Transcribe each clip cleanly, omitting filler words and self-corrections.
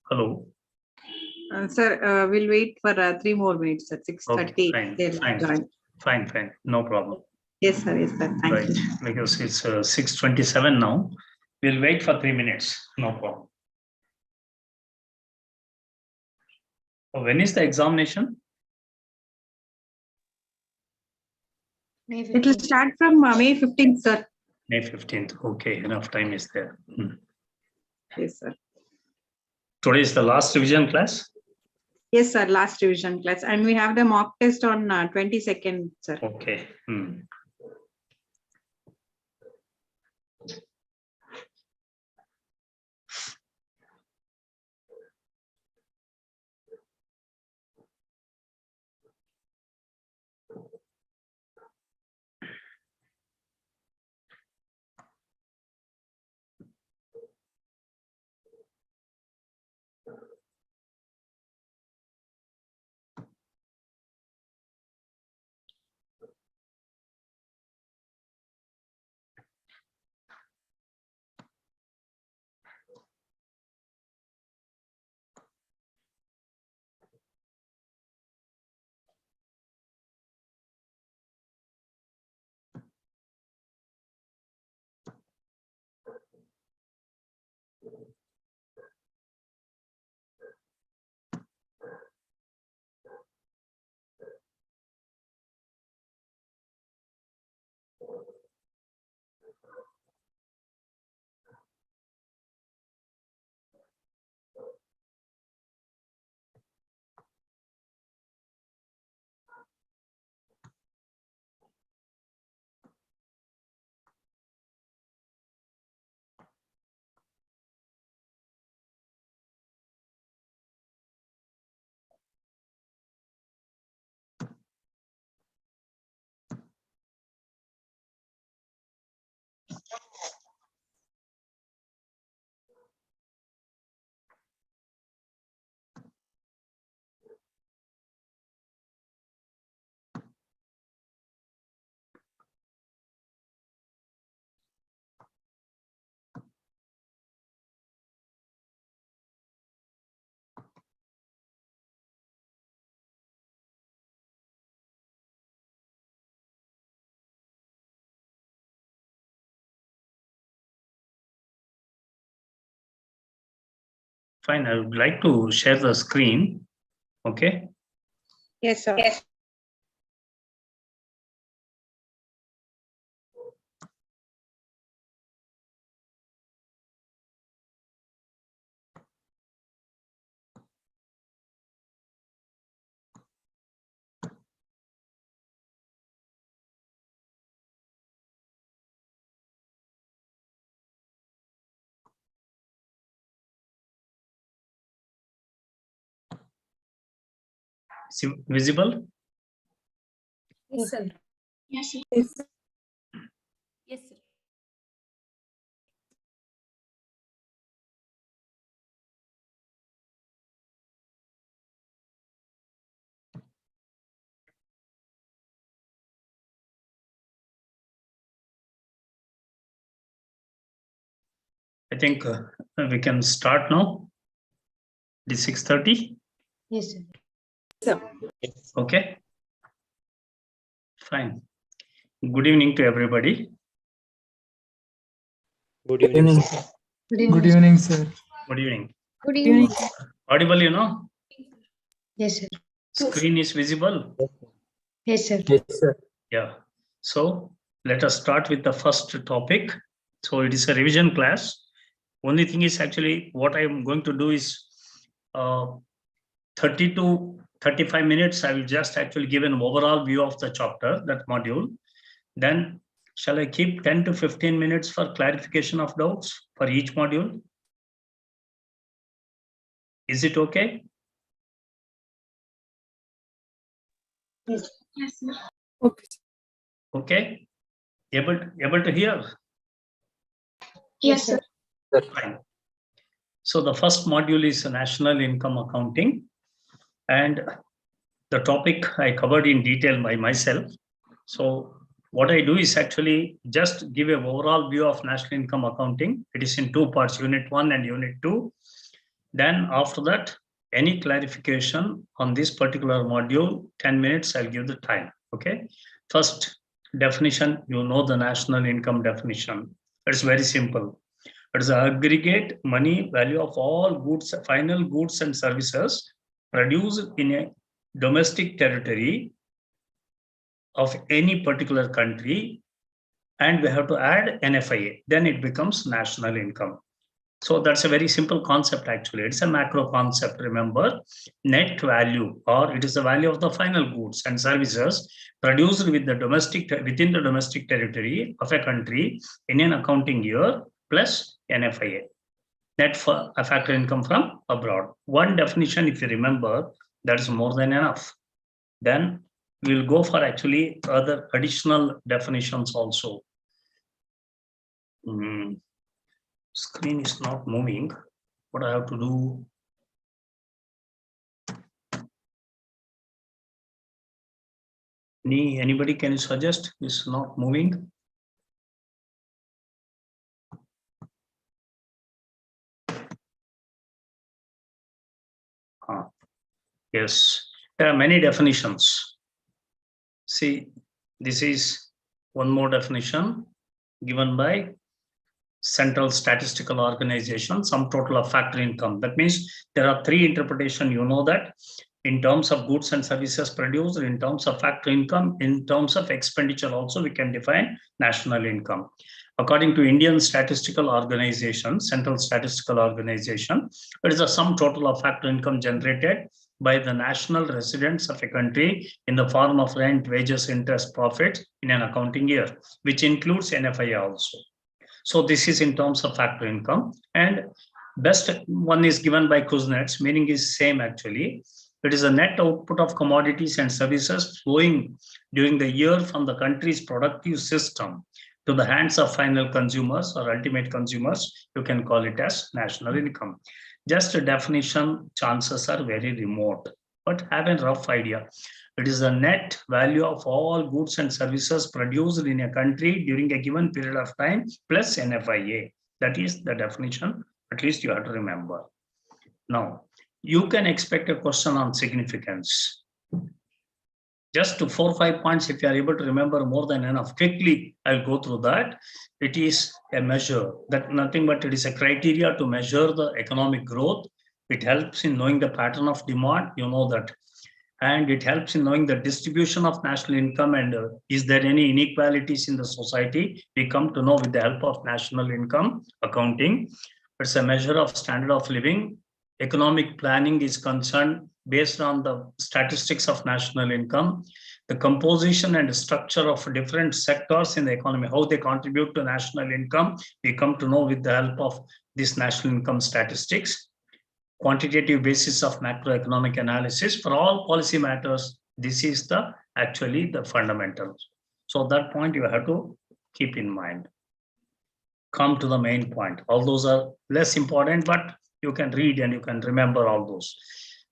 Hello. Sir, we'll wait for 3 more minutes at 6:30. Okay, fine. No problem. Yes, sir. Thank you. Because it's 6:27 now. We'll wait for 3 minutes. No problem. When is the examination? It will start from May 15th, sir. May 15th. Okay, enough time is there. Yes, sir. Today is the last revision class? Yes, sir. Last revision class. And we have the mock test on 22nd, sir. Okay. Fine, I would like to share the screen. Okay. Yes, sir. Yes. Visible? Yes, sir. Yes, sir. Yes, sir. I think we can start now. It is 6:30. Yes, sir. Okay. Fine. Good evening to everybody. Good evening. Good evening, sir. Good evening. Good evening. Audible, Yes, sir. Screen is visible. Yes, sir. Yes, sir. Yeah. So let us start with the first topic. So it is a revision class. Only thing is actually what I am going to do is 30 to 35 minutes. I will just actually give an overall view of the chapter, that module. Then shall I keep 10 to 15 minutes for clarification of doubts for each module? Is it okay? Yes, sir. Okay. Able to hear? Yes, sir. Fine. So the first module is national income accounting, and the topic I covered in detail by myself. So what I do is actually just give an overall view of national income accounting. It is in two parts, Unit 1 and Unit 2. Then after that, any clarification on this particular module, 10 minutes, I'll give the time, okay? First definition, you know the national income definition. It's very simple. It is the aggregate money value of all goods, final goods and services produced in a domestic territory of any particular country, and we have to add NFIA, then it becomes national income. So that's a very simple concept actually. It's a macro concept, remember. Net value, or it is the value of the final goods and services produced within the domestic territory of a country in an accounting year plus NFIA, net factor income from abroad. One definition, if you remember, that is more than enough. Then we'll go for actually other additional definitions also. Screen is not moving. What I have to do? Anybody can you suggest? It's not moving. Yes, there are many definitions. See, this is one more definition given by Central Statistical Organization, sum total of factor income. That means there are three interpretations, you know that, in terms of goods and services produced, in terms of factor income, in terms of expenditure also we can define national income. According to Indian Statistical Organization, Central Statistical Organization, it is the sum total of factor income generated by the national residents of a country in the form of rent, wages, interest, profits in an accounting year, which includes NFIA also. So this is in terms of factor income, and best one is given by Kuznets, meaning is same actually. It is a net output of commodities and services flowing during the year from the country's productive system to the hands of final consumers or ultimate consumers. You can call it as national income. Just a definition, chances are very remote, but have a rough idea. It is the net value of all goods and services produced in a country during a given period of time plus NFIA. That is the definition, at least you have to remember. Now, you can expect a question on significance. Just to 4 or 5 points, if you are able to remember, more than enough. Quickly, I'll go through that. It is a measure, that nothing but it is a criteria to measure the economic growth. It helps in knowing the pattern of demand, you know that. And it helps in knowing the distribution of national income and is there any inequalities in the society. We come to know with the help of national income accounting. It's a measure of standard of living. Economic planning is concerned based on the statistics of national income, the composition and structure of different sectors in the economy, how they contribute to national income. We come to know with the help of this national income statistics. Quantitative basis of macroeconomic analysis for all policy matters. This is the actually the fundamentals. So that point you have to keep in mind. Come to the main point. All those are less important, but you can read and you can remember all those.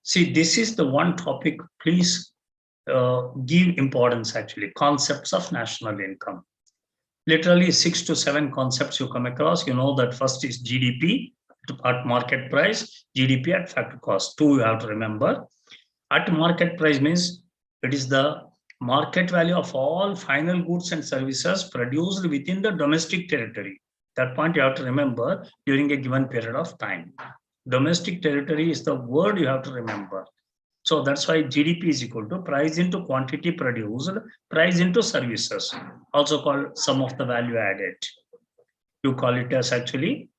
See, this is the one topic, please give importance actually, concepts of national income. Literally 6 to 7 concepts you come across. You know that first is GDP at market price, GDP at factor cost. 2 you have to remember. At market price means it is the market value of all final goods and services produced within the domestic territory. That point you have to remember during a given period of time. Domestic territory is the word you have to remember. So that's why GDP is equal to price into quantity produced, price into services, also called sum of the value added. You call it as actually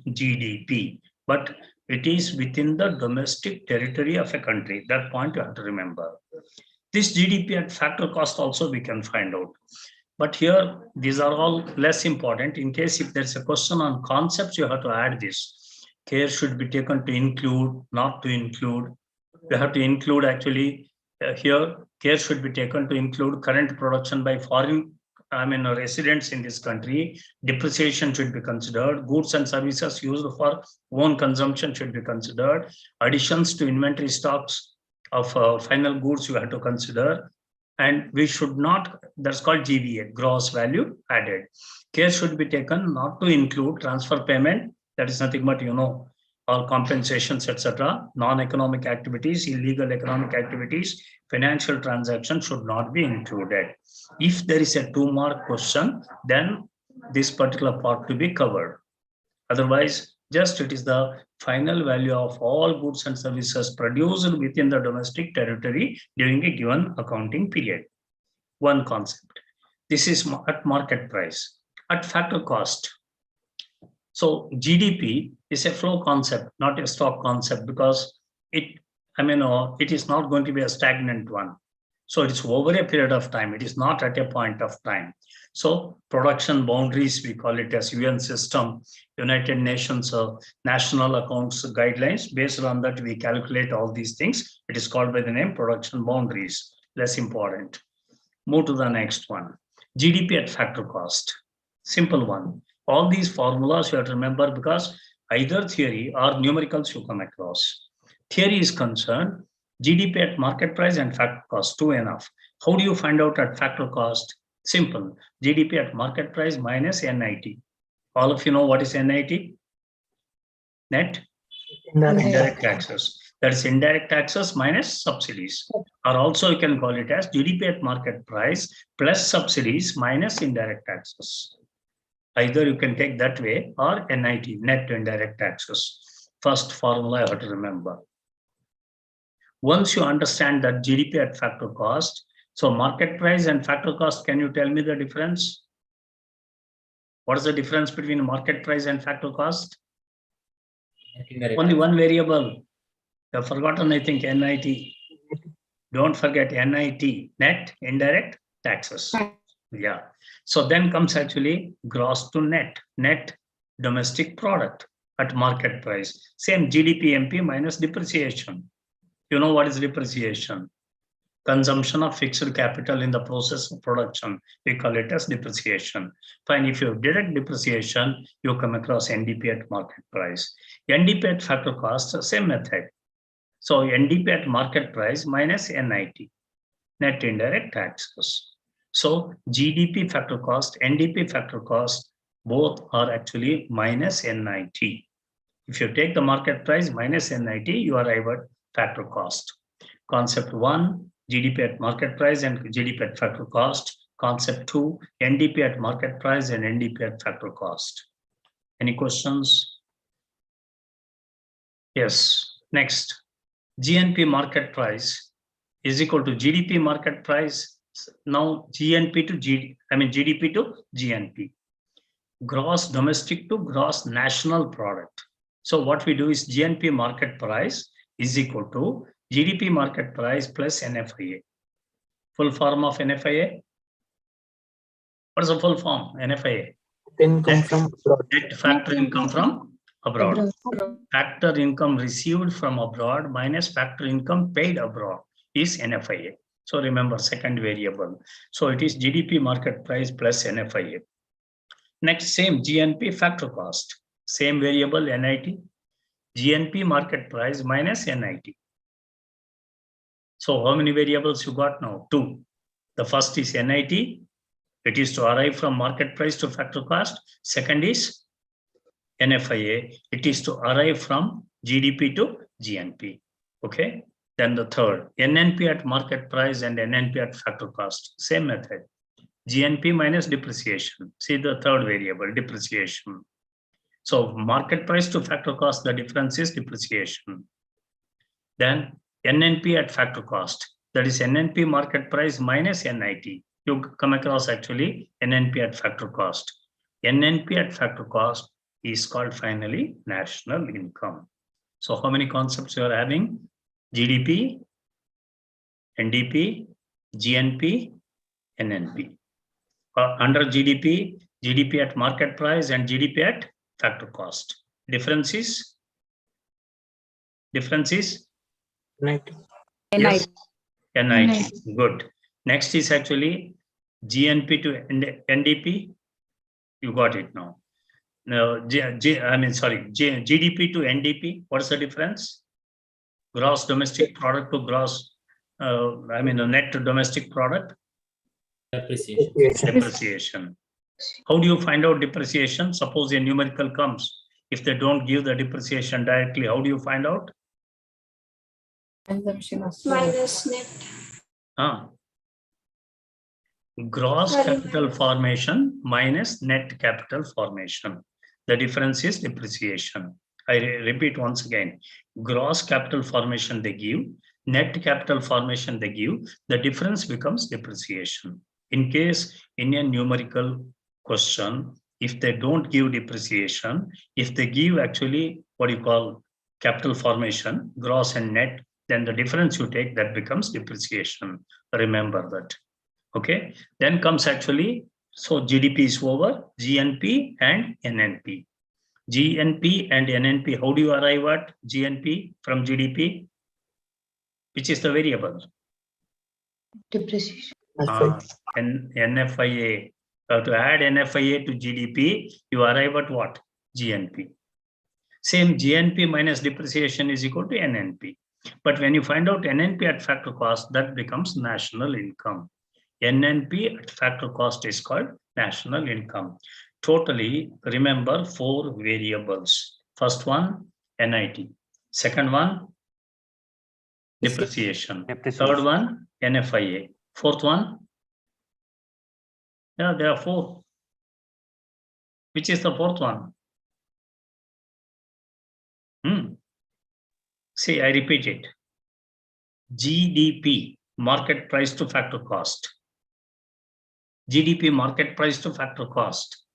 GDP, but it is within the domestic territory of a country. That point you have to remember. This GDP at factor cost also we can find out. But here, these are all less important. In case if there's a question on concepts, you have to add this. Care should be taken to include, not to include. You have to include actually here, care should be taken to include current production by foreign residents in this country. Depreciation should be considered. Goods and services used for own consumption should be considered. Additions to inventory stocks of final goods you have to consider. And we should not, that's called GVA, gross value added. Care should be taken not to include transfer payment. That is nothing but, you know, or compensations, etc., non-economic activities, illegal economic activities, financial transactions should not be included. If there is a 2-mark question, then this particular part to be covered. Otherwise, just it is the final value of all goods and services produced within the domestic territory during a given accounting period. One concept. This is at market price. At factor cost. So GDP is a flow concept, not a stock concept, because it is not going to be a stagnant one. So it's over a period of time. It is not at a point of time. So production boundaries, we call it as UN system, United Nations national accounts guidelines. Based on that, we calculate all these things. It is called by the name production boundaries. Less important. Move to the next one. GDP at factor cost. Simple one. All these formulas you have to remember because either theory or numericals you come across. Theory is concerned, GDP at market price and factor cost, 2 enough. How do you find out at factor cost? Simple. GDP at market price minus NIT. All of you know what is NIT? Net? Indirect taxes. That is indirect taxes minus subsidies. Or also you can call it as GDP at market price plus subsidies minus indirect taxes. Either you can take that way or NIT, net indirect taxes. First formula you have to remember. Once you understand that GDP at factor cost, so market price and factor cost, can you tell me the difference? What is the difference between market price and factor cost? Only one variable. You have forgotten, I think, NIT. Don't forget NIT, net indirect taxes. Yeah. So then comes actually gross to net domestic product at market price. Same GDP MP minus depreciation. You know what is depreciation? Consumption of fixed capital in the process of production. We call it as depreciation. Fine, if you deduct depreciation, you come across NDP at market price. NDP at factor cost, same method. So NDP at market price minus NIT, net indirect taxes. So GDP factor cost, NDP factor cost, both are actually minus NIT. If you take the market price minus NIT, you arrive at factor cost. Concept 1, GDP at market price and GDP at factor cost. Concept 2, NDP at market price and NDP at factor cost. Any questions? Yes. Next, GNP market price is equal to GDP market price. Now GDP to GNP. Gross domestic to gross national product. So what we do is GNP market price is equal to GDP market price plus NFIA. Full form of NFIA? What is the full form? NFIA. Income from abroad. Net factor income from abroad. Factor income received from abroad minus factor income paid abroad is NFIA. So remember, second variable. So it is GDP market price plus NFIA. Next, same GNP factor cost. Same variable NIT. GNP market price minus NIT. So how many variables you got now? 2. The first is NIT. It is to arrive from market price to factor cost. Second is NFIA. It is to arrive from GDP to GNP. Okay. Then the third, NNP at market price and NNP at factor cost. Same method. GNP minus depreciation. See the third variable, depreciation. So market price to factor cost, the difference is depreciation. Then NNP at factor cost. That is NNP market price minus NIT. You come across actually NNP at factor cost. NNP at factor cost is called finally national income. So how many concepts you are having? GDP, NDP, GNP, NNP. Under GDP, GDP at market price and GDP at factor cost. Difference is? NIT. Yes. NIT. Good. Next is actually GNP to NDP. You got it now. No, GDP to NDP. What's the difference? Gross domestic product to gross, net domestic product? Depreciation. Depreciation. How do you find out depreciation? Suppose a numerical comes. If they don't give the depreciation directly, how do you find out? Consumption of Minus net. Gross Value capital minus. formation minus net capital formation. The difference is depreciation. I repeat once again. Gross capital formation they give, net capital formation they give, the difference becomes depreciation. In case in a numerical question, if they don't give depreciation, if they give actually what you call capital formation, gross and net, then the difference you take, that becomes depreciation. Remember that. Okay, then comes actually, so GDP is over, GNP and NNP. GNP and NNP, how do you arrive at GNP from GDP? Which is the variable? depreciation. NFIA. To add NFIA to GDP, you arrive at what? GNP. Same, GNP minus depreciation is equal to NNP. But when you find out NNP at factor cost, that becomes national income. NNP at factor cost is called national income. Totally, remember 4 variables. First one, NIT. Second one, depreciation. Third one, NFIA. Fourth one, yeah, there are 4. Which is the fourth one? See, I repeat it. GDP, market price to factor cost. GDP, market price to factor cost.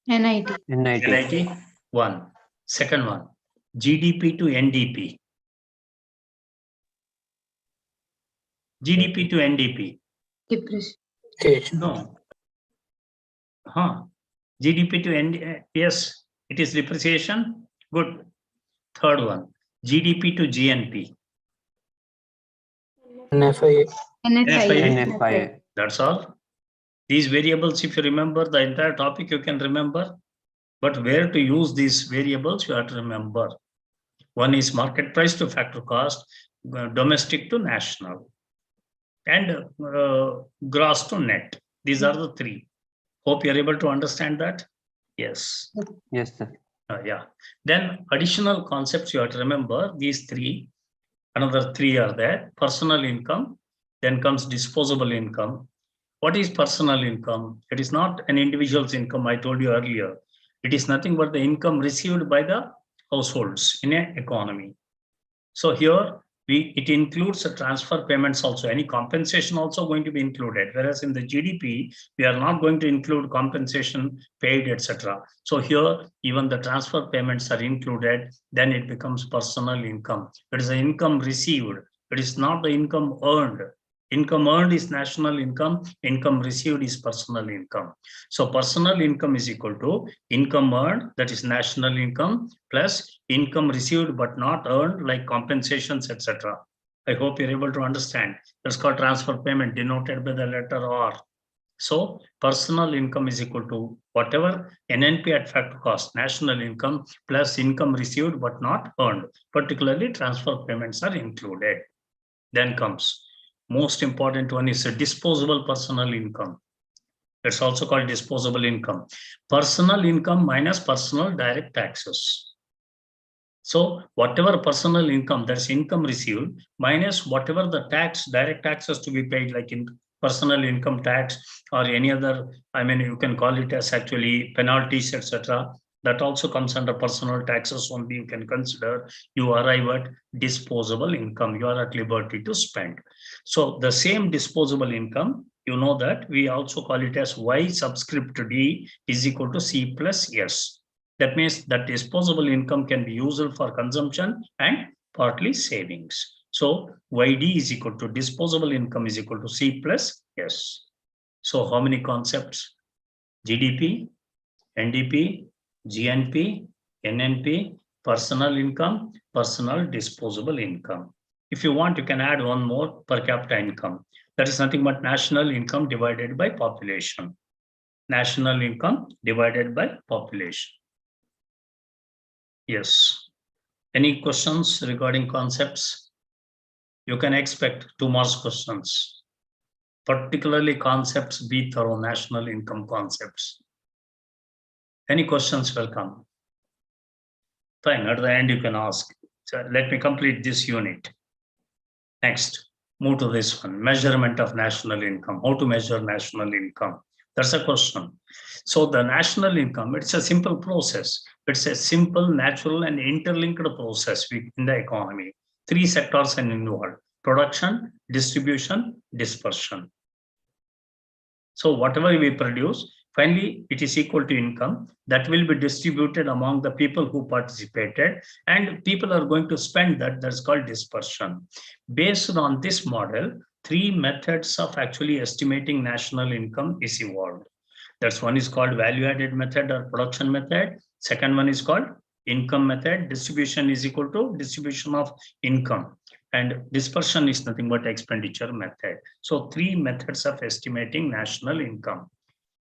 NIT. NIT, 1. Second one, GDP to NDP. GDP to NDP. Depreciation. No. GDP to NDP, yes, it is depreciation. Good. Third one, GDP to GNP. NFIA. That's all. These variables, if you remember the entire topic, you can remember. But where to use these variables, you have to remember. One is market price to factor cost, domestic to national, and gross to net. These are the 3. Hope you're able to understand that. Yes. Yes, sir. Yeah. Then additional concepts you have to remember. These 3. Another 3 are there. Personal income. Then comes disposable income. What is personal income? It is not an individual's income, I told you earlier. It is nothing but the income received by the households in an economy. So here, it includes the transfer payments also. Any compensation also going to be included. Whereas in the GDP, we are not going to include compensation paid, etc. So here, even the transfer payments are included. Then it becomes personal income. It is the income received. It is not the income earned. Income earned is national income, income received is personal income. So personal income is equal to income earned, that is national income, plus income received but not earned, like compensations, etc. I hope you're able to understand. That's called transfer payment, denoted by the letter R. So personal income is equal to whatever NNP at factor cost, national income, plus income received but not earned. Particularly transfer payments are included. Then comes most important one is a disposable personal income. It's also called disposable income. Personal income minus personal direct taxes. So whatever personal income, that's income received, minus whatever the tax, direct taxes to be paid, like in personal income tax or any other, I mean, you can call it as actually penalties, etc. That also comes under personal taxes only. You can consider, you arrive at disposable income. You are at liberty to spend. So the same disposable income, you know that we also call it as Y subscript D is equal to C plus S. That means that disposable income can be used for consumption and partly savings. So YD is equal to disposable income is equal to C plus S. So how many concepts? GDP, NDP, GNP, NNP, personal income, personal disposable income. If you want, you can add one more, per capita income. That is nothing but national income divided by population. National income divided by population. Yes. Any questions regarding concepts? You can expect 2 marks questions. Particularly concepts, be thorough, national income concepts. Any questions, welcome. Fine, at the end you can ask. So let me complete this unit. Next, move to this one, measurement of national income. How to measure national income? That's a question. So the national income, it's a simple process. It's a simple, natural, and interlinked process in the economy. Three sectors are involved: production, distribution, dispersion. So whatever we produce, finally, it is equal to income that will be distributed among the people who participated, and people are going to spend that. That's called dispersion. Based on this model, three methods of actually estimating national income is evolved. That's one is called value-added method or production method. Second one is called income method. Distribution is equal to distribution of income. And dispersion is nothing but expenditure method. So three methods of estimating national income: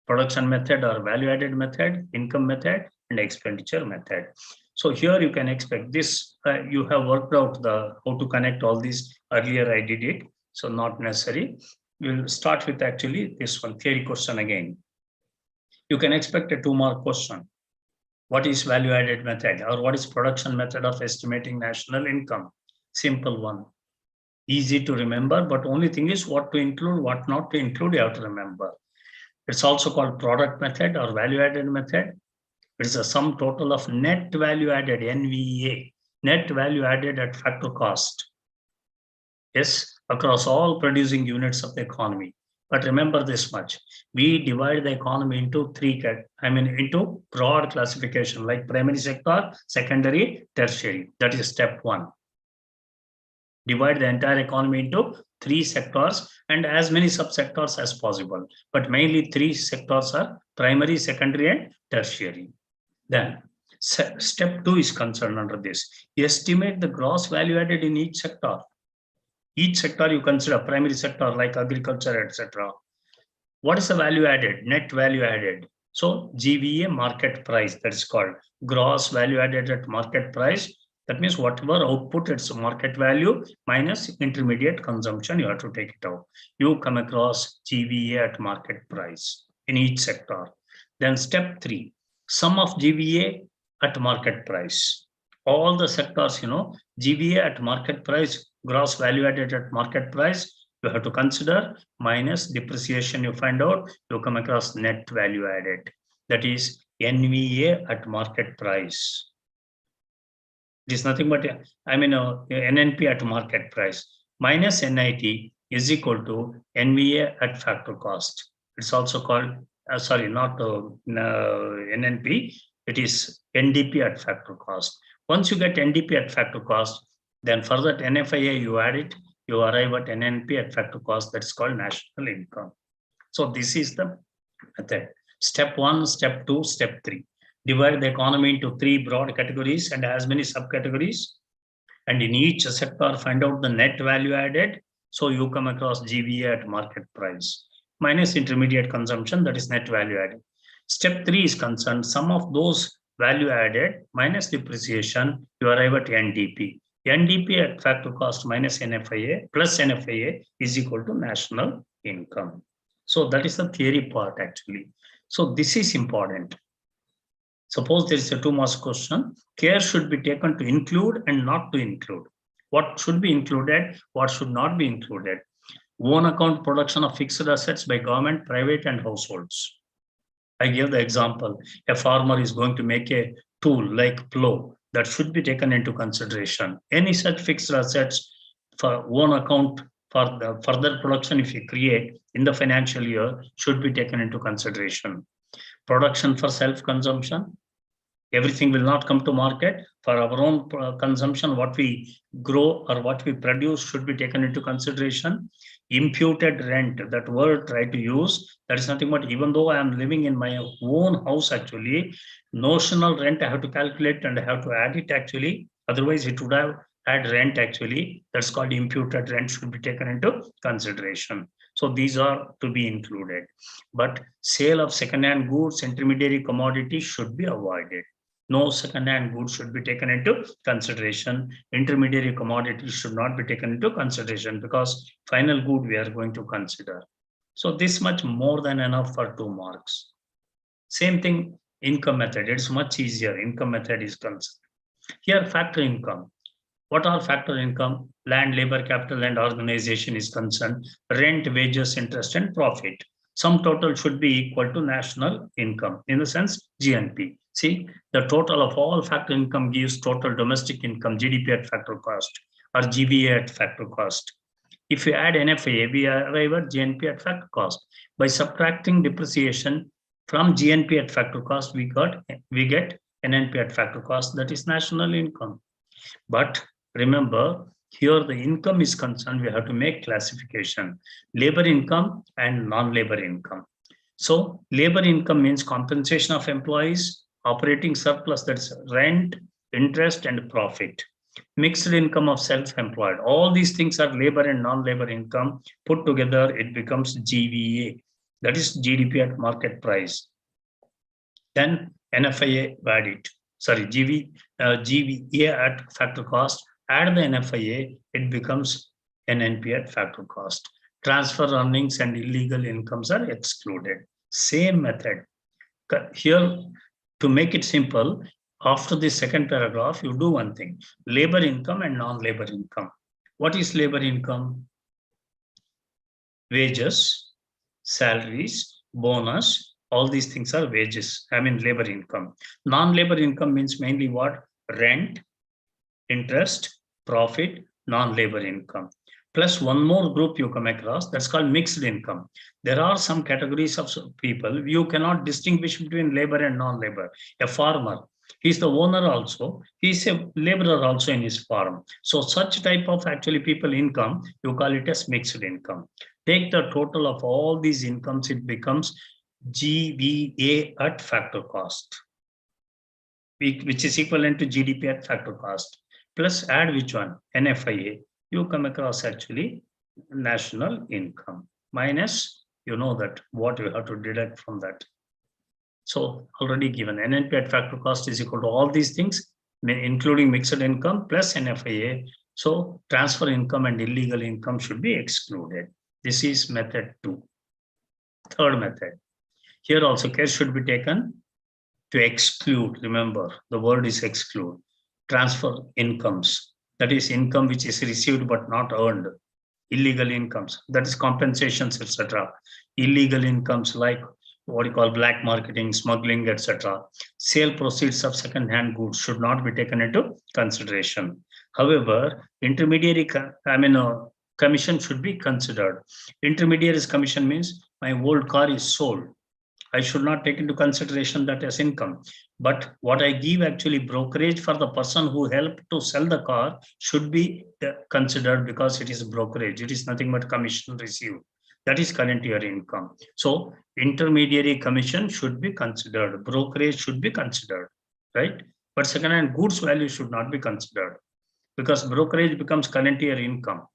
production method or value-added method, income method, and expenditure method. So here you can expect this. You have worked out how to connect all these. Earlier I did it, so not necessary. We'll start with actually this one, theory question again. You can expect a 2-mark question. What is value-added method, or what is production method of estimating national income? Simple one. Easy to remember, but only thing is what to include, what not to include, you have to remember. It's also called product method or value-added method. It's a sum total of net value added, NVA, net value added at factor cost. Yes, across all producing units of the economy. But remember this much: we divide the economy into into broad classification, like primary sector, secondary, tertiary. That is step one. Divide the entire economy into 3 sectors and as many subsectors as possible. But mainly 3 sectors are primary, secondary, and tertiary. Then step 2 is concerned under this. Estimate the gross value added in each sector. Each sector you consider, primary sector like agriculture, etc. What is the value added? Net value added. So GVA market price, that is called gross value added at market price. That means whatever output, it's market value minus intermediate consumption, you have to take it out. You come across GVA at market price in each sector. Then step 3, sum of GVA at market price. All the sectors, GVA at market price, gross value added at market price, you have to consider minus depreciation. You find out, you come across net value added. That is NVA at market price. It is nothing but NNP at market price minus NIT is equal to NVA at factor cost. It's also called, NNP, it is NDP at factor cost. Once you get NDP at factor cost, then for that NFIA you add it, you arrive at NNP at factor cost. That's called national income. So this is the method. Step 1, step 2, step 3. Divide the economy into 3 broad categories and as many subcategories. And in each sector, find out the net value added. So you come across GVA at market price minus intermediate consumption, that is net value added. Step 3 is concerned, sum of those value added minus depreciation, you arrive at NDP. NDP at factor cost minus NFIA plus NFIA is equal to national income. So that is the theory part actually. So this is important. Suppose there is a 2-mark question, care should be taken to include and not to include. What should be included, what should not be included? Own account production of fixed assets by government, private, and households. I give the example, a farmer is going to make a tool like plow, that should be taken into consideration. Any such fixed assets for own account for the further production, if you create in the financial year, should be taken into consideration. Production for self-consumption, everything will not come to market. For our own consumption, what we grow or what we produce should be taken into consideration. Imputed rent, that word try to use, that is nothing but even though I am living in my own house actually, notional rent I have to calculate and I have to add it actually, otherwise it would have had rent actually, that's called imputed rent, should be taken into consideration. So these are to be included. But sale of second-hand goods, intermediary commodities should be avoided. No second-hand goods should be taken into consideration. Intermediary commodities should not be taken into consideration because final good we are going to consider. So this much more than enough for 2 marks. Same thing, income method. It's much easier. Income method is concerned. Here, factor income. What are factor income? Land, labor, capital, and organization is concerned. Rent, wages, interest, and profit. Sum total should be equal to national income, in the sense GNP. See, the total of all factor income gives total domestic income, GDP at factor cost, or GVA at factor cost. If we add NFIA, we arrive at GNP at factor cost. By subtracting depreciation from GNP at factor cost, we get NNP at factor cost, that is national income. But remember, here the income is concerned, we have to make classification, labor income and non-labor income. So labor income means compensation of employees, operating surplus, that's rent, interest, and profit. Mixed income of self-employed. All these things are labor and non-labor income. Put together, it becomes GVA. That is GDP at market price. Then NFIA added. Sorry, GVA at factor cost. Add the NFIA, it becomes NNP at factor cost. Transfer earnings and illegal incomes are excluded. Same method. Here, to make it simple, after the second paragraph, you do one thing, labor income and non-labor income. What is labor income? Wages, salaries, bonus, all these things are wages, labor income. Non-labor income means mainly what? Rent, interest, profit, non-labor income. Plus one more group you come across, that's called mixed income. There are some categories of people, you cannot distinguish between labor and non-labor. A farmer, he's the owner also, he's a laborer also in his farm. So such type of people income, you call it as mixed income. Take the total of all these incomes, it becomes GVA at factor cost, which is equivalent to GDP at factor cost. Plus add which one? NFIA. You come across national income. Minus, you know that what you have to deduct from that. So already given, NNP at factor cost is equal to all these things, including mixed income plus NFIA. So transfer income and illegal income should be excluded. This is method 2. Third method. Here also care should be taken to exclude. Remember, the word is exclude. Transfer incomes. That is income which is received but not earned. Illegal incomes. That is compensations, etc. Illegal incomes like what you call black marketing, smuggling, etc. Sale proceeds of second-hand goods should not be taken into consideration. However, intermediary commission should be considered. Intermediary's commission means my old car is sold. I should not take into consideration that as income. But what I give brokerage for the person who helped to sell the car should be considered because it is brokerage. It is nothing but commission received. That is current year income. So intermediary commission should be considered. Brokerage should be considered, right? But second-hand goods value should not be considered because brokerage becomes current year income.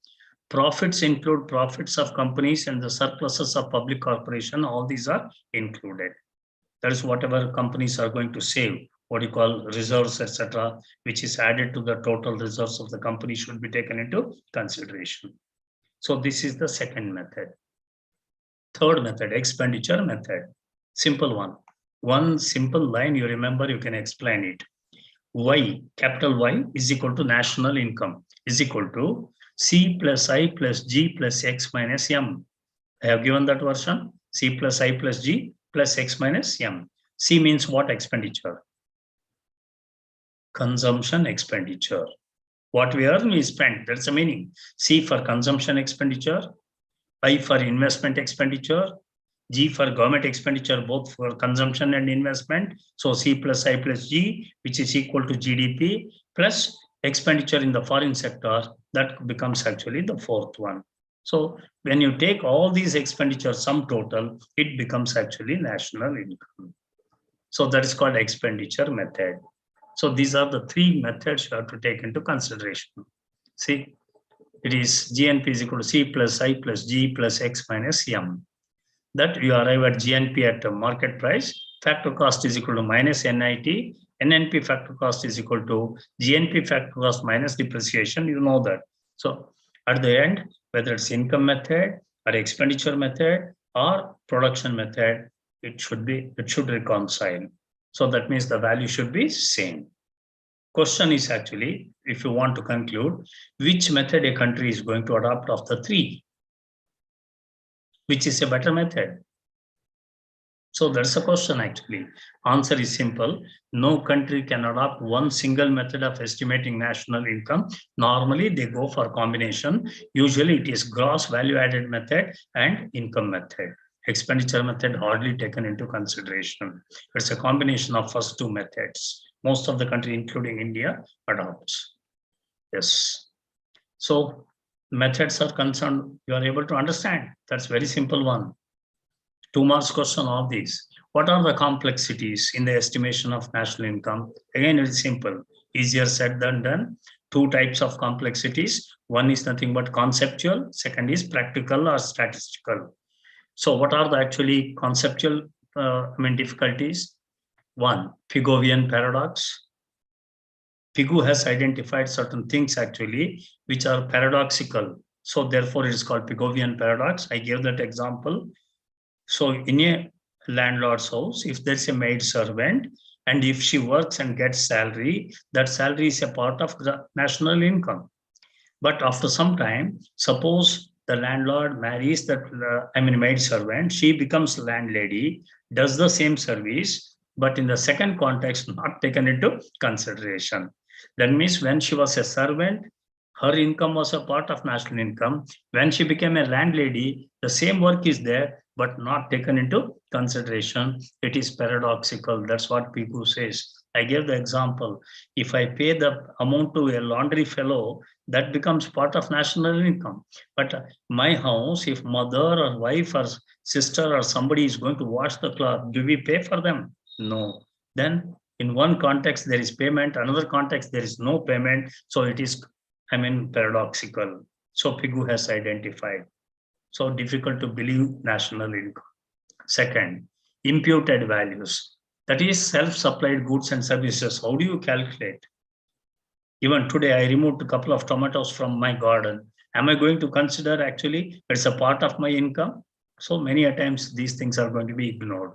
Profits include profits of companies and the surpluses of public corporation. All these are included. That is whatever companies are going to save, what you call reserves, etc., which is added to the total reserves of the company should be taken into consideration. So this is the second method. Third method, expenditure method. Simple one. One simple line you remember, you can explain it. Y, capital Y is equal to national income is equal to C plus I plus G plus X minus M. I have given that version, C plus I plus G plus X minus M. C means what expenditure? Consumption expenditure. What we earn, we spend. That's the meaning. C for consumption expenditure, I for investment expenditure, G for government expenditure, both for consumption and investment. So C plus I plus G, which is equal to GDP, plus expenditure in the foreign sector, that becomes the fourth one. So when you take all these expenditures, sum total, it becomes national income. So that is called expenditure method. So these are the three methods you have to take into consideration. See, it is GNP is equal to C plus I plus G plus X minus M. That you arrive at GNP at market price, factor cost is equal to minus NIT, NNP factor cost is equal to GNP factor cost minus depreciation, you know that. So at the end, whether it's income method or expenditure method or production method, it should reconcile. So that means the value should be same. Question is actually, if you want to conclude, which method a country is going to adopt of the three? Which is a better method? So that's a question actually. Answer is simple. No country can adopt one single method of estimating national income. Normally they go for combination. Usually it is gross value added method and income method. Expenditure method hardly taken into consideration. It's a combination of first two methods. Most of the country, including India, adopts. Yes. So methods are concerned, you are able to understand. That's very simple one. 2 marks question of these. What are the complexities in the estimation of national income? Again, it's simple, easier said than done. 2 types of complexities. One is nothing but conceptual, second is practical or statistical. So what are the actually conceptual difficulties? 1, Pigovian Paradox. Pigu has identified certain things actually which are paradoxical. So therefore it is called Pickovian Paradox. I gave that example. So in a landlord's house, if there's a maid servant, and if she works and gets salary, that salary is a part of the national income. But after some time, suppose the landlord marries that maid servant, she becomes landlady, does the same service, but in the second context, not taken into consideration. That means when she was a servant, her income was a part of national income. When she became a landlady, the same work is there, but not taken into consideration. It is paradoxical. That's what people says. I gave the example. If I pay the amount to a laundry fellow, that becomes part of national income. But my house, if mother or wife or sister or somebody is going to wash the cloth, do we pay for them? No. Then in one context, there is payment. Another context, there is no payment. So it is, paradoxical. So Pigu has identified. So difficult to believe national income. Second, imputed values. That is self-supplied goods and services. How do you calculate? Even today, I removed a couple of tomatoes from my garden. Am I going to consider actually it's a part of my income? So many a times these things are going to be ignored.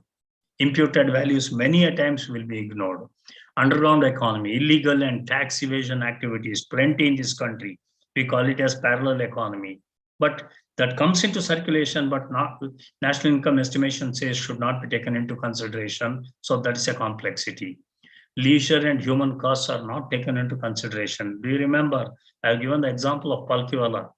Imputed values many a times will be ignored. Underground economy, illegal and tax evasion activities, plenty in this country. We call it as parallel economy. But that comes into circulation, but not national income estimation says should not be taken into consideration. So that is a complexity. Leisure and human costs are not taken into consideration. Do you remember? I have given the example of Palkiwala.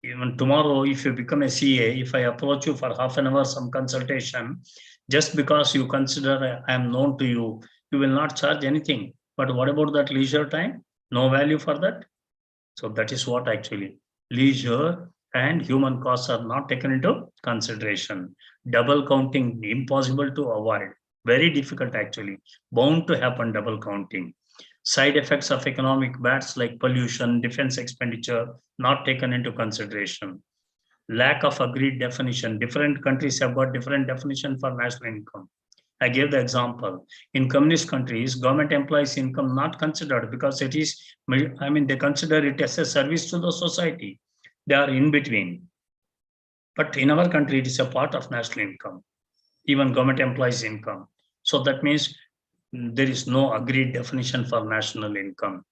Even tomorrow, if you become a CA, if I approach you for half an hour, some consultation, just because you consider I am known to you, you will not charge anything. But what about that leisure time? No value for that. So that is what actually leisure and human costs are not taken into consideration. Double counting, impossible to avoid. Very difficult actually. Bound to happen, double counting. Side effects of economic bads like pollution, defense expenditure, not taken into consideration. Lack of agreed definition. Different countries have got different definition for national income. I gave the example. In communist countries, government employees' income not considered because it is, they consider it as a service to the society. They are in between. But in our country, it is a part of national income, even government employees' income. So that means there is no agreed definition for national income.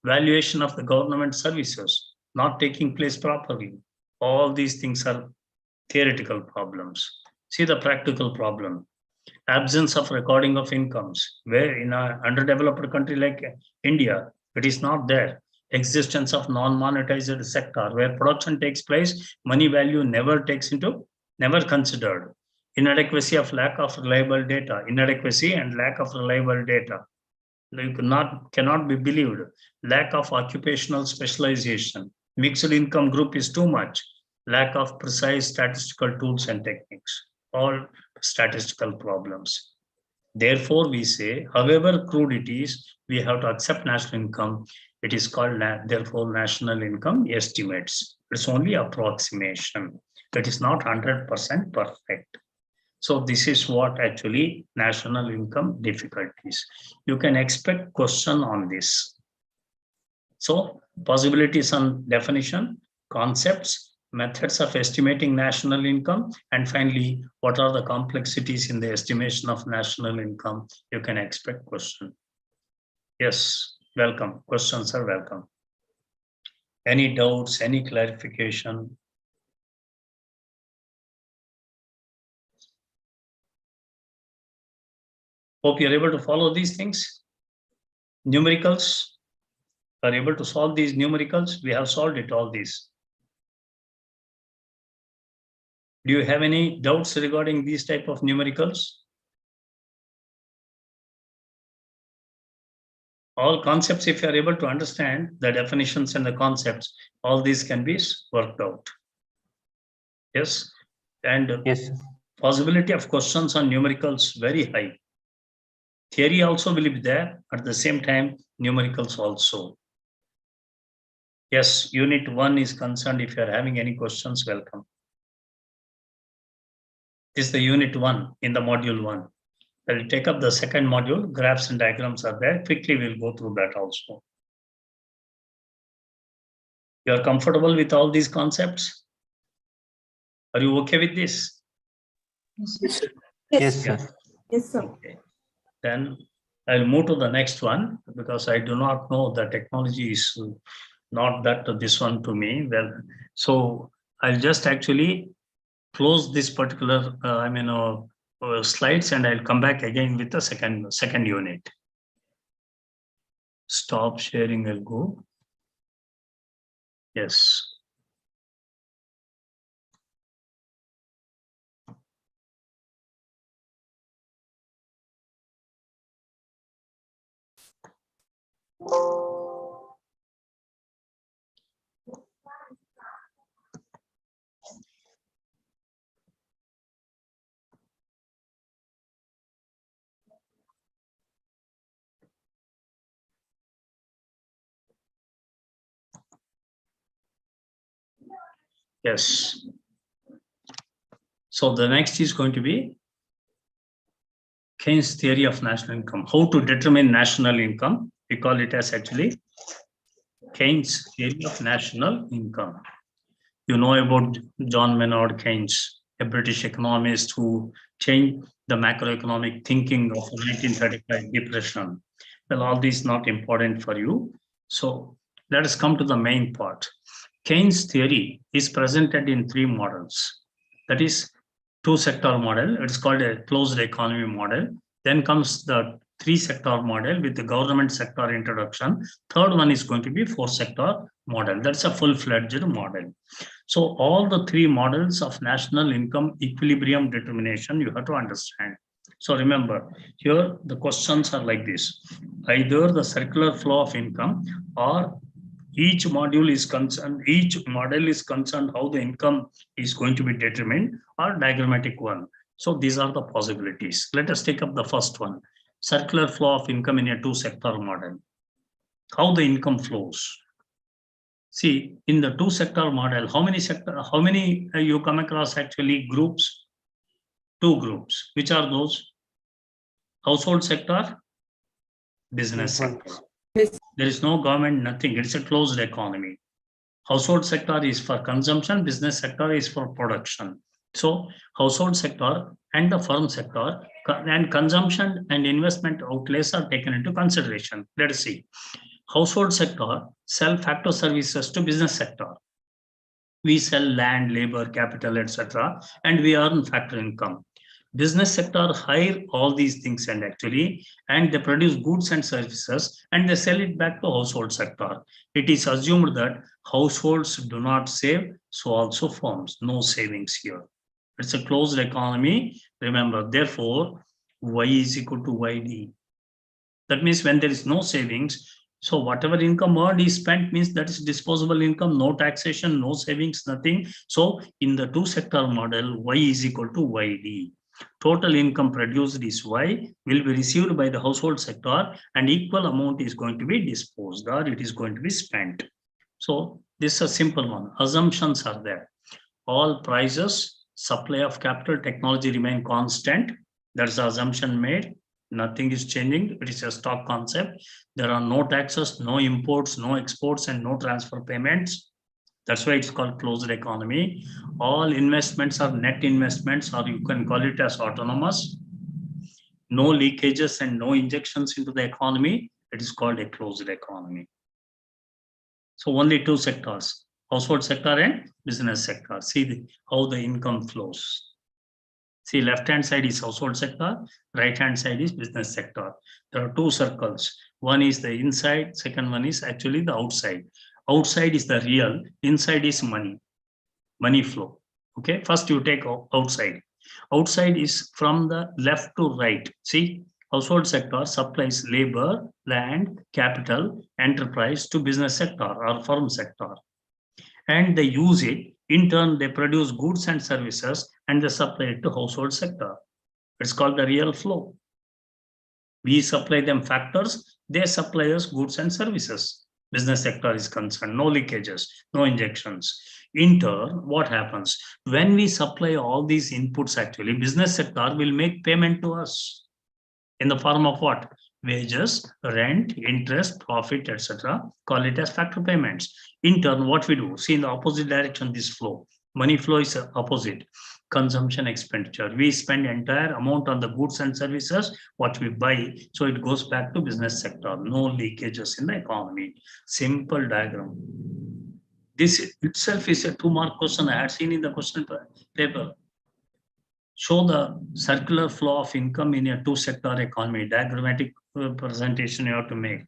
Valuation of the government services not taking place properly. All these things are theoretical problems. See the practical problem. Absence of recording of incomes, where in an underdeveloped country like India, it is not there. Existence of non-monetized sector, where production takes place, money value never considered. Inadequacy of lack of reliable data, inadequacy and lack of reliable data. You cannot be believed. Lack of occupational specialization. Mixed income group is too much. Lack of precise statistical tools and techniques. All statistical problems. Therefore, we say, however crude it is, we have to accept national income. It is called, therefore, national income estimates. It's only approximation. It is not 100% perfect. So this is what actually national income difficulties. You can expect question on this. So possibilities on definition, concepts, methods of estimating national income, and finally, what are the complexities in the estimation of national income? You can expect question. Yes, welcome. Questions are welcome. Any doubts, any clarification? Hope you're able to follow these things. Numericals, are able to solve these numericals? We have solved it, all these. Do you have any doubts regarding these type of numericals? All concepts, if you are able to understand the definitions and the concepts, all these can be worked out. Yes, and Yes. possibility of questions on numericals very high. Theory also will be there, at the same time, numericals also. Yes, unit 1 is concerned. If you are having any questions, welcome. This is the unit 1 in the module 1. I'll take up the second module. Graphs and diagrams are there. Quickly, we'll go through that also. You are comfortable with all these concepts? Are you okay with this? Yes, sir. Yes, Yes, sir. Yes, sir. Okay. Then I'll move to the next one because I do not know the technology is not that this one to me. Well, so I'll just actually close this particular slides and I'll come back again with the second unit. Stop sharing, I'll go. Yes. Yes. So the next is going to be Keynes theory of national income. How to determine national income? We call it as actually Keynes theory of national income. You know about John Maynard Keynes, a British economist who changed the macroeconomic thinking of 1935 depression. Well, all these not important for you. So let us come to the main part. Keynes theory is presented in 3 models. That is 2-sector model. It's called a closed economy model. Then comes the 3-sector model with the government sector introduction. Third one is going to be 4-sector model. That's a full-fledged model. So all the 3 models of national income equilibrium determination you have to understand. So remember, here the questions are like this. Either the circular flow of income or each module is concerned, each model is concerned how the income is going to be determined or diagrammatic one. So these are the possibilities. Let us take up the first one. Circular flow of income in a 2-sector model. How the income flows. See, in the 2-sector model, how many you come across actually groups? 2 groups. Which are those? Household sector, business sector. There is no government, nothing. It's a closed economy. Household sector is for consumption, business sector is for production. So household sector and the firm sector and consumption and investment outlays are taken into consideration. Let us see. Household sector sell factor services to business sector. We sell land, labor, capital, etc. and we earn factor income. Business sector hire all these things and they produce goods and services and they sell it back to household sector. It is assumed that households do not save, so also firms, no savings here. It's a closed economy. Remember, therefore, Y is equal to YD. That means when there is no savings, so whatever income earned is spent means that is disposable income, no taxation, no savings, nothing. So in the 2-sector model, Y is equal to YD. Total income produced is Y, will be received by the household sector and equal amount is going to be disposed or it is going to be spent. So this is a simple one. Assumptions are there. All prices, supply of capital, technology remain constant. That's the assumption made. Nothing is changing. It is a stock concept. There are no taxes, no imports, no exports, and no transfer payments. That's why it's called closed economy. All investments are net investments, or you can call it as autonomous. No leakages and no injections into the economy. It is called a closed economy. So only two sectors, household sector and business sector. See how the income flows. See, left-hand side is household sector, right-hand side is business sector. There are two circles. One is the inside, second one is actually the outside. Outside is the real, inside is money flow. Okay, first you take outside. Outside is from the left to right. See, household sector supplies labor, land, capital, enterprise to business sector or firm sector. And they use it. In turn, they produce goods and services and they supply it to household sector. It's called the real flow. We supply them factors, they supply us goods and services. Business sector is concerned, no leakages, no injections. In turn, what happens? When we supply all these inputs, actually, business sector will make payment to us in the form of what? Wages, rent, interest, profit, etc. Call it as factor payments. In turn, what we do? See, in the opposite direction, this flow. Money flow is opposite. Consumption expenditure. We spend entire amount on the goods and services, what we buy. So it goes back to business sector. No leakages in the economy. Simple diagram. This itself is a 2-mark question I had seen in the question paper. Show the circular flow of income in a 2-sector economy. Diagrammatic presentation you have to make.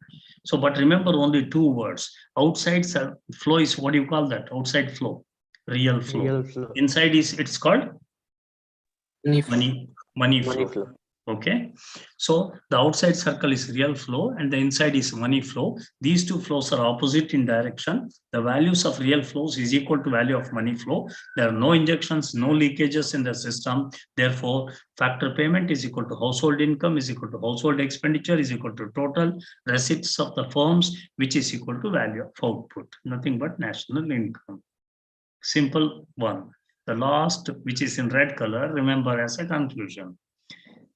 So, but remember only 2 words. Outside flow is what do you call that? Outside flow, real flow. Real flow. Inside is it's called money flow. Okay, so the outside circle is real flow and the inside is money flow. These two flows are opposite in direction. The values of real flows is equal to value of money flow. There are no injections, no leakages in the system. Therefore, factor payment is equal to household income is equal to household expenditure is equal to total receipts of the firms, which is equal to value of output. Nothing but national income. Simple one. The last, which is in red color, remember as a conclusion.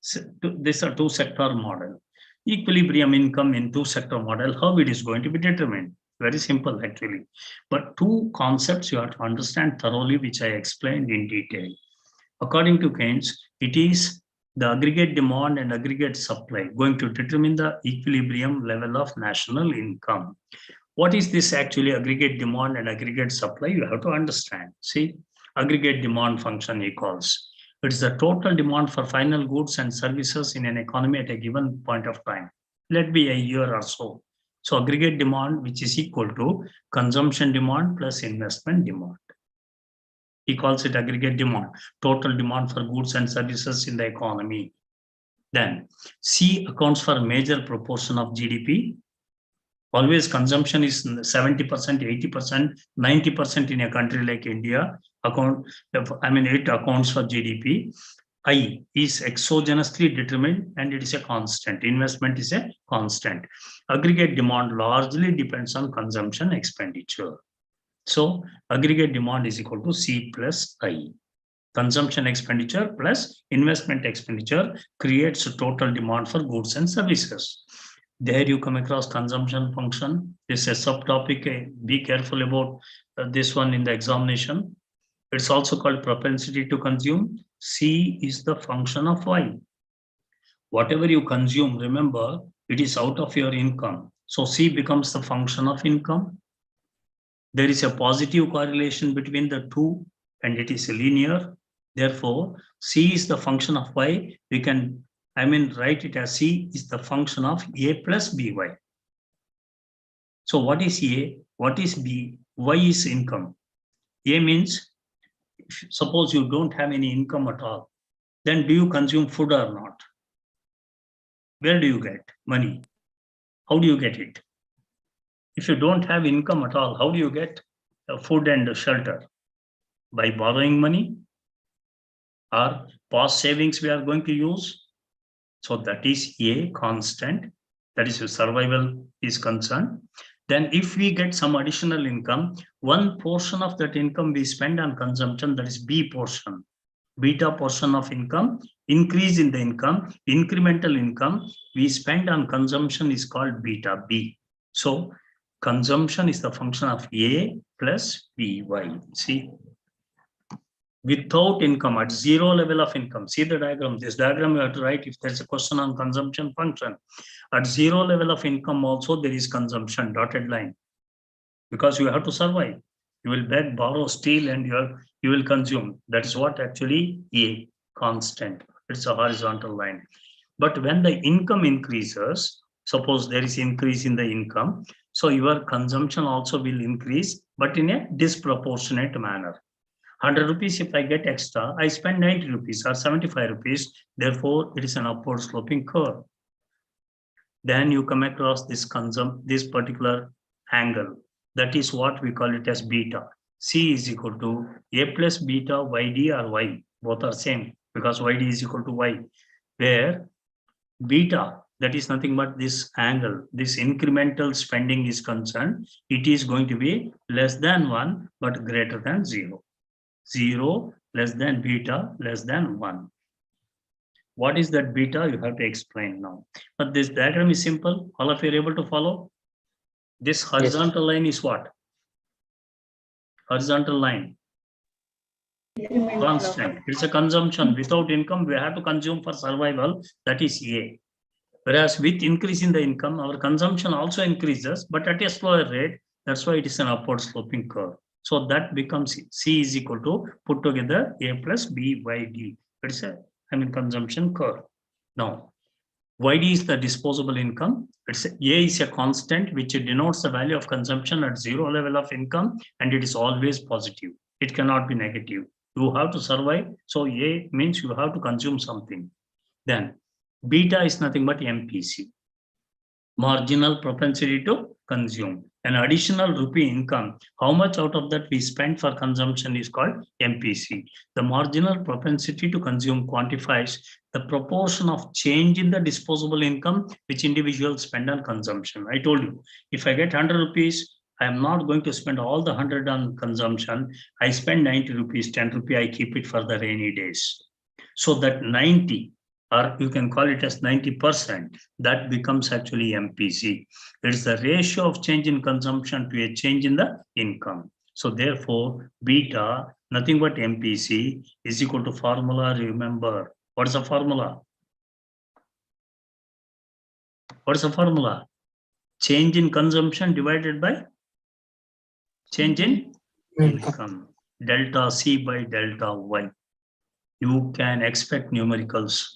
So, this is a 2-sector model. Equilibrium income in 2-sector model, how it is going to be determined? Very simple actually. But 2 concepts you have to understand thoroughly, which I explained in detail. According to Keynes, it is the aggregate demand and aggregate supply going to determine the equilibrium level of national income. What is this actually aggregate demand and aggregate supply? You have to understand. See, aggregate demand function equals. It is the total demand for final goods and services in an economy at a given point of time. Let be a year or so. So aggregate demand, which is equal to consumption demand plus investment demand. He calls it aggregate demand, total demand for goods and services in the economy. Then C accounts for a major proportion of GDP. Always consumption is 70%, 80%, 90% in a country like India. It accounts for GDP. I is exogenously determined and it is a constant. Investment is a constant. Aggregate demand largely depends on consumption expenditure. So aggregate demand is equal to C plus I. Consumption expenditure plus investment expenditure creates a total demand for goods and services. There you come across consumption function. This is a subtopic. Be careful about this one in the examination. It's also called propensity to consume. C is the function of Y. Whatever you consume, remember, it is out of your income. So C becomes the function of income. There is a positive correlation between the two and it is linear. Therefore, C is the function of Y. We can write it as C is the function of A plus BY. So what is A? What is B? Y is income. A means, suppose you don't have any income at all, then do you consume food or not? Where do you get money? How do you get it? If you don't have income at all, how do you get food and shelter? By borrowing money or past savings we are going to use. So that is A, constant, that is your survival is concerned. Then if we get some additional income, one portion of that income we spend on consumption, that is B portion. Beta portion of income, increase in the income, incremental income we spend on consumption is called beta B. So consumption is the function of A plus BY. See, without income, at zero level of income. See the diagram. This diagram you have to write if there's a question on consumption function. At zero level of income also there is consumption, dotted line. Because you have to survive. You will beg, borrow, steal, and you will consume. That is what actually A, constant. It's a horizontal line. But when the income increases, suppose there is increase in the income, so your consumption also will increase, but in a disproportionate manner. 100 rupees, if I get extra, I spend 90 rupees or 75 rupees. Therefore, it is an upward sloping curve. Then you come across this particular angle. That is what we call it as beta. C is equal to A plus beta YD or Y. Both are same because YD is equal to Y. Where beta, that is nothing but this angle, this incremental spending is concerned, it is going to be less than 1 but greater than 0. 0 less than beta less than 1. What is that beta? You have to explain now. But this diagram is simple. All of you are able to follow? This horizontal line is what? Horizontal line. Constant. It's a consumption. Without income, we have to consume for survival. That is A. Whereas with increase in the income, our consumption also increases, but at a slower rate. That's why it is an upward sloping curve. So that becomes C is equal to put together A plus B by D. It's a consumption curve. Now, YD is the disposable income. A is a constant which denotes the value of consumption at zero level of income, and it is always positive. It cannot be negative. You have to survive. So A means you have to consume something. Then beta is nothing but MPC, marginal propensity to consume. An additional rupee income, how much out of that we spend for consumption is called MPC. The marginal propensity to consume quantifies the proportion of change in the disposable income which individuals spend on consumption. I told you, if I get 100 rupees, I am not going to spend all the 100 on consumption. I spend 90 rupees, 10 rupees, I keep it for the rainy days. So that 90, or you can call it as 90%, that becomes actually MPC. It is the ratio of change in consumption to a change in the income. So therefore, beta, nothing but MPC, is equal to formula, remember. What is the formula? What is the formula? Change in consumption divided by change in income. Delta C by delta Y. You can expect numericals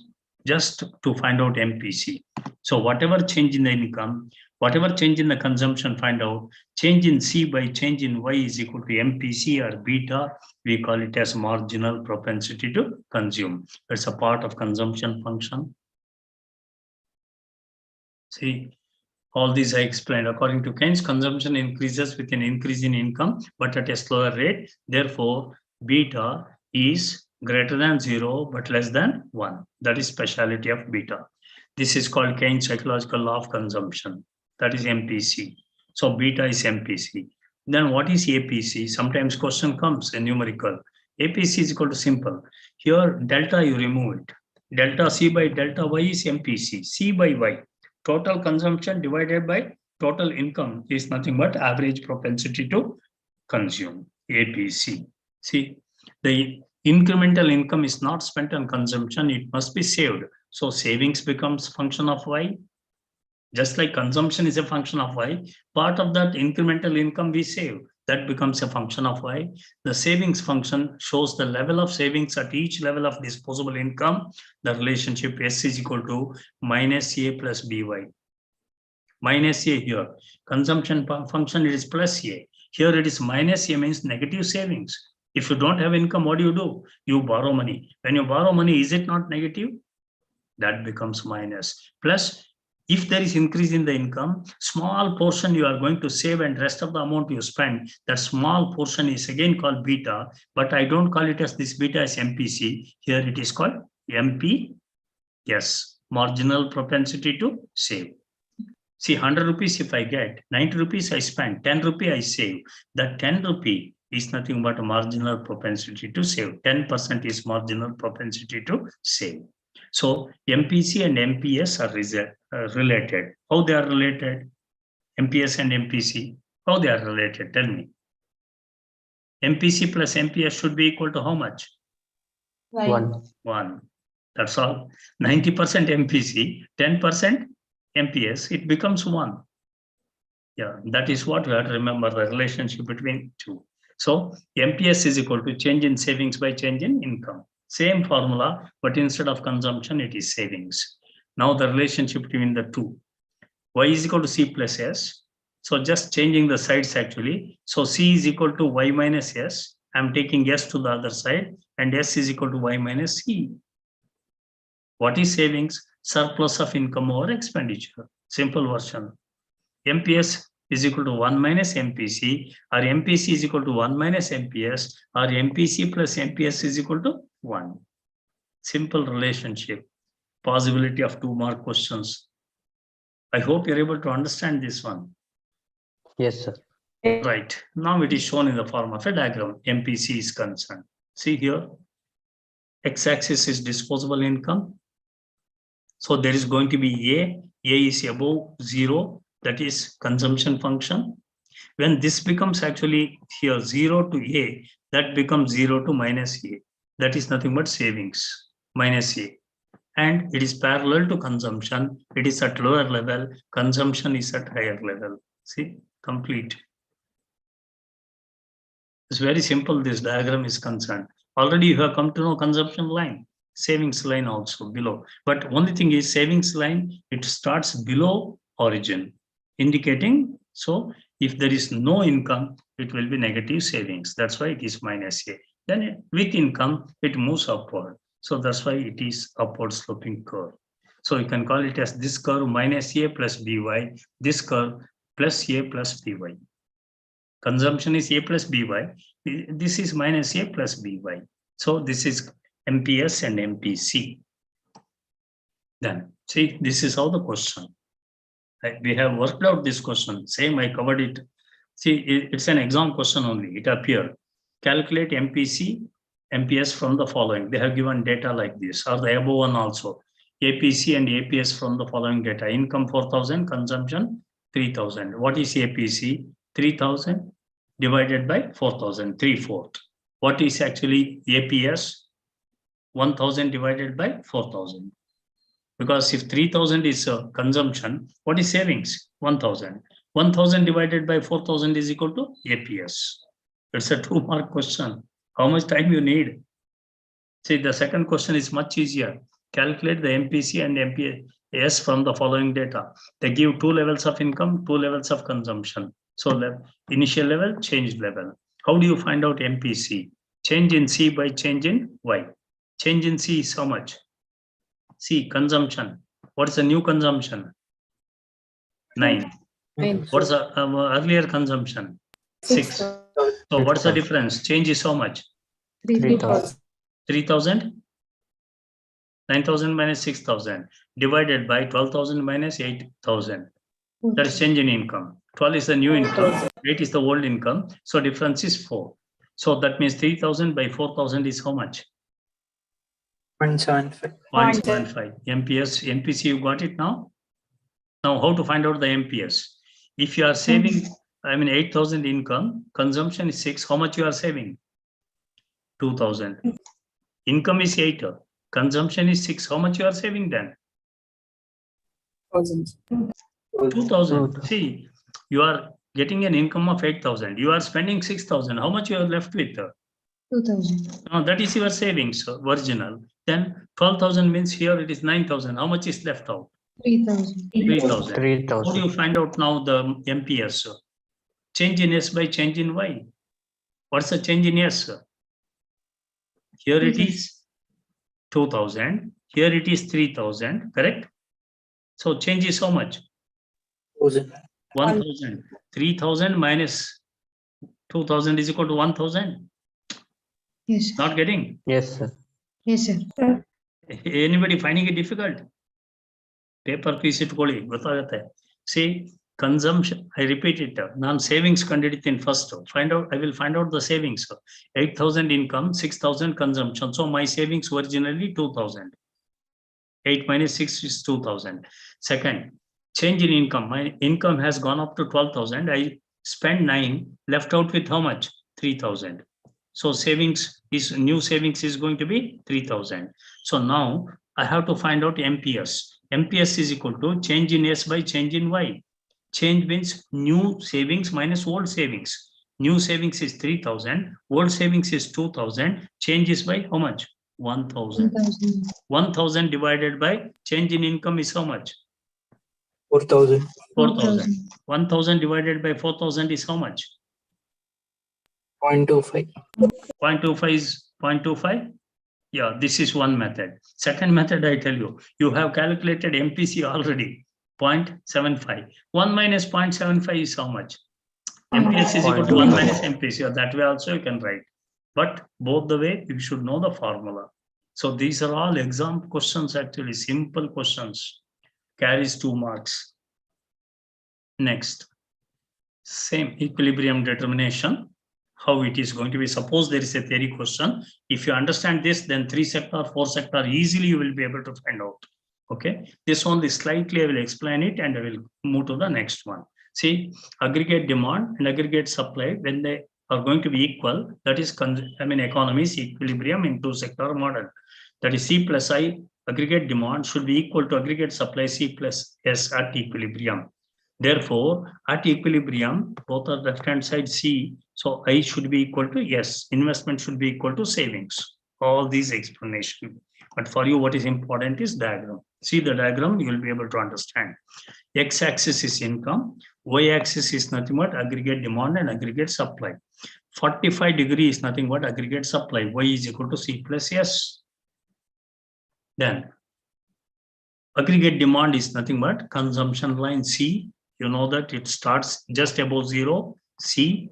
just to find out MPC. So whatever change in the income, whatever change in the consumption, find out change in C by change in Y is equal to MPC or beta. We call it as marginal propensity to consume. It's a part of consumption function. See, all these I explained. According to Keynes, consumption increases with an increase in income, but at a slower rate. Therefore, beta is greater than 0 but less than 1. That is speciality of beta. This is called Keynes psychological law of consumption. That is MPC. So beta is MPC. Then what is APC? Sometimes question comes a numerical. APC is equal to simple. Here delta you remove it. Delta C by delta Y is MPC. C by Y. Total consumption divided by total income is nothing but average propensity to consume. APC. See, the incremental income is not spent on consumption, it must be saved. So savings becomes function of Y. Just like consumption is a function of Y, part of that incremental income we save, that becomes a function of Y. The savings function shows the level of savings at each level of disposable income. The relationship S is equal to minus A plus BY. Minus A here. Consumption function, it is plus A. Here it is minus A, means negative savings. If you don't have income, what do? You borrow money. When you borrow money, is it not negative? That becomes minus. Plus, if there is increase in the income, small portion you are going to save and rest of the amount you spend, that small portion is again called beta, but I don't call it as this beta as MPC. Here it is called MP, yes, marginal propensity to save. See, 100 rupees if I get, 90 rupees I spend, 10 rupees I save. That 10 rupee is nothing but a marginal propensity to save. 10% is marginal propensity to save. So MPC and MPS are related. How they are related? MPS and MPC, how they are related? Tell me. MPC plus MPS should be equal to how much? One. 1. That's all. 90% MPC, 10% MPS, it becomes 1. Yeah, that is what we have to remember, the relationship between two. So MPS is equal to change in savings by change in income. Same formula, but instead of consumption, it is savings. Now the relationship between the two. Y is equal to C plus S. So just changing the sides actually. So C is equal to Y minus S. I'm taking S to the other side, and S is equal to Y minus C. What is savings? Surplus of income over expenditure. Simple version. MPS is equal to 1 minus MPC, or MPC is equal to 1 minus MPS, or MPC plus MPS is equal to 1. Simple relationship. Possibility of 2 mark questions. I hope you're able to understand this one. Yes, sir. Right. Now it is shown in the form of a diagram. MPC is concerned. See here. X-axis is disposable income. So there is going to be A. A is above 0. That is consumption function. When this becomes actually here 0 to A, that becomes 0 to minus A. That is nothing but savings, minus A. And it is parallel to consumption. It is at lower level. Consumption is at higher level. See, complete. It's very simple. This diagram is concerned. Already you have come to know consumption line, savings line also below. But only thing is savings line, it starts below origin, indicating, so if there is no income, it will be negative savings. That's why it is minus A. Then with income, it moves upward. So that's why it is upward sloping curve. So you can call it as this curve minus A plus BY, this curve plus A plus BY. Consumption is A plus BY. This is minus A plus BY. So this is MPS and MPC. Then see, this is how the question. We have worked out this question. Same, I covered it. See, it's an exam question only. It appeared. Calculate MPC, MPS from the following. They have given data like this, or the above one also. APC and APS from the following data. Income 4,000, consumption 3,000. What is APC? 3,000 divided by 4,000, 3/4. What is actually APS? 1,000 divided by 4,000. Because if 3,000 is consumption, what is savings? 1,000. 1,000 divided by 4,000 is equal to APS. It's a 2 mark question. How much time you need? See, the second question is much easier. Calculate the MPC and MPS from the following data. They give 2 levels of income, 2 levels of consumption. So initial level, change level. How do you find out MPC? Change in C by change in Y. Change in C is how much? C, consumption. What is the new consumption? 9. What is the earlier consumption? 6. So what's the difference? Change is how much? 3,000. 3,000? 9,000 minus 6,000 divided by 12,000 minus 8,000. That is change in income. 12 is the new income, 8 is the old income. So difference is 4. So that means 3,000 by 4,000 is how much? 0.75. 0.75. MPS, MPC, you got it now? Now, how to find out the MPS? If you are saving, 8,000 income, consumption is 6, how much you are saving? 2,000. Income is 8, consumption is 6, how much you are saving then? 2,000. See, you are getting an income of 8,000. You are spending 6,000. How much you are left with? 2,000. No, that is your savings, original. Then 12,000 means here it is 9,000. How much is left out? 3,000. 3,000. How do you find out now the MPS? Change in S by change in Y. What's the change in S? Here it is 2,000. Here it is 3,000. Correct? So change is how much? 1,000. 3,000 minus 2,000 is equal to 1,000. Yes, sir. Not getting? Yes, sir. Yes, sir. Anybody finding it difficult? Paper piece ಇಟ್ಕೊಳ್ಳಿ ಗೊತ್ತಾಗುತ್ತೆ. See, consumption, I repeat it. ನಾನು savings ಕಂಡಿಡಿತೀನಿ first. I will find out the savings. 8,000 income, 6,000 consumption. So my savings originally 2,000. 8 minus 6 is 2,000. Second, change in income. My income has gone up to 12,000. I spent 9, left out with how much? 3,000. So new savings is going to be 3,000. So now I have to find out MPS. MPS is equal to change in S by change in Y. Change means new savings minus old savings. New savings is 3,000, old savings is 2,000. Change is by how much? 1,000. 1,000. 1,000 divided by change in income is how much? 4,000. 4,000. 1,000 divided by 4,000 is how much? 0.25. 0.25 is 0.25. Yeah, this is one method. Second method, I tell you, you have calculated MPC already, 0.75. 1 minus 0.75 is how much? MPS is equal to 1 minus MPC. That way also you can write. But both the way, you should know the formula. So these are all exam questions, actually, simple questions. Carries 2 marks. Next, same equilibrium determination. How it is going to be. Suppose there is a theory question. If you understand this, then 3 sector, 4 sector, easily you will be able to find out. Okay. This one is slightly, I will explain it and I will move to the next one. See, aggregate demand and aggregate supply, when they are going to be equal, that is, economy's equilibrium in 2 sector model. That is C plus I, aggregate demand should be equal to aggregate supply C plus S at equilibrium. Therefore, at equilibrium, both are left-hand side C, so I should be equal to S. Investment should be equal to savings. All these explanation. But for you, what is important is diagram. See the diagram, you will be able to understand. X-axis is income, Y-axis is nothing but aggregate demand and aggregate supply. 45 degrees is nothing but aggregate supply. Y is equal to C plus S. Then, aggregate demand is nothing but consumption line C. You know that it starts just above 0, C,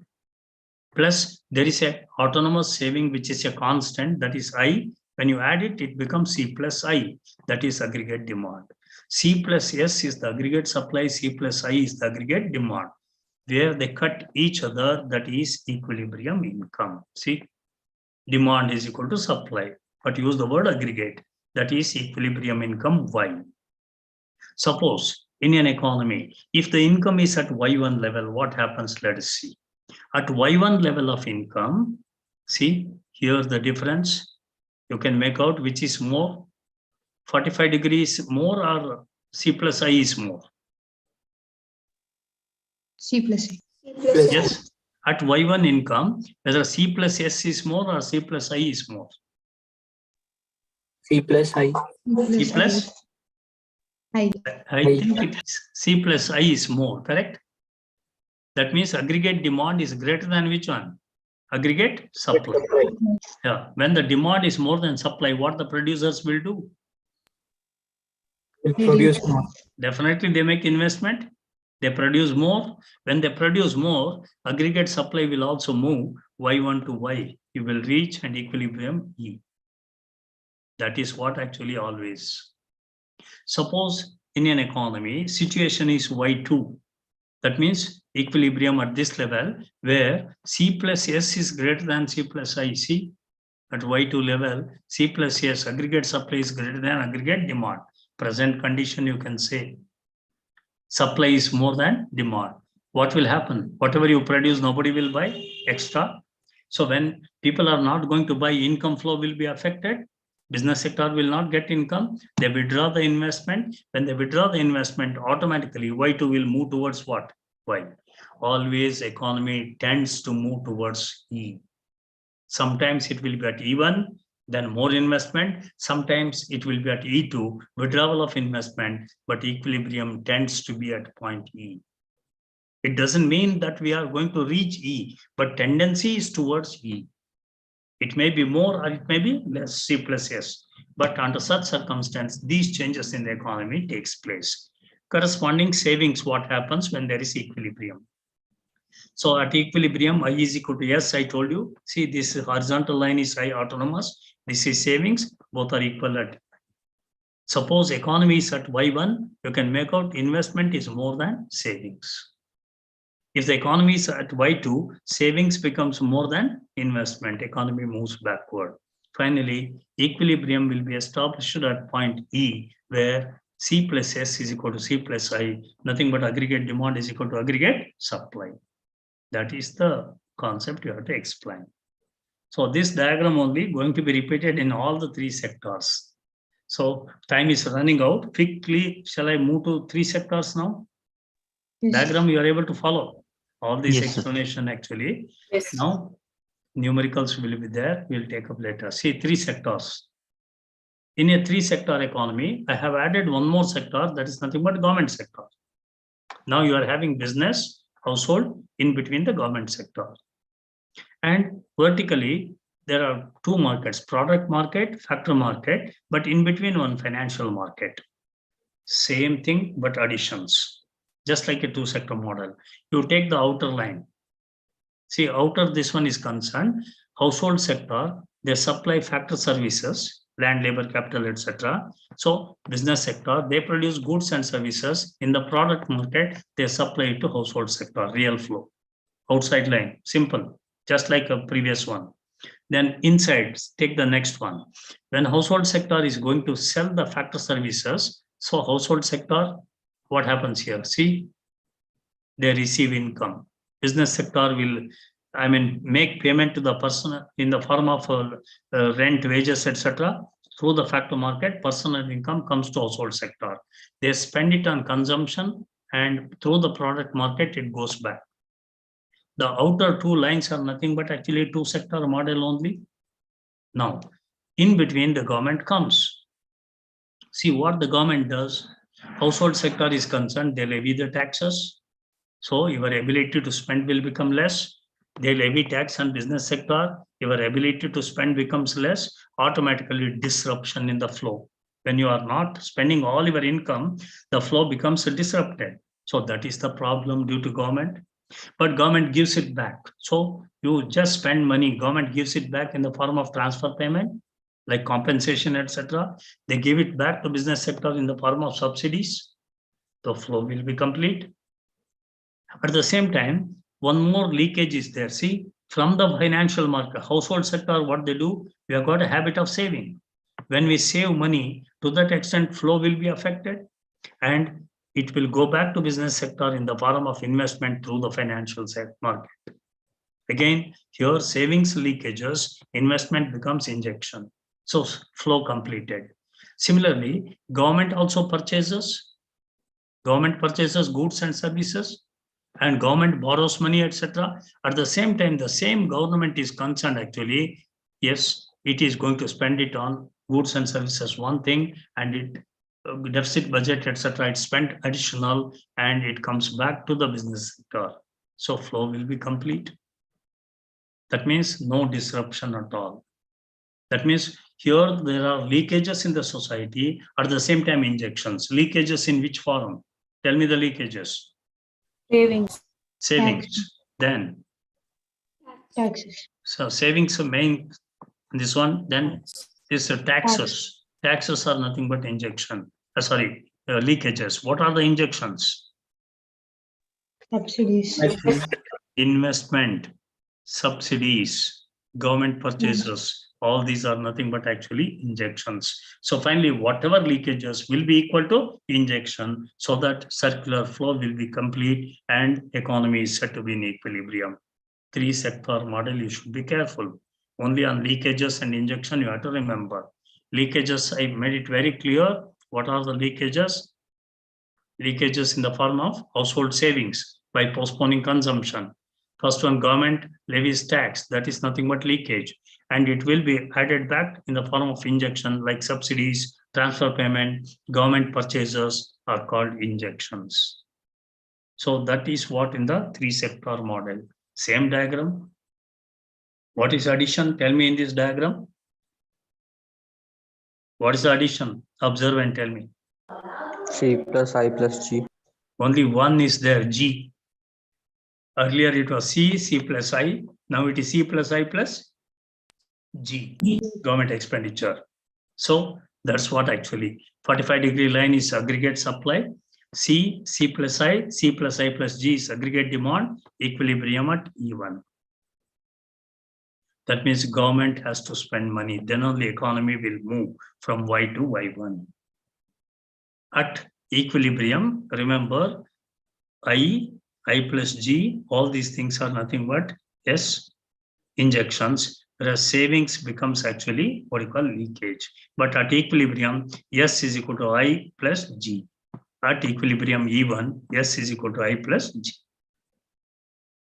plus there is a autonomous saving, which is a constant, that is I. When you add it, it becomes C plus I, that is aggregate demand. C plus S is the aggregate supply, C plus I is the aggregate demand. Where they cut each other, that is equilibrium income. See, demand is equal to supply, but use the word aggregate, that is equilibrium income Y. Suppose, in an economy, if the income is at Y1 level, what happens? Let us see. At Y1 level of income, see, here the difference, you can make out which is more, 45 degrees more or C plus I is more? C plus A. Yes, at Y1 income, whether C plus S is more or C plus I is more? C plus I. C plus? I. I think it is C plus I is more, correct? That means aggregate demand is greater than which one? Aggregate supply. Yeah. When the demand is more than supply, what the producers will do? Will produce more. Definitely they make investment. They produce more. When they produce more, aggregate supply will also move Y1 to Y. You will reach an equilibrium E. That is what actually always. Suppose in an economy, situation is Y2. That means equilibrium at this level where C plus S is greater than C plus I. See, at Y2 level, C plus S, aggregate supply is greater than aggregate demand. Present condition, you can say. Supply is more than demand. What will happen? Whatever you produce, nobody will buy extra. So when people are not going to buy, income flow will be affected. Business sector will not get income. They withdraw the investment. When they withdraw the investment, automatically Y2 will move towards what? Y. Always economy tends to move towards E. Sometimes it will be at E1, then more investment. Sometimes it will be at E2, withdrawal of investment, but equilibrium tends to be at point E. It doesn't mean that we are going to reach E, but tendency is towards E. It may be more or it may be less, C plus S. But under such circumstance, these changes in the economy takes place. Corresponding savings, what happens when there is equilibrium? So at equilibrium, I is equal to S, I told you. See, this horizontal line is I autonomous. This is savings, both are equal at. Suppose economy is at Y1, you can make out investment is more than savings. If the economy is at Y2, savings becomes more than investment, economy moves backward. Finally, equilibrium will be established at point E, where C plus S is equal to C plus I, nothing but aggregate demand is equal to aggregate supply. That is the concept you have to explain. So this diagram only going to be repeated in all the three sectors. So time is running out. Quickly, shall I move to three sectors now? Yes. Diagram you are able to follow. All this Yes, sir. explanation actually. Yes. Now, numericals will be there. We'll take up later. See, three sectors. In a three-sector economy, I have added one more sector that is nothing but government sector. Now you are having business, household in between the government sector. And vertically, there are two markets, product market, factor market, but in between one financial market. Same thing, but additions, just like a two-sector model. You take the outer line. See, outer this one is concerned, household sector, they supply factor services, land, labor, capital, etc. So business sector, they produce goods and services. In the product market, they supply it to household sector, real flow. Outside line, simple, just like a previous one. Then inside, take the next one. When household sector is going to sell the factor services, so household sector, what happens here? See, they receive income. Business sector will, make payment to the person in the form of rent, wages, etc. Through the factor market, personal income comes to household sector. They spend it on consumption, and through the product market, it goes back. The outer two lines are nothing but actually two-sector model only. Now, in between, the government comes. See what the government does. Household sector is concerned, they levy the taxes. So your ability to spend will become less. They levy tax on business sector, your ability to spend becomes less, automatically disruption in the flow. When you are not spending all your income, the flow becomes disrupted. So that is the problem due to government. But government gives it back. So you just spend money, government gives it back in the form of transfer payment, like compensation, etc. They give it back to business sector in the form of subsidies. The flow will be complete. At the same time, one more leakage is there. See, from the financial market, household sector, what they do, we have got a habit of saving. When we save money, to that extent, flow will be affected, and it will go back to business sector in the form of investment through the financial market. Again, here savings leakages, investment becomes injection. So flow completed. Similarly, government also purchases. Government purchases goods and services, and government borrows money, etc. At the same time, the same government is concerned actually, yes, it is going to spend it on goods and services, one thing, and it deficit budget, etc. It's spent additional, and it comes back to the business sector. So flow will be complete. That means no disruption at all. That means here there are leakages in the society, at the same time injections. Leakages in which form? Tell me the leakages. Savings. Savings. Then Taxes. so savings are main, this one. Then this taxes. Taxes are nothing but injection. Leakages. What are the injections? Subsidies. Investment, subsidies, government purchases. All these are nothing but actually injections. So finally, whatever leakages will be equal to injection, so that circular flow will be complete and economy is said to be in equilibrium. Three-sector model, you should be careful. Only on leakages and injection, you have to remember. Leakages, I made it very clear. What are the leakages? Leakages in the form of household savings by postponing consumption. First one, government levies tax, that is nothing but leakage, and it will be added back in the form of injection like subsidies, transfer payment, government purchases are called injections. So that is what in the three-sector model. Same diagram. What is addition? Tell me in this diagram. What is the addition? Observe and tell me. C plus I plus G. Only one is there, G. Earlier it was C, C plus I. Now it is C plus I plus G, government expenditure. So that's what actually 45-degree line is aggregate supply. C, C plus I plus G is aggregate demand, equilibrium at E1. That means government has to spend money, then only economy will move from Y to Y1. At equilibrium, remember, I plus G, all these things are nothing but S, injections. whereas savings becomes actually what you call leakage. But at equilibrium, S is equal to I plus G. At equilibrium even, S is equal to I plus G.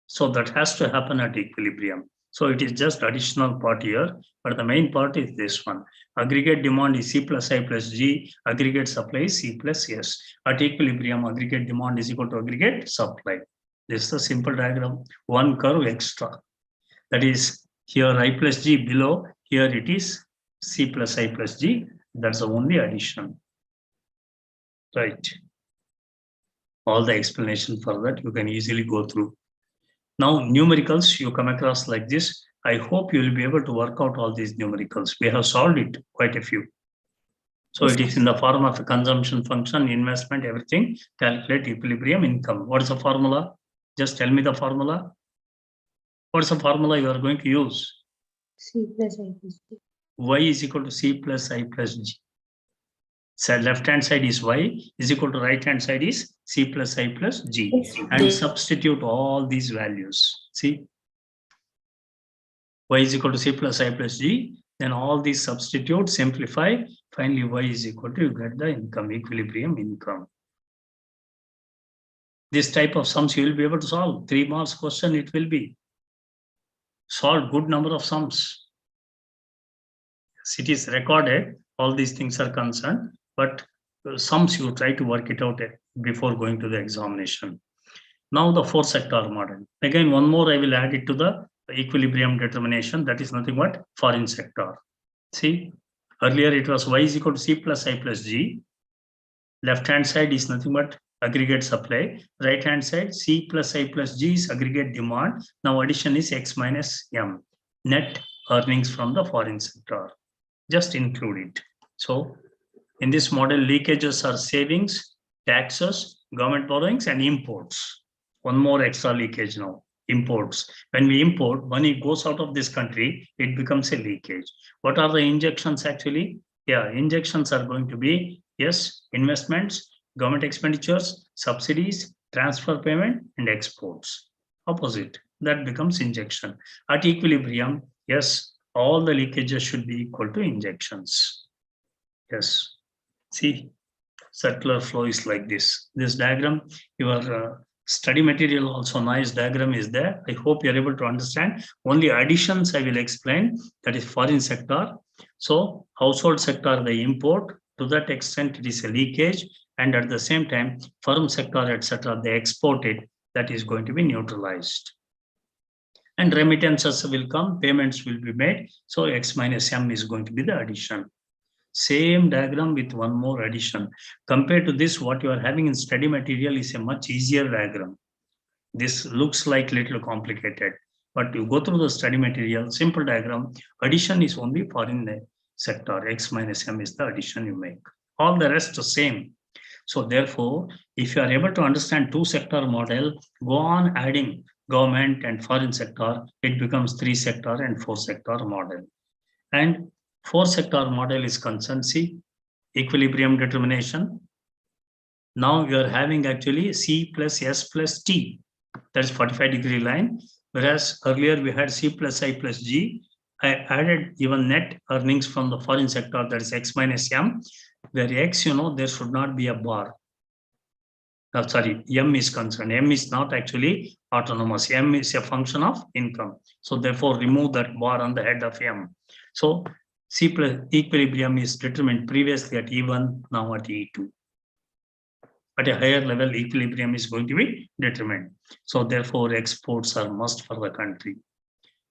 So that has to happen at equilibrium. So it is just additional part here, but the main part is this one. Aggregate demand is C plus I plus G, aggregate supply is C plus S. At equilibrium, aggregate demand is equal to aggregate supply. This is the simple diagram, one curve extra. That is here I plus G below, here it is C plus I plus G, that's the only addition. Right. All the explanation for that you can easily go through. Now, numericals you come across like this. I hope you will be able to work out all these numericals. We have solved it, quite a few. So it is in the form of a consumption function, investment, everything. Calculate equilibrium income. What is the formula? Just tell me the formula. What is the formula you are going to use? C plus I plus G. Y is equal to C plus I plus G. So left hand side is Y is equal to right hand side is C plus I plus G. And substitute all these values. See, Y is equal to C plus I plus G. Then all these substitute, simplify. Finally, Y is equal to, you get the income, equilibrium income. This type of sums you will be able to solve. 3 marks question it will be. Solve good number of sums. It is recorded, all these things are concerned, but sums you try to work it out before going to the examination. Now the 4-sector model. Again, one more I will add it to the equilibrium determination. That is nothing but foreign sector. See, earlier it was Y is equal to C plus I plus G. Left hand side is nothing but aggregate supply. Right hand side C plus I plus G is aggregate demand. Now addition is X minus M. Net earnings from the foreign sector. Just include it. So in this model, leakages are savings, taxes, government borrowings, and imports. One more extra leakage now, imports. When we import, money goes out of this country, it becomes a leakage. What are the injections actually? Yeah, injections are going to be, yes, investments, government expenditures, subsidies, transfer payment, and exports. Opposite, that becomes injection. At equilibrium, yes, all the leakages should be equal to injections. Yes. See, circular flow is like this. This diagram, your study material also nice diagram is there. I hope you're able to understand. Only additions I will explain, that is foreign sector. So household sector, they import. To that extent, it is a leakage. And at the same time, firm sector, etc., they export it. That is going to be neutralized. And remittances will come, payments will be made. So X minus M is going to be the addition. Same diagram with one more addition. Compared to this, what you are having in study material is a much easier diagram. This looks like little complicated, but you go through the study material, simple diagram, addition is only foreign sector, X minus M is the addition you make. All the rest the same. So therefore, if you are able to understand 2-sector model, go on adding government and foreign sector, it becomes 3-sector and 4-sector model. And 4-sector model is concerned, see, equilibrium determination. Now you are having actually C plus S plus T, that is 45-degree line, whereas earlier we had C plus I plus G. I added even net earnings from the foreign sector, that is X minus M, where X, there should not be a bar. M is concerned. M is not actually autonomous. M is a function of income. So therefore, remove that bar on the head of M. So C plus equilibrium is determined previously at E1, now at E2. At a higher level, equilibrium is going to be determined. So therefore, exports are must for the country.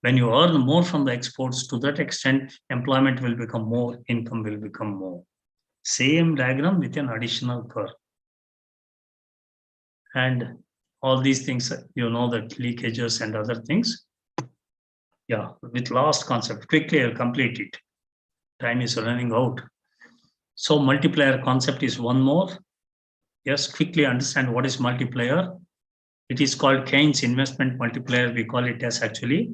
When you earn more from the exports, to that extent, employment will become more, income will become more. Same diagram with an additional curve. And all these things, that leakages and other things. Yeah, with last concept, quickly I'll complete it. Time is running out. So multiplier concept is one more. Yes, quickly understand what is multiplier. It is called Keynes investment multiplier. We call it as actually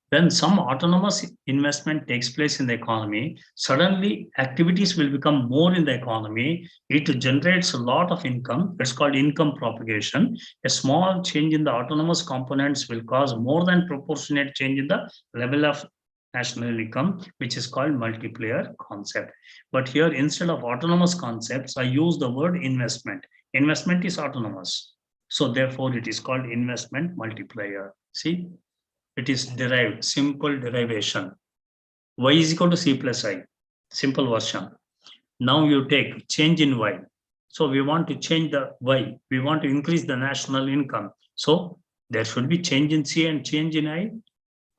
when some autonomous investment takes place in the economy, suddenly activities will become more in the economy. It generates a lot of income. It's called income propagation. A small change in the autonomous components will cause more than proportionate change in the level of national income, which is called multiplier concept. But here, instead of autonomous concepts, I use the word investment. Investment is autonomous. So therefore, it is called investment multiplier. See, it is derived, simple derivation. Y is equal to C plus I, simple version. Now you take change in Y. So we want to change the Y. We want to increase the national income. So there should be change in C and change in I.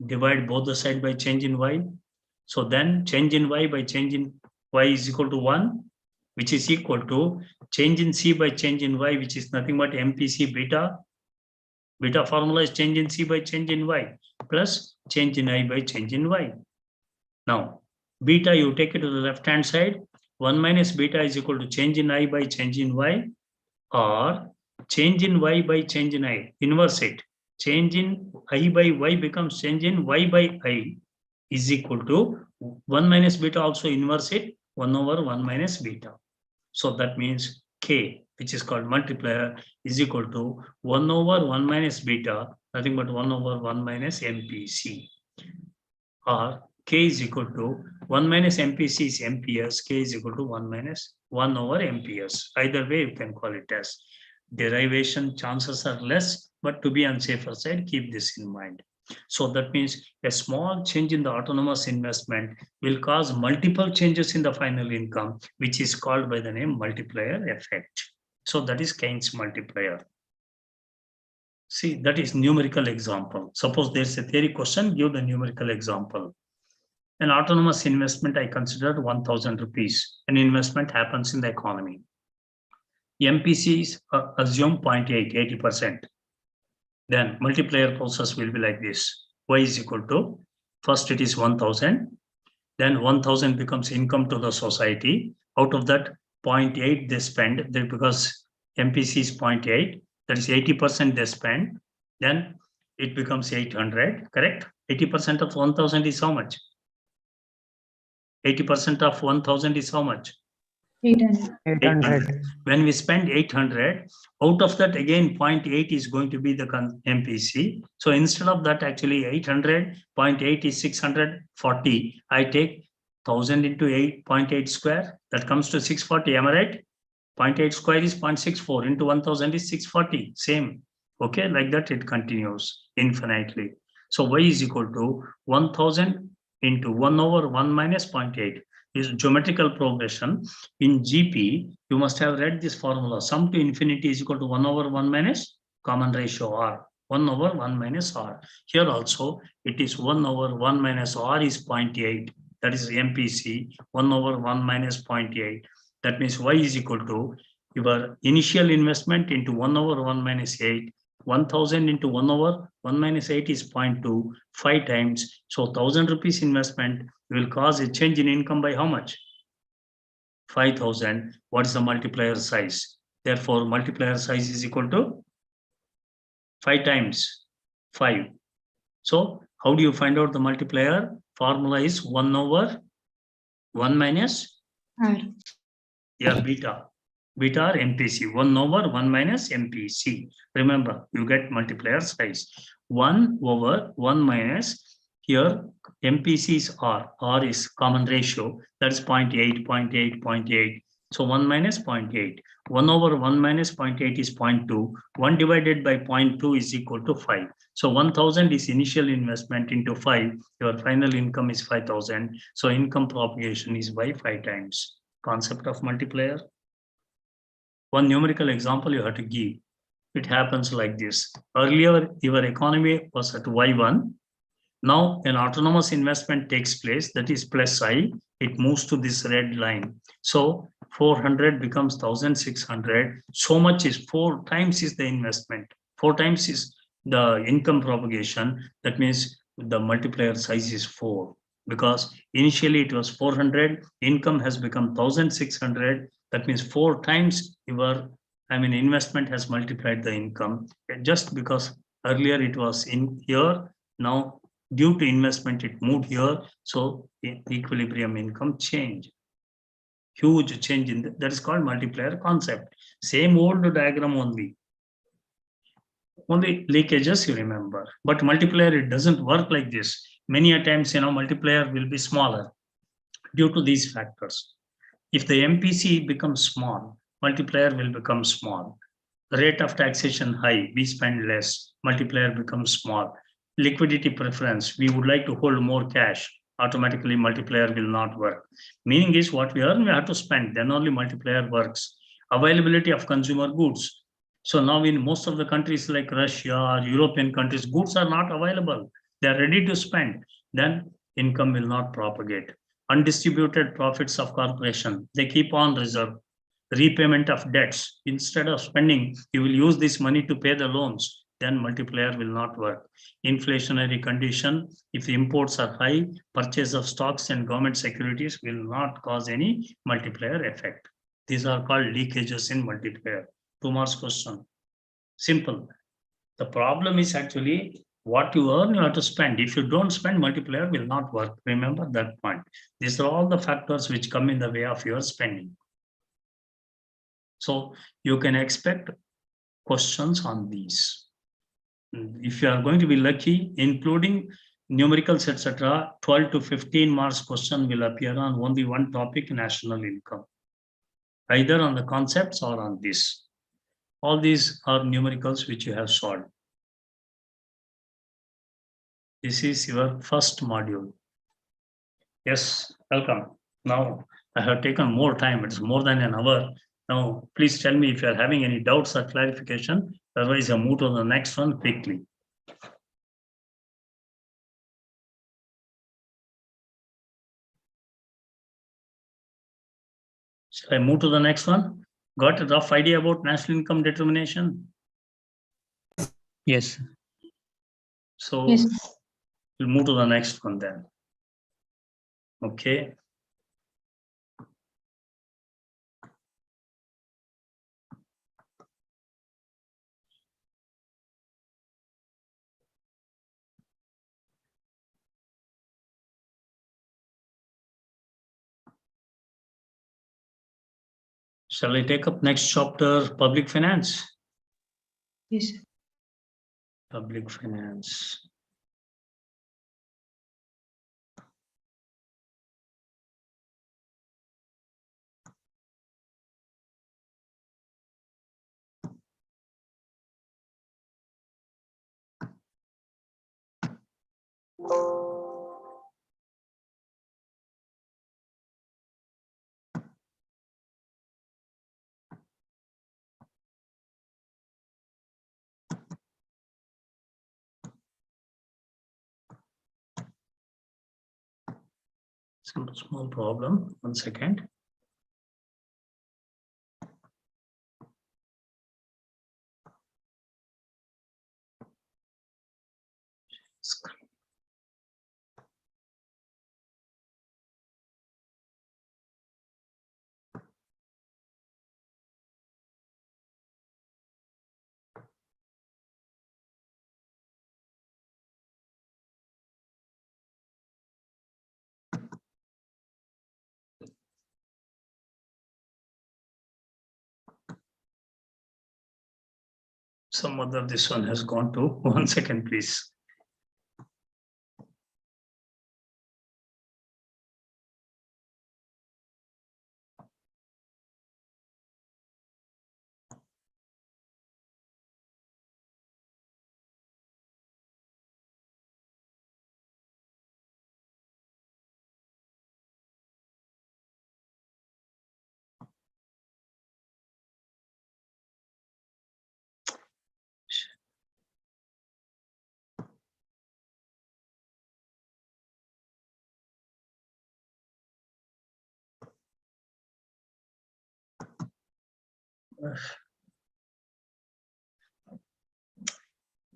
Divide both the side by change in Y. So then change in Y by change in Y is equal to 1, which is equal to change in C by change in Y, which is nothing but MPC beta. Beta formula is change in C by change in Y plus change in I by change in Y. Now, beta, you take it to the left-hand side. 1 minus beta is equal to change in I by change in Y, or change in Y by change in I. Inverse it. Change in I by Y becomes change in Y by I is equal to 1 minus beta, also inverse it, 1 over 1 minus beta. So that means K, which is called multiplier, is equal to 1 over 1 minus beta, nothing but 1 over 1 minus MPC. Or K is equal to 1 minus MPC is MPS, K is equal to 1 minus 1 over MPS. Either way, you can call it as. Derivation chances are less, but to be on safer side, keep this in mind. So that means a small change in the autonomous investment will cause multiple changes in the final income, which is called by the name multiplier effect. So that is Keynes multiplier. See, that is numerical example. Suppose there's a theory question, give the numerical example. An autonomous investment, I consider 1,000 rupees. An investment happens in the economy. MPCs assume 0.8, 80%. Then multiplier process will be like this. Y is equal to, first it is 1,000. Then 1,000 becomes income to the society. Out of that, 0.8 they spend, because MPC is 0.8. That is 80% they spend. Then it becomes 800, correct? 80% of 1,000 is how much? 80% of 1,000 is how much? 800. 800. When we spend 800, out of that again 0.8 is going to be the MPC. So instead of that, actually 800, 0.8 is 640. I take 1,000 into 8.8 square, that comes to 640. Am I right? 0.8 square is 0.64 into 1,000 is 640. Same. Okay, like that it continues infinitely. So Y is equal to 1,000 into 1 over 1 minus 0.8 is geometrical progression. In GP, you must have read this formula. Sum to infinity is equal to 1 over 1 minus common ratio R. 1 over 1 minus R. Here also, it is 1 over 1 minus R is 0.8. That is MPC. 1 over 1 minus 0.8. That means Y is equal to your initial investment into 1 over 1 minus 8. 1,000 into 1 over 1 minus 8 is 0.2, 5 times. So 1,000 rupees investment will cause a change in income by how much? 5,000. What is the multiplier size? Therefore, multiplier size is equal to 5 times 5. So how do you find out the multiplier? Formula is 1 over 1 minus beta. Beta or MPC, 1 over 1 minus MPC. Remember, you get multiplier size. 1 over 1 minus, here MPC is R. R is common ratio. That is 0.8, 0.8, 0.8. So 1 minus 0.8. 1 over 1 minus 0.8 is 0.2. 1 divided by 0.2 is equal to 5. So 1,000 is initial investment into 5. Your final income is 5,000. So income propagation is by 5 times. Concept of multiplier. One numerical example you have to give. It happens like this. Earlier, your economy was at Y1. Now, an autonomous investment takes place, that is plus I. It moves to this red line. So 400 becomes 1,600. So much is 4 times is the investment. 4 times is the income propagation. That means the multiplier size is 4. Because initially it was 400. Income has become 1,600. That means 4 times your investment has multiplied the income. Just because earlier it was in here, now due to investment it moved here, so equilibrium income change. Huge change in that is called multiplier concept. Same old diagram only leakages you remember. But multiplier, it doesn't work like this. many a times, multiplier will be smaller due to these factors. If the MPC becomes small, multiplier will become small. The rate of taxation high, we spend less, multiplier becomes small. Liquidity preference, we would like to hold more cash, automatically multiplier will not work. Meaning is what we earn, we have to spend, then only multiplier works. Availability of consumer goods. So now in most of the countries like Russia, European countries, goods are not available. They are ready to spend. Then income will not propagate. Undistributed profits of corporation, they keep on reserve. Repayment of debts. Instead of spending, you will use this money to pay the loans. Then multiplier will not work. Inflationary condition, if the imports are high, purchase of stocks and government securities will not cause any multiplier effect. These are called leakages in multiplier. 2 marks question. Simple. The problem is actually what you earn, you have to spend. If you don't spend, multiplier will not work. Remember that point. These are all the factors which come in the way of your spending. So you can expect questions on these. If you are going to be lucky, including numericals, etc., 12 to 15 marks question will appear on only one topic, national income, either on the concepts or on this. All these are numericals which you have solved. This is your first module. Yes, welcome. Now I have taken more time. It's more than an hour. Now, please tell me if you are having any doubts or clarification. Otherwise, I'll move to the next one quickly. Shall I move to the next one? Got a rough idea about national income determination? Yes. So Yes. we'll move to the next one then. Okay. Shall I take up next chapter, public finance? Yes. Public finance. Some small problem. 1 second. Some other, this one has gone to 1 second, please.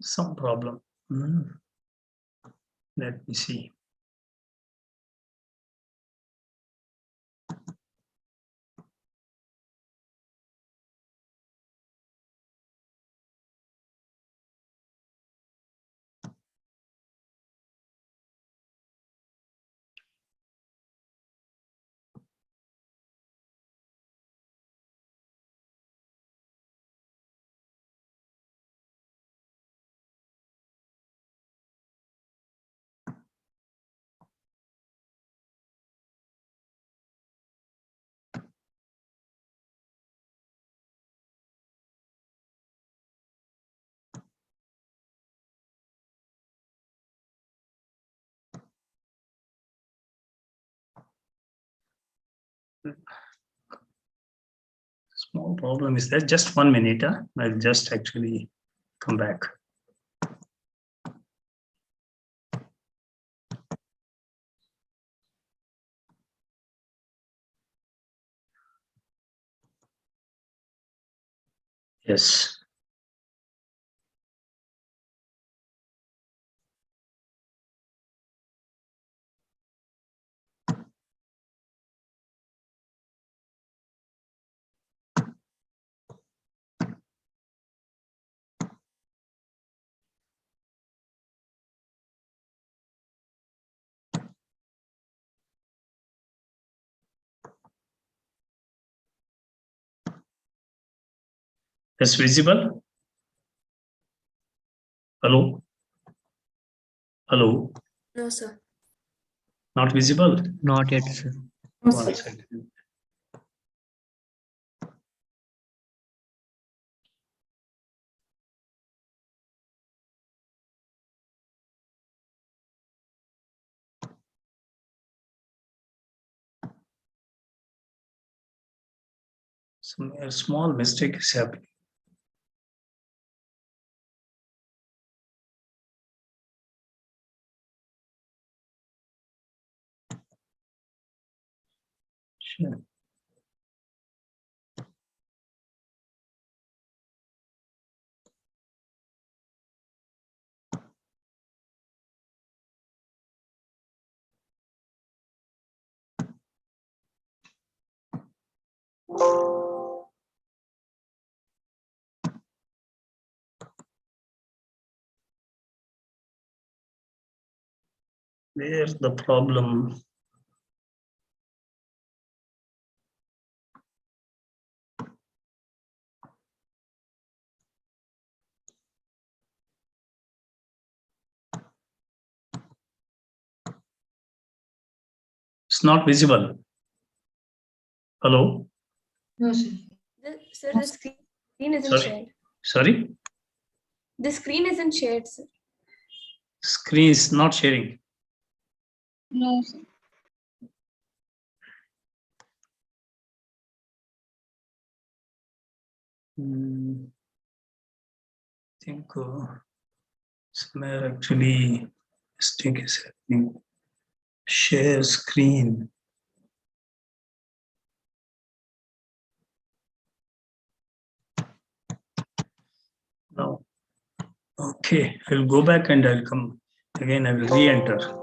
Some problem. Let me see. Small problem is there. Just 1 minute. I'll just actually come back. Yes. Is visible? Hello? Hello? No, sir. Not visible? Not yet, sir. One second. A small mistake is happening. Sure. Where's the problem? It's not visible. Hello? No, sir. Sir, the screen isn't Sorry. shared. Sorry? The screen isn't shared, sir. Screen is not sharing. No, sir. I think somewhere actually mistake is happening. Share screen. No. Okay, I'll go back and I'll come again. I will re-enter.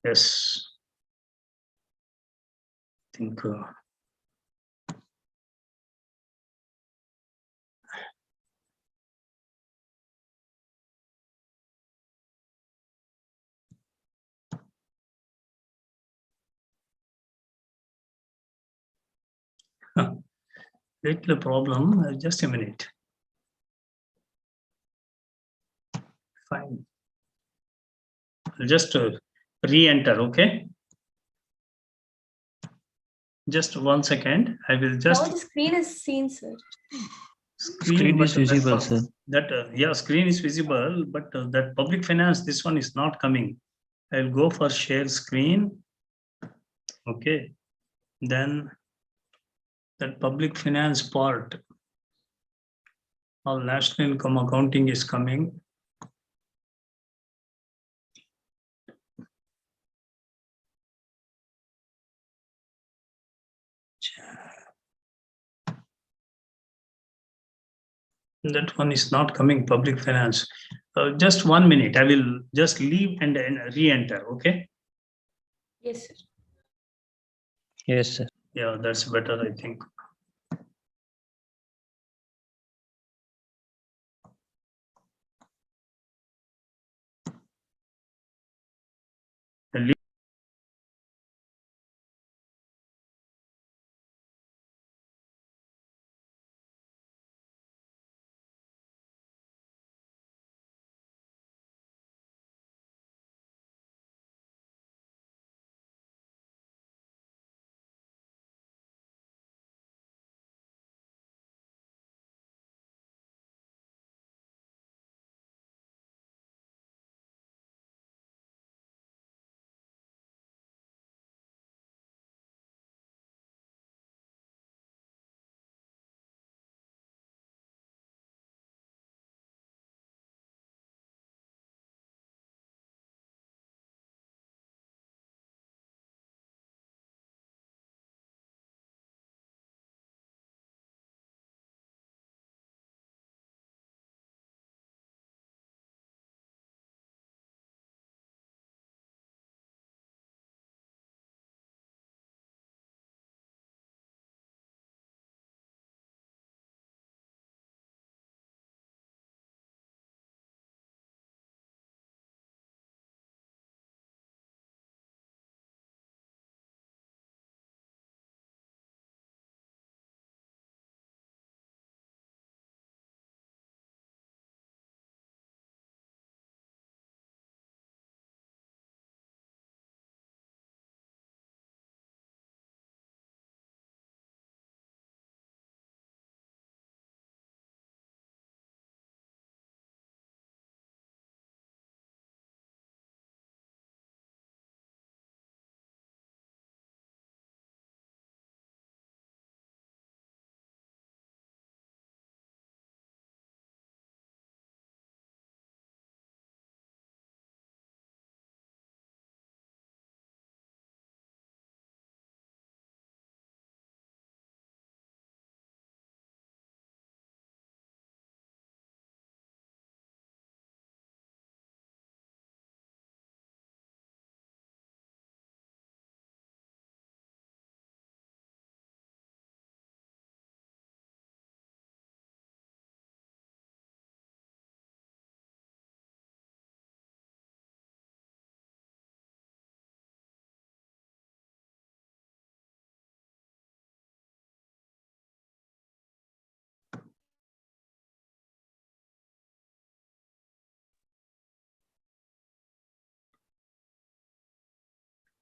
Yes. I think little problem. Just a minute. Fine. I'll just re-enter. Okay. Just 1 second. I will just. Now the screen is seen, sir. Screen is visible, sir. That yeah, screen is visible, but that public finance, this one is not coming. I'll go for share screen. Okay. Then that public finance part. All national income accounting is coming. That one is not coming, public finance. Just 1 minute. I will just leave and re-enter. Okay. Yes, sir. Yes, sir. Yeah, that's better, I think.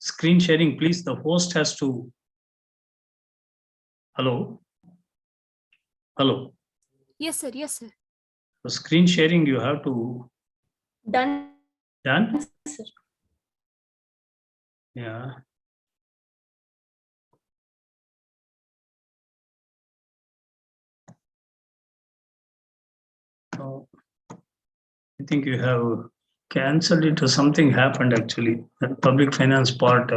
Screen sharing, please. The host has to. Hello. Hello. Yes, sir. Yes, sir. The screen sharing, you have to. Done, Done? sir. Yeah. So, I think you have cancelled it or something happened actually. The public finance part.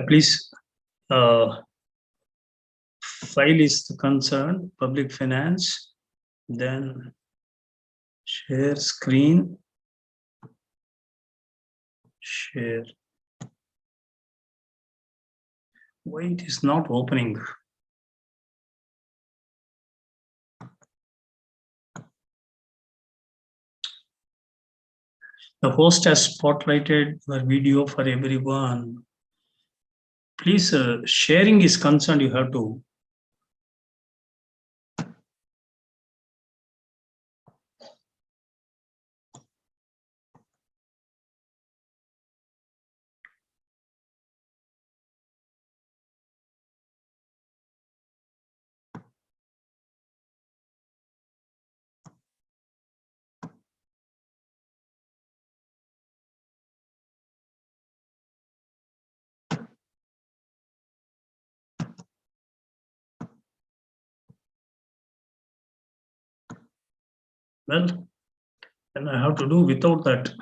Please, file is concerned, public finance, then share screen, share. Why it is not opening? The host has spotlighted the video for everyone. Please, sharing is concerned, you have to. Well, then I have to do without that.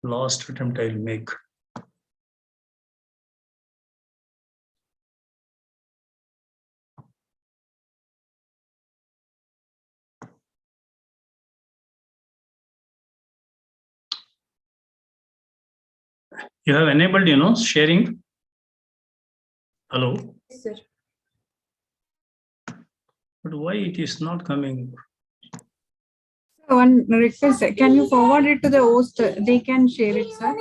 Last attempt I'll make. You have enabled, sharing. Hello. Yes, sir. But why it is not coming? One request, can you forward it to the host? They can share it, sir.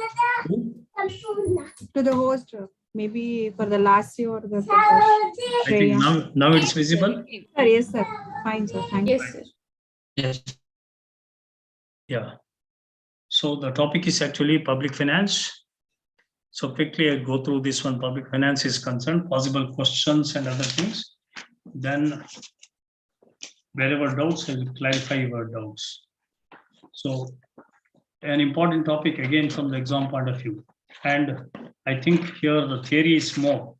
To the host, maybe for the last year or the I think now it's visible. Sir, yes, sir. Fine, sir. Thank you. Yes, sir. Yes. Yeah. So the topic is actually public finance. So quickly I go through this one. Public finance is concerned, possible questions and other things. Then wherever doubts, I will clarify your doubts. So an important topic again from the exam point of view. And I think here the theory is more.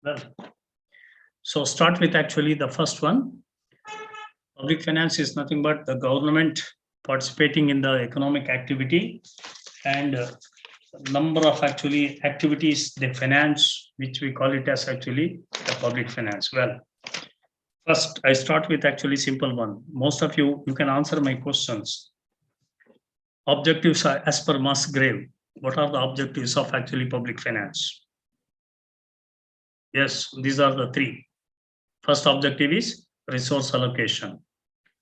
Well, so start with actually the first one. Public finance is nothing but the government participating in the economic activity and number of actually activities they finance, which we call it as actually the public finance. Well, first I start with actually simple one. Most of you can answer my questions. Objectives are as per Musgrave. What are the objectives of actually public finance? Yes, these are the three. First objective is resource allocation.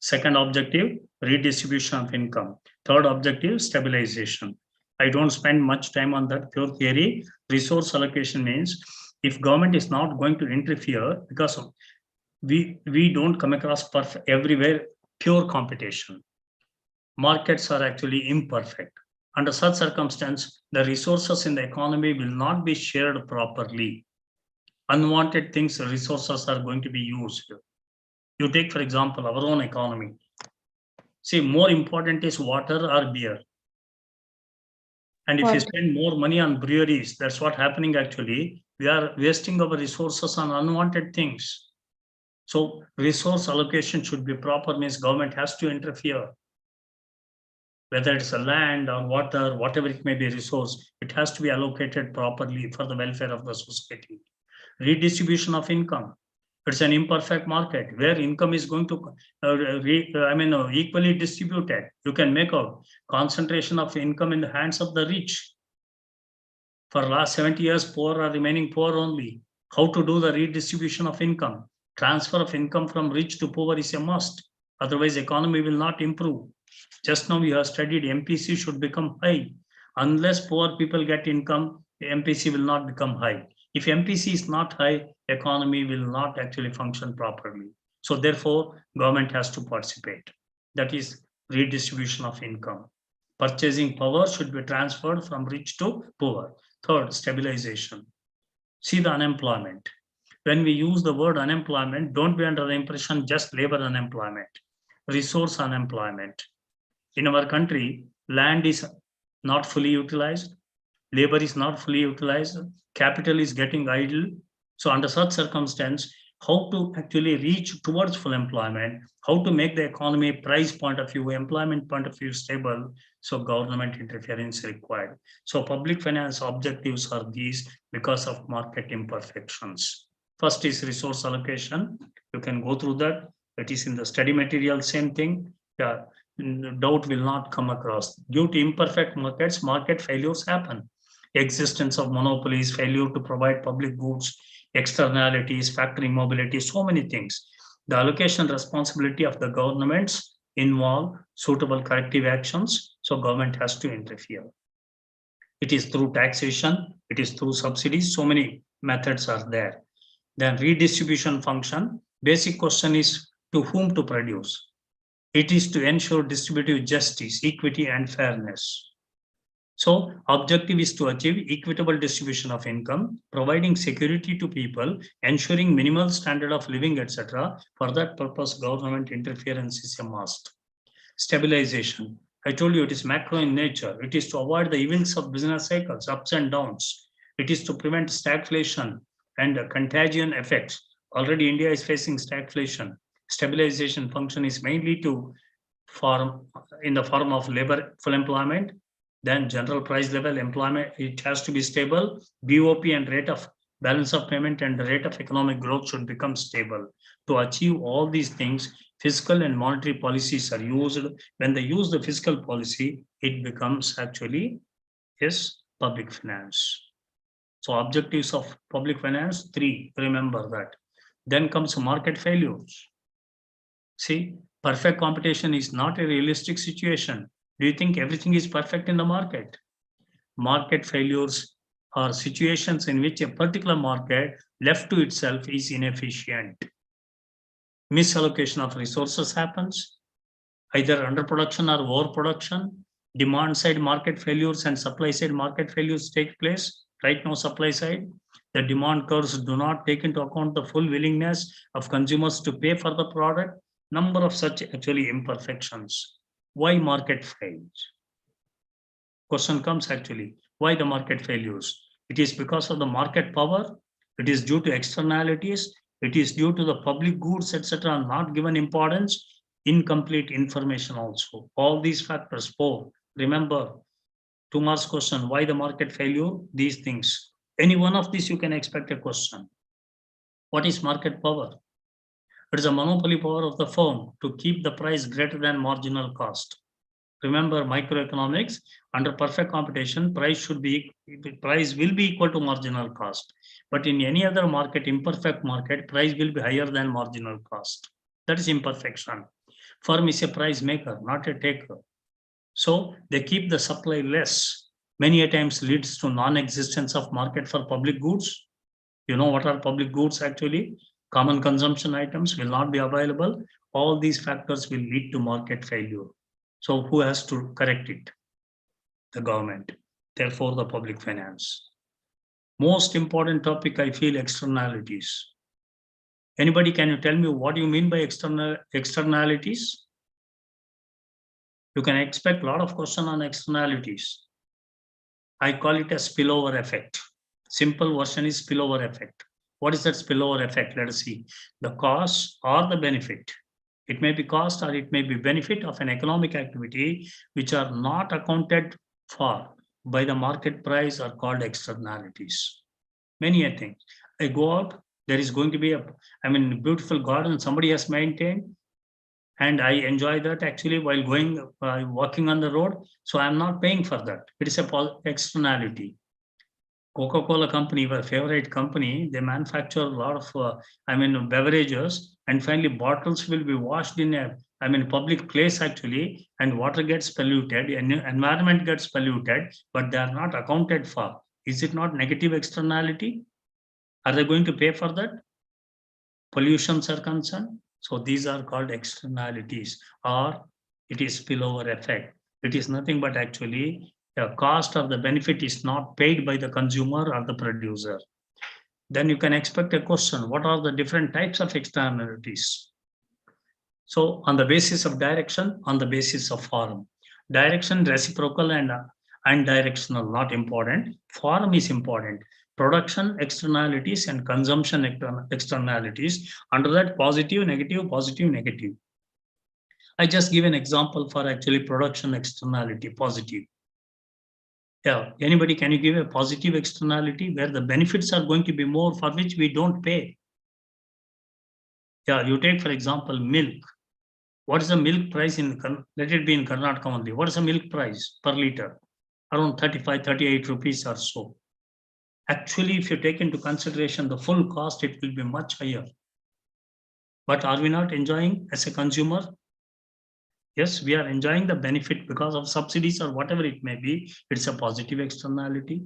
Second objective, redistribution of income. Third objective, stabilization. I don't spend much time on that pure theory. Resource allocation means if government is not going to interfere, because we don't come across perfect everywhere pure competition. Markets are actually imperfect. Under such circumstance, the resources in the economy will not be shared properly. Unwanted things, resources are going to be used. You take, for example, our own economy. See, more important is water or beer. And if you spend more money on breweries, that's what happening actually. We are wasting our resources on unwanted things. So resource allocation should be proper, means government has to interfere. Whether it's a land or water, whatever it may be resource, it has to be allocated properly for the welfare of the society. Redistribution of income. It's an imperfect market where income is going to equally distributed. You can make a concentration of income in the hands of the rich. For last 70 years, poor are remaining poor only. How to do the redistribution of income? Transfer of income from rich to poor is a must. Otherwise, economy will not improve. Just now we have studied MPC should become high. Unless poor people get income, MPC will not become high. If MPC is not high, economy will not actually function properly. So therefore, government has to participate. That is redistribution of income. Purchasing power should be transferred from rich to poor. Third, stabilization. See the unemployment. When we use the word unemployment, don't be under the impression just labor unemployment, resource unemployment. In our country, land is not fully utilized, labor is not fully utilized, capital is getting idle. So under such circumstance, how to actually reach towards full employment, how to make the economy price point of view, employment point of view stable, so government interference required. So public finance objectives are these because of market imperfections. First is resource allocation. You can go through that. It is in the study material, same thing. Yeah, doubt will not come across. Due to imperfect markets, market failures happen. Existence of monopolies, failure to provide public goods, externalities, factory mobility, so many things. The allocation responsibility of the governments involve suitable corrective actions, so government has to interfere. It is through taxation, it is through subsidies, so many methods are there. Then redistribution function, basic question is to whom to produce. It is to ensure distributive justice, equity and fairness. So objective is to achieve equitable distribution of income, providing security to people, ensuring minimal standard of living, etc. For that purpose, government interference is a must. Stabilization. I told you it is macro in nature. It is to avoid the events of business cycles, ups and downs. It is to prevent stagflation and contagion effects. Already India is facing stagflation. Stabilization function is mainly to form in the form of labor full employment, then general price level employment, it has to be stable. BOP and rate of balance of payment and the rate of economic growth should become stable. To achieve all these things, fiscal and monetary policies are used. When they use the fiscal policy, it becomes actually public finance. So objectives of public finance, 3, remember that. Then comes market failures. See, perfect competition is not a realistic situation. Do you think everything is perfect in the market? Market failures are situations in which a particular market left to itself is inefficient. Misallocation of resources happens, either underproduction or overproduction. Demand side market failures and supply side market failures take place. Right now, supply side, the demand curves do not take into account the full willingness of consumers to pay for the product. Number of such actually imperfections. Why market fails? Question comes actually, why the market failures? It is because of the market power. It is due to externalities. It is due to the public goods, etc. not given importance. Incomplete information also. All these factors, 4. Remember, 2 marks question, why the market failure? These things. Any one of these you can expect a question. What is market power? It is a monopoly power of the firm to keep the price greater than marginal cost. Remember microeconomics, under perfect competition, price will be equal to marginal cost. But in any other market, imperfect market, price will be higher than marginal cost. That is imperfection. Firm is a price maker, not a taker. So they keep the supply less. Many a times leads to non-existence of market for public goods. You know what are public goods actually? Common consumption items will not be available. All these factors will lead to market failure. So who has to correct it? The government. Therefore, the public finance. Most important topic, I feel, externalities. Anybody, can you tell me what you mean by externalities? You can expect a lot of questions on externalities. I call it a spillover effect. Simple version is spillover effect. What is that spillover effect? Let us see. The cost or the benefit. It may be cost or it may be benefit of an economic activity which are not accounted for by the market price are called externalities. Many a thing. I go out, there is going to be beautiful garden somebody has maintained, and I enjoy that actually while walking on the road. So I'm not paying for that. It is a externality. Coca-Cola company, our favorite company, they manufacture a lot of beverages, and finally bottles will be washed in a public place actually, and water gets polluted, and environment gets polluted, but they are not accounted for. Is it not negative externality? Are they going to pay for that? Pollutions are concerned. So these are called externalities, or it is spillover effect. It is nothing but actually the cost or the benefit is not paid by the consumer or the producer. Then you can expect a question, what are the different types of externalities? So on the basis of direction, on the basis of form. Direction, reciprocal and directional, not important. Form is important. Production externalities and consumption externalities. Under that, positive, negative, positive, negative. I just give an example for actually production externality, positive. Yeah, anybody, can you give a positive externality where the benefits are going to be more, for which we don't pay? Yeah, you take for example milk. What is the milk price let it be in Karnataka only. What is the milk price per liter? Around 35, 38 rupees or so. Actually, if you take into consideration the full cost, it will be much higher. But are we not enjoying as a consumer? Yes, we are enjoying the benefit because of subsidies or whatever it may be. It's a positive externality.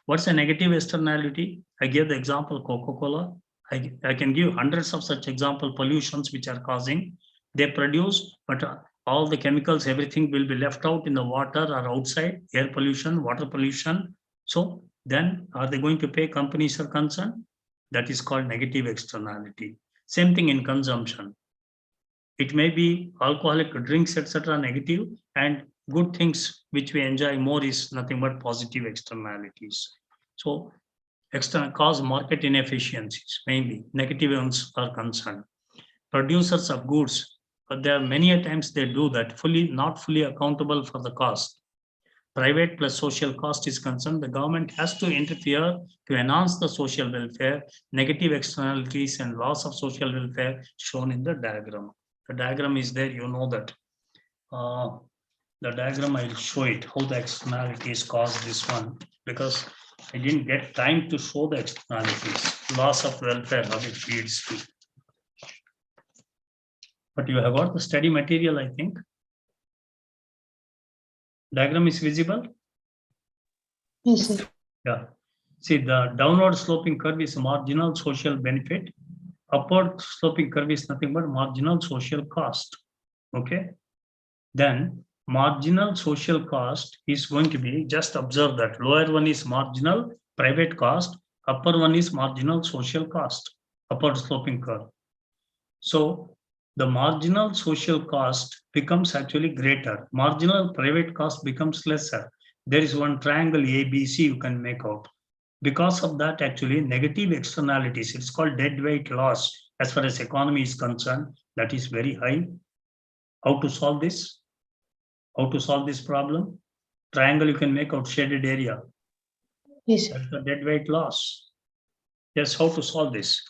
What's a negative externality? I gave the example Coca-Cola. I can give hundreds of such example pollutions which are causing. They produce, but all the chemicals, everything will be left out in the water or outside, air pollution, water pollution. So then are they going to pay? Companies are concerned. That is called negative externality. Same thing in consumption. It may be alcoholic drinks, etc., negative, and good things which we enjoy more is nothing but positive externalities. So external cause market inefficiencies, mainly negative ones are concerned. Producers of goods, but there are many times they do that, not fully accountable for the cost. Private plus social cost is concerned, the government has to interfere to enhance the social welfare, negative externalities and loss of social welfare shown in the diagram. The diagram is there, you know that. The diagram, I will show it, how the externalities cause this one, because I didn't get time to show the externalities, loss of welfare, how it leads to. But you have got the study material, I think. Diagram is visible? Yes, sir. Yeah. See, the downward sloping curve is marginal social benefit. Upward sloping curve is nothing but marginal social cost. Okay. Then marginal social cost is going to be, just observe that lower one is marginal private cost, upper one is marginal social cost, upward sloping curve. So the marginal social cost becomes actually greater. Marginal private cost becomes lesser. There is one triangle ABC you can make out. Because of that, actually, negative externalities, it's called deadweight loss as far as economy is concerned, that is very high. How to solve this? How to solve this problem? Triangle you can make out shaded area. Yes, sir. That's the deadweight loss. Yes, how to solve this?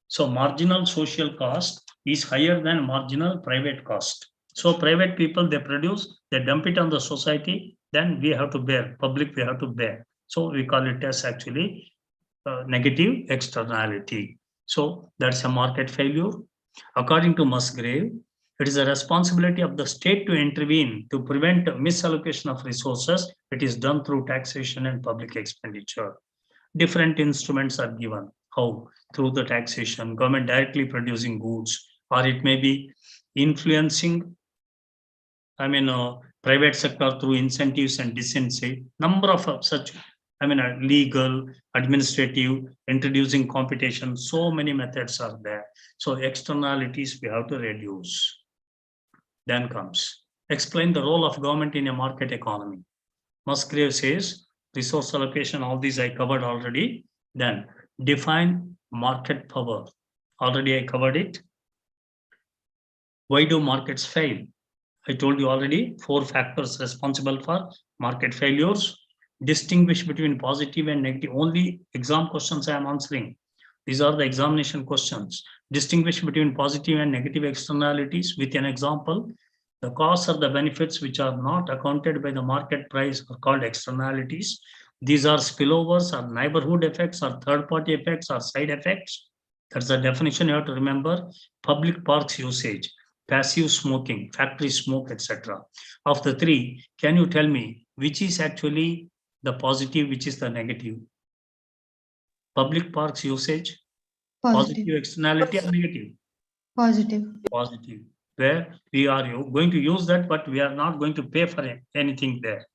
So marginal social cost is higher than marginal private cost. So private people, they produce, they dump it on the society, then we have to bear, public we have to bear. So we call it as actually negative externality. So that's a market failure. According to Musgrave, it is a responsibility of the state to intervene to prevent misallocation of resources. It is done through taxation and public expenditure. Different instruments are given. How? Through the taxation, government directly producing goods, or it may be influencing, private sector through incentives and disincentives. Number of such, legal, administrative, introducing competition, so many methods are there. So externalities we have to reduce. Then comes, explain the role of government in a market economy. Musgrave says, resource allocation, all these I covered already. Then define market power. Already I covered it. Why do markets fail? I told you already, 4 factors responsible for market failures. Distinguish between positive and negative. Only exam questions I am answering. These are the examination questions. Distinguish between positive and negative externalities with an example. The costs or the benefits which are not accounted by the market price are called externalities. These are spillovers or neighborhood effects or third-party effects or side effects. That's the definition you have to remember. Public parks usage, passive smoking, factory smoke, etc. Of the 3, can you tell me which is actually the positive, which is the negative? Public parks usage, positive externality or negative? Positive. Positive. Where we are going to use that, but we are not going to pay for anything there.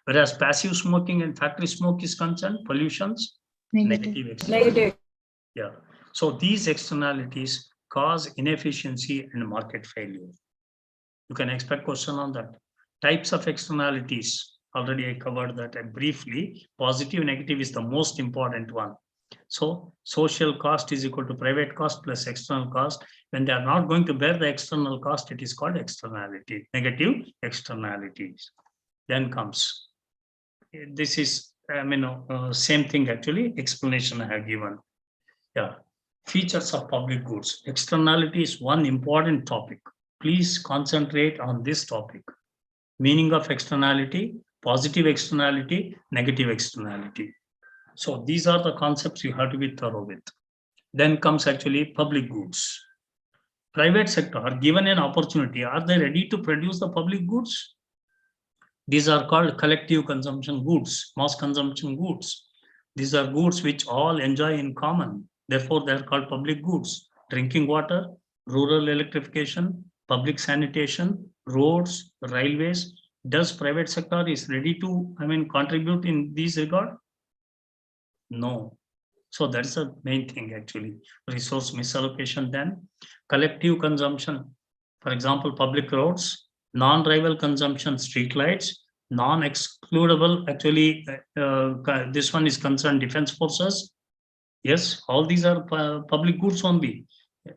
Whereas passive smoking and factory smoke is concerned, pollutions, negative. Negative. Yeah. So these externalities cause inefficiency and market failure. You can expect question on that. Types of externalities, already I covered that briefly. Positive, negative is the most important one. So social cost is equal to private cost plus external cost. When they are not going to bear the external cost, it is called externality, negative externalities. Then comes, this is, same thing actually, explanation I have given. Yeah. Features of public goods. Externality is one important topic. Please concentrate on this topic. Meaning of externality, positive externality, negative externality. So these are the concepts you have to be thorough with. Then comes actually public goods. Private sector are given an opportunity. Are they ready to produce the public goods? These are called collective consumption goods, mass consumption goods. These are goods which all enjoy in common. Therefore, they are called public goods. Drinking water, rural electrification, public sanitation, roads, railways. Does private sector is ready to, contribute in this regard? No. So that's the main thing actually. Resource misallocation, then collective consumption. For example, public roads, non-rival consumption, street lights, non-excludable, actually, this one is concerned defense forces. Yes, all these are public goods only.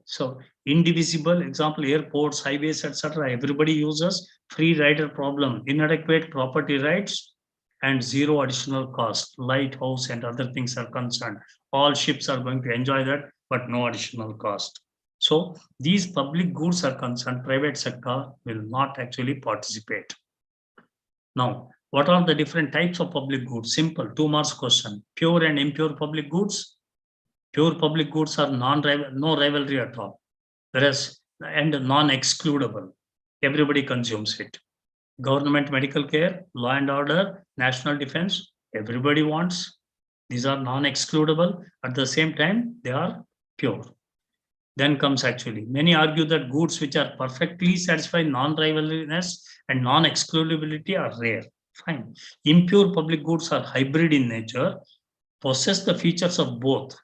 So indivisible, example, airports, highways, etc. Everybody uses. Free rider problem, inadequate property rights, and zero additional cost. Lighthouse and other things are concerned. All ships are going to enjoy that, but no additional cost. So these public goods are concerned, private sector will not actually participate. Now, what are the different types of public goods? Simple, 2 marks question. Pure and impure public goods. Pure public goods are no rivalry at all, whereas and non-excludable. Everybody consumes it. Government medical care, law and order, national defense, everybody wants. These are non-excludable. At the same time, they are pure. Then comes actually, many argue that goods which are perfectly satisfy non-rivalryness and non-excludability are rare. Fine. Impure public goods are hybrid in nature, possess the features of both.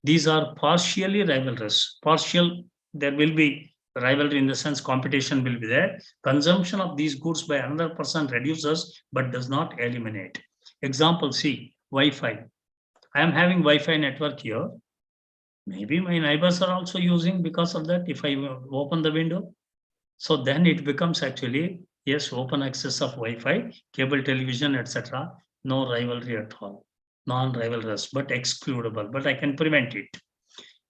These are partially rivalrous. Partial, there will be rivalry in the sense competition will be there. Consumption of these goods by another person reduces but does not eliminate. Example C, Wi-Fi. I am having Wi-Fi network here. Maybe my neighbors are also using because of that if I open the window. So then it becomes actually, yes, open access of Wi-Fi, cable television, etc. No rivalry at all. Non-rivalrous, but excludable, but I can prevent it.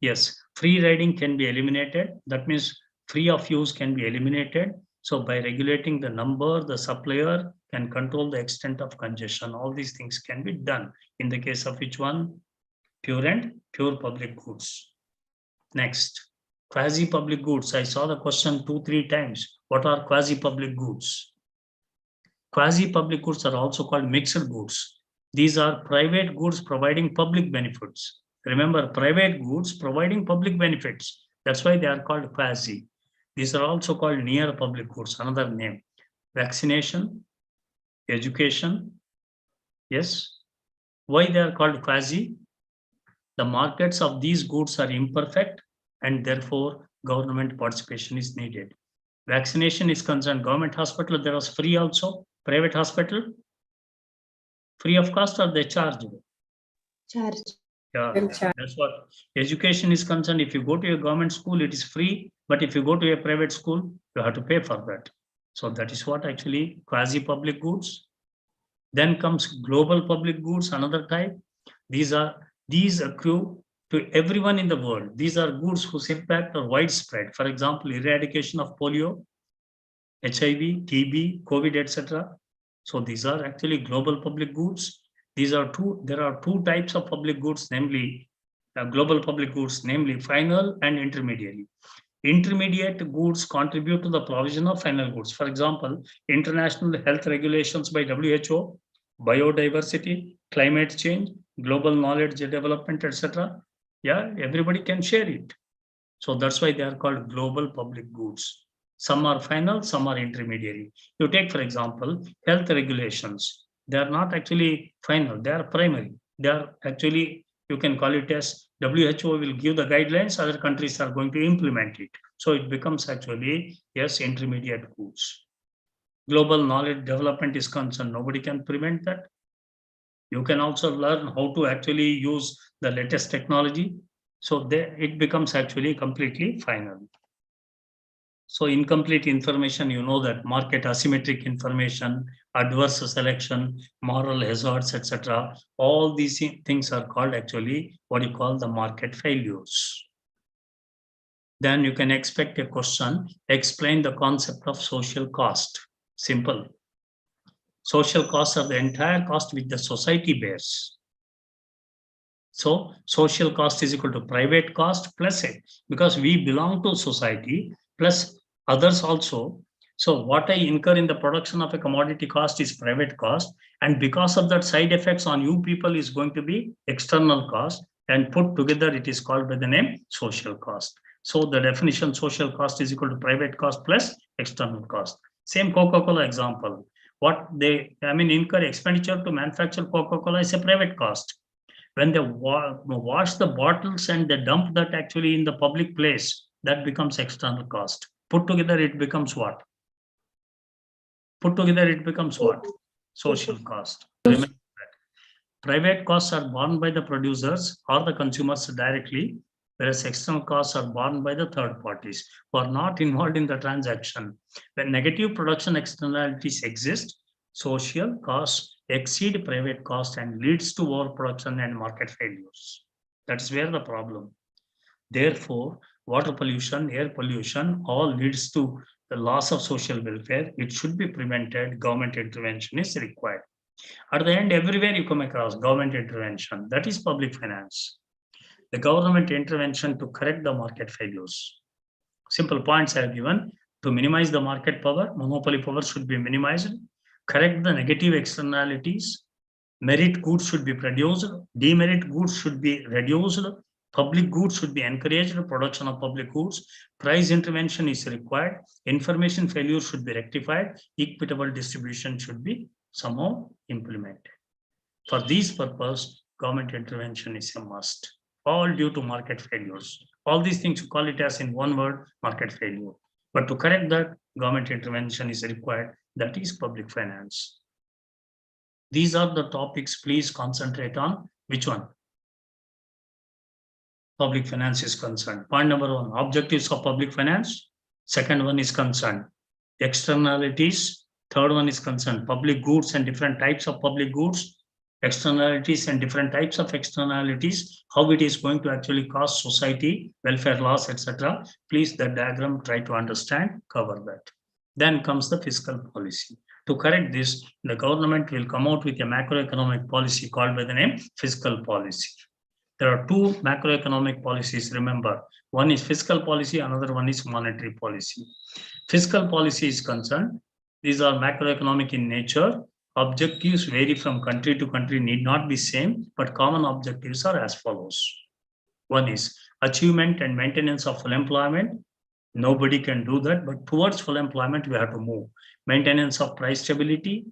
Yes, free riding can be eliminated. That means free of use can be eliminated. So by regulating the number, the supplier can control the extent of congestion. All these things can be done. In the case of which one? Pure and pure public goods. Next, quasi-public goods. I saw the question 2-3 times. What are quasi-public goods? Quasi-public goods are also called mixed goods. These are private goods providing public benefits. Remember, private goods providing public benefits. That's why they are called quasi. These are also called near public goods, another name. Vaccination, education. Yes. Why they are called quasi? The markets of these goods are imperfect and therefore government participation is needed. Vaccination is concerned, government hospital, there was free also. Private hospital, free of cost or they charge? Charge. Yeah, that's what. Education is concerned, if you go to a government school, it is free. But if you go to a private school, you have to pay for that. So that is what actually quasi-public goods. Then comes global public goods, another type. These accrue to everyone in the world. These are goods whose impact are widespread. For example, eradication of polio, HIV, TB, COVID, etc. So these are actually global public goods. There are two types of public goods, namely global public goods, namely final and intermediary. Intermediate goods contribute to the provision of final goods. For example, international health regulations by WHO, biodiversity, climate change, global knowledge development, etc. Yeah, everybody can share it. So that's why they are called global public goods. Some are final, some are intermediary. You take, for example, health regulations. They are not actually final, they are primary. They are actually, you can call it as WHO will give the guidelines, other countries are going to implement it. So it becomes actually, yes, intermediate goods. Global knowledge development is concerned, nobody can prevent that. You can also learn how to actually use the latest technology. So it becomes actually completely final. So incomplete information, you know that market asymmetric information, adverse selection, moral hazards, etc. All these things are called actually what you call the market failures. Then you can expect a question, explain the concept of social cost. Simple. Social costs are the entire cost which the society bears. So social cost is equal to private cost plus it, because we belong to society plus others also. So what I incur in the production of a commodity cost is private cost. And because of that, side effects on you people is going to be external cost, and put together it is called by the name social cost. So the definition social cost is equal to private cost plus external cost. Same Coca-Cola example. What they, incur expenditure to manufacture Coca-Cola is a private cost. When they wash the bottles and they dump that actually in the public place, that becomes external cost. Put together, it becomes what? Social cost. Remember that. Private costs are borne by the producers or the consumers directly, whereas external costs are borne by the third parties who are not involved in the transaction. When negative production externalities exist, social costs exceed private costs and leads to overproduction and market failures. That's where the problem. Therefore, water pollution, air pollution, all leads to the loss of social welfare. It should be prevented. Government intervention is required. At the end, everywhere you come across government intervention, that is public finance. The government intervention to correct the market failures. Simple points I have given. To minimize the market power, monopoly power should be minimized. Correct the negative externalities. Merit goods should be produced. Demerit goods should be reduced. Public goods should be encouraged. Production of public goods. Price intervention is required. Information failure should be rectified. Equitable distribution should be somehow implemented. For this purpose, government intervention is a must. All due to market failures. All these things, you call it as in one word, market failure. But to correct that, government intervention is required. That is public finance. These are the topics, please concentrate on. Which one? Public finance is concerned. Point number one, objectives of public finance. Second one is concerned externalities. Third one is concerned public goods and different types of public goods, externalities and different types of externalities, how it is going to actually cost society, welfare loss, etc. Please, the diagram, try to understand, cover that. Then comes the fiscal policy. To correct this, the government will come out with a macroeconomic policy called by the name fiscal policy. There are two macroeconomic policies, remember. One is fiscal policy, another one is monetary policy. Fiscal policy is concerned, these are macroeconomic in nature. Objectives vary from country to country, need not be same, but common objectives are as follows. One is achievement and maintenance of full employment. Nobody can do that, but towards full employment, we have to move. Maintenance of price stability,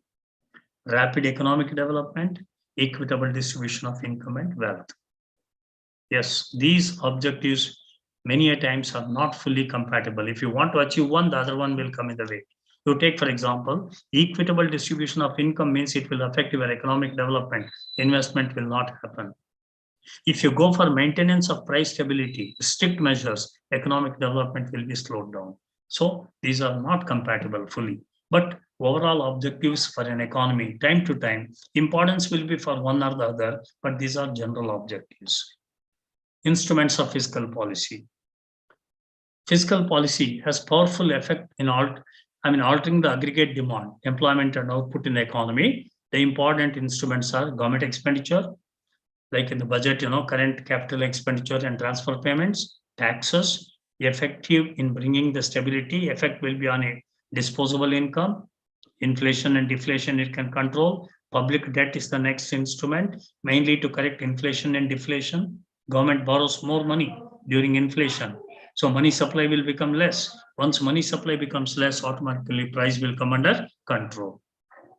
rapid economic development, equitable distribution of income and wealth. Yes, these objectives many a times are not fully compatible. If you want to achieve one, the other one will come in the way. You take, for example, equitable distribution of income means it will affect your economic development. Investment will not happen. If you go for maintenance of price stability, strict measures, economic development will be slowed down. So these are not compatible fully. But overall objectives for an economy, time to time, importance will be for one or the other, but these are general objectives. Instruments of fiscal policy. Fiscal policy has powerful effect in altering the aggregate demand, employment and output in the economy. The important instruments are government expenditure, like in the budget, current capital expenditure and transfer payments, taxes, effective in bringing the stability, effect will be on a disposable income, inflation and deflation it can control. Public debt is the next instrument, mainly to correct inflation and deflation. Government borrows more money during inflation. So money supply will become less. Once money supply becomes less, automatically price will come under control.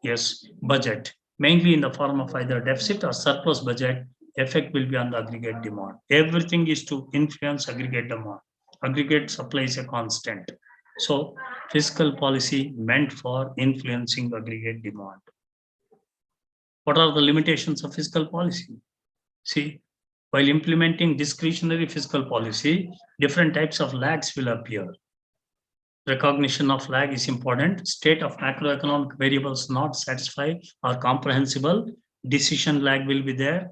Yes, budget, mainly in the form of either deficit or surplus budget, effect will be on the aggregate demand. Everything is to influence aggregate demand. Aggregate supply is a constant. So fiscal policy meant for influencing aggregate demand. What are the limitations of fiscal policy? See, while implementing discretionary fiscal policy, different types of lags will appear. Recognition of lag is important. State of macroeconomic variables not satisfied or comprehensible. Decision lag will be there.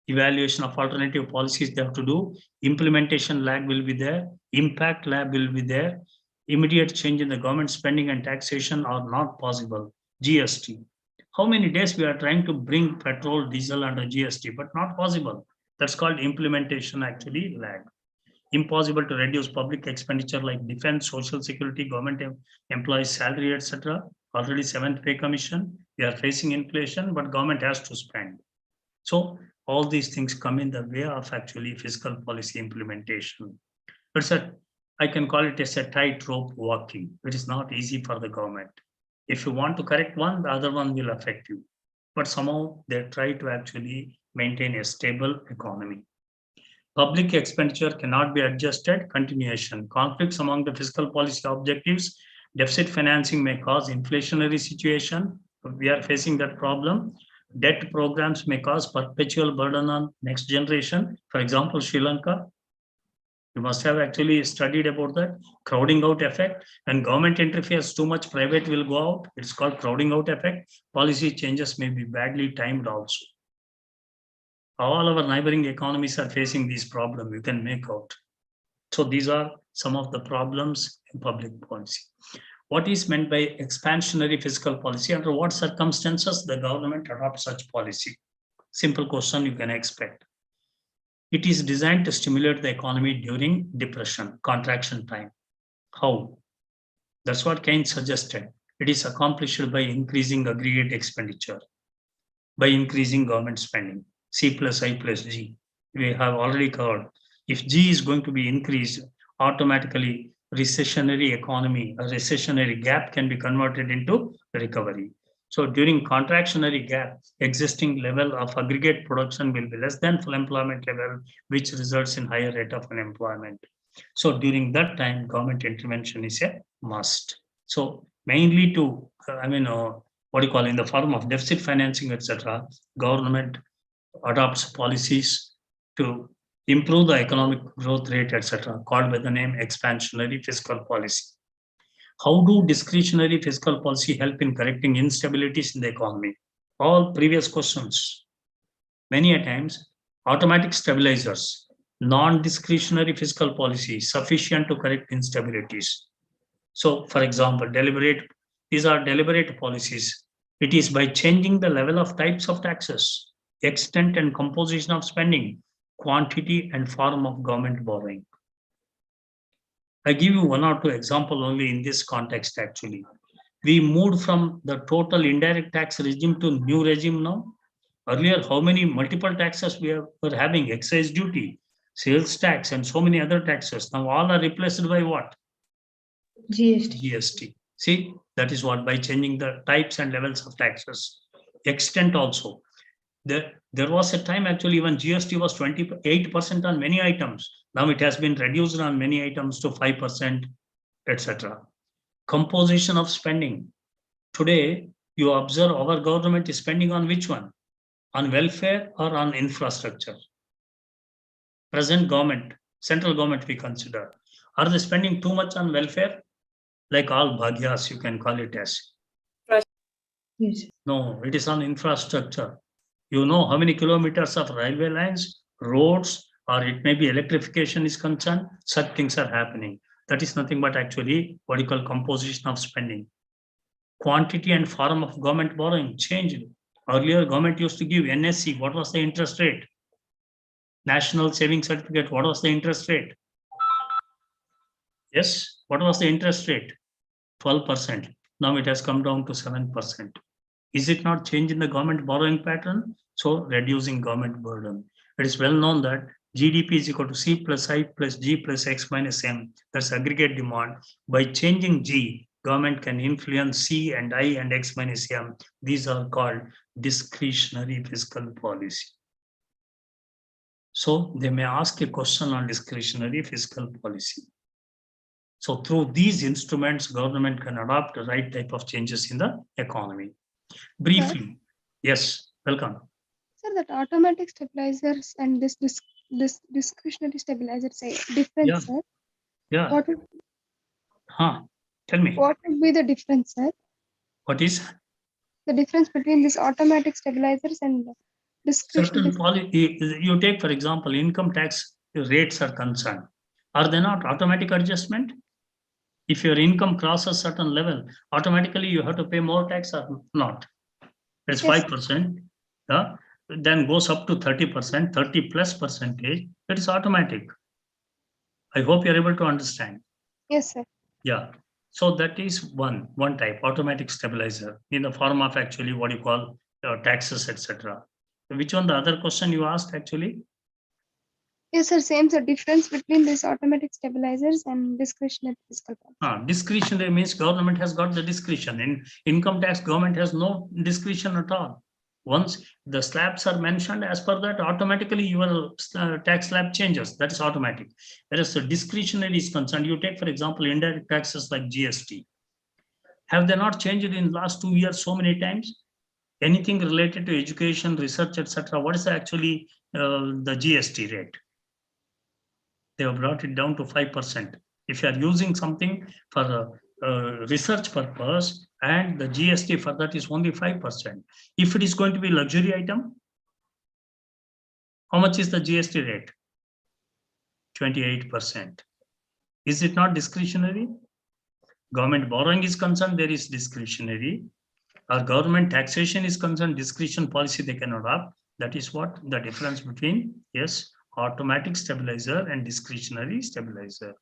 Evaluation of alternative policies they have to do. Implementation lag will be there. Impact lag will be there. Immediate change in the government spending and taxation are not possible. GST. How many days we are trying to bring petrol, diesel under GST, but not possible. That's called implementation actually lag. Impossible to reduce public expenditure like defense, social security, government employees' salary, etc. Already 7th pay commission. We are facing inflation, but government has to spend. So all these things come in the way of actually fiscal policy implementation. But sir, I can call it as a tightrope walking. It is not easy for the government. If you want to correct one, the other one will affect you. But somehow they try to actually maintain a stable economy. Public expenditure cannot be adjusted. Continuation. Conflicts among the fiscal policy objectives. Deficit financing may cause inflationary situation. We are facing that problem. Debt programs may cause perpetual burden on next generation. For example, Sri Lanka. You must have actually studied about that crowding out effect. When government interferes too much, private will go out. It's called crowding out effect. Policy changes may be badly timed also. All our neighboring economies are facing these problems. You can make out. So these are some of the problems in public policy. What is meant by expansionary fiscal policy? Under what circumstances the government adopts such policy? Simple question you can expect. It is designed to stimulate the economy during depression, contraction time. How? That's what Keynes suggested. It is accomplished by increasing aggregate expenditure, by increasing government spending. C plus I plus G. We have already covered. If G is going to be increased, automatically recessionary economy, a recessionary gap can be converted into recovery. So during contractionary gap, existing level of aggregate production will be less than full employment level, which results in higher rate of unemployment. So during that time, government intervention is a must. So mainly to, what do you call, in the form of deficit financing, etc., government adopts policies to improve the economic growth rate, etc., called by the name expansionary fiscal policy. How do discretionary fiscal policy help in correcting instabilities in the economy? All previous questions. Many a times, automatic stabilizers, non-discretionary fiscal policy sufficient to correct instabilities. So, for example, these are deliberate policies. It is by changing the level of types of taxes, extent and composition of spending, quantity and form of government borrowing. I give you one or two examples only in this context actually. We moved from the total indirect tax regime to new regime now. Earlier, how many multiple taxes we were having? Excise duty, sales tax, and so many other taxes. Now all are replaced by what? GST. GST. See, that is what, by changing the types and levels of taxes. Extent also. There was a time actually when GST was 28% on many items. Now it has been reduced on many items to 5%, etc. Composition of spending. Today, you observe our government is spending on which one? On welfare or on infrastructure? Present government, central government we consider. Are they spending too much on welfare? Like all bhagyas, you can call it as. Yes. No, it is on infrastructure. You know how many kilometers of railway lines, roads, or it may be electrification is concerned, such things are happening. That is nothing but actually what you call composition of spending. Quantity and form of government borrowing changed. Earlier, government used to give NSC. What was the interest rate? National Saving Certificate. What was the interest rate? Yes, what was the interest rate? 12%. Now it has come down to 7%. Is it not change in the government borrowing pattern? So reducing government burden. It is well known that GDP is equal to C plus I plus G plus X minus M. That's aggregate demand. By changing G, government can influence C and I and X minus M. These are called discretionary fiscal policy. So they may ask a question on discretionary fiscal policy. So through these instruments, government can adopt the right type of changes in the economy. Briefly, yes, welcome. Sir, that automatic stabilizers and this discretionary stabilizers say difference, Yeah. sir. Yeah. What would, Tell me. what would be the difference, sir? What is? The difference between these automatic stabilizers and discretionary. Certain policy, you take, for example, income tax rates are concerned. Are they not automatic adjustment? If your income crosses certain level, automatically you have to pay more tax or not. It's 5%. Then goes up to 30%, 30 plus percentage. It is automatic. I hope you're able to understand. Yes, sir. Yeah. So that is one type, automatic stabilizer in the form of actually what you call taxes, etc. Which one? The other question you asked actually? Yes, sir. Same, sir. Difference between these automatic stabilizers and discretionary fiscal policy. Discretionary means government has got the discretion. In income tax, government has no discretion at all. Once the slabs are mentioned, as per that, automatically your tax slab changes. That is automatic. Whereas the discretionary is concerned, you take, for example, indirect taxes like GST. Have they not changed in the last 2 years so many times? Anything related to education, research, etc. What is actually the GST rate? They have brought it down to 5%. If you are using something for research purpose and the GST for that is only 5%. If it is going to be luxury item, how much is the GST rate? 28%. Is it not discretionary? Government borrowing is concerned, there is discretionary. Or government taxation is concerned, discretion policy they can adopt. That is what the difference between, yes, automatic stabilizer and discretionary stabilizer.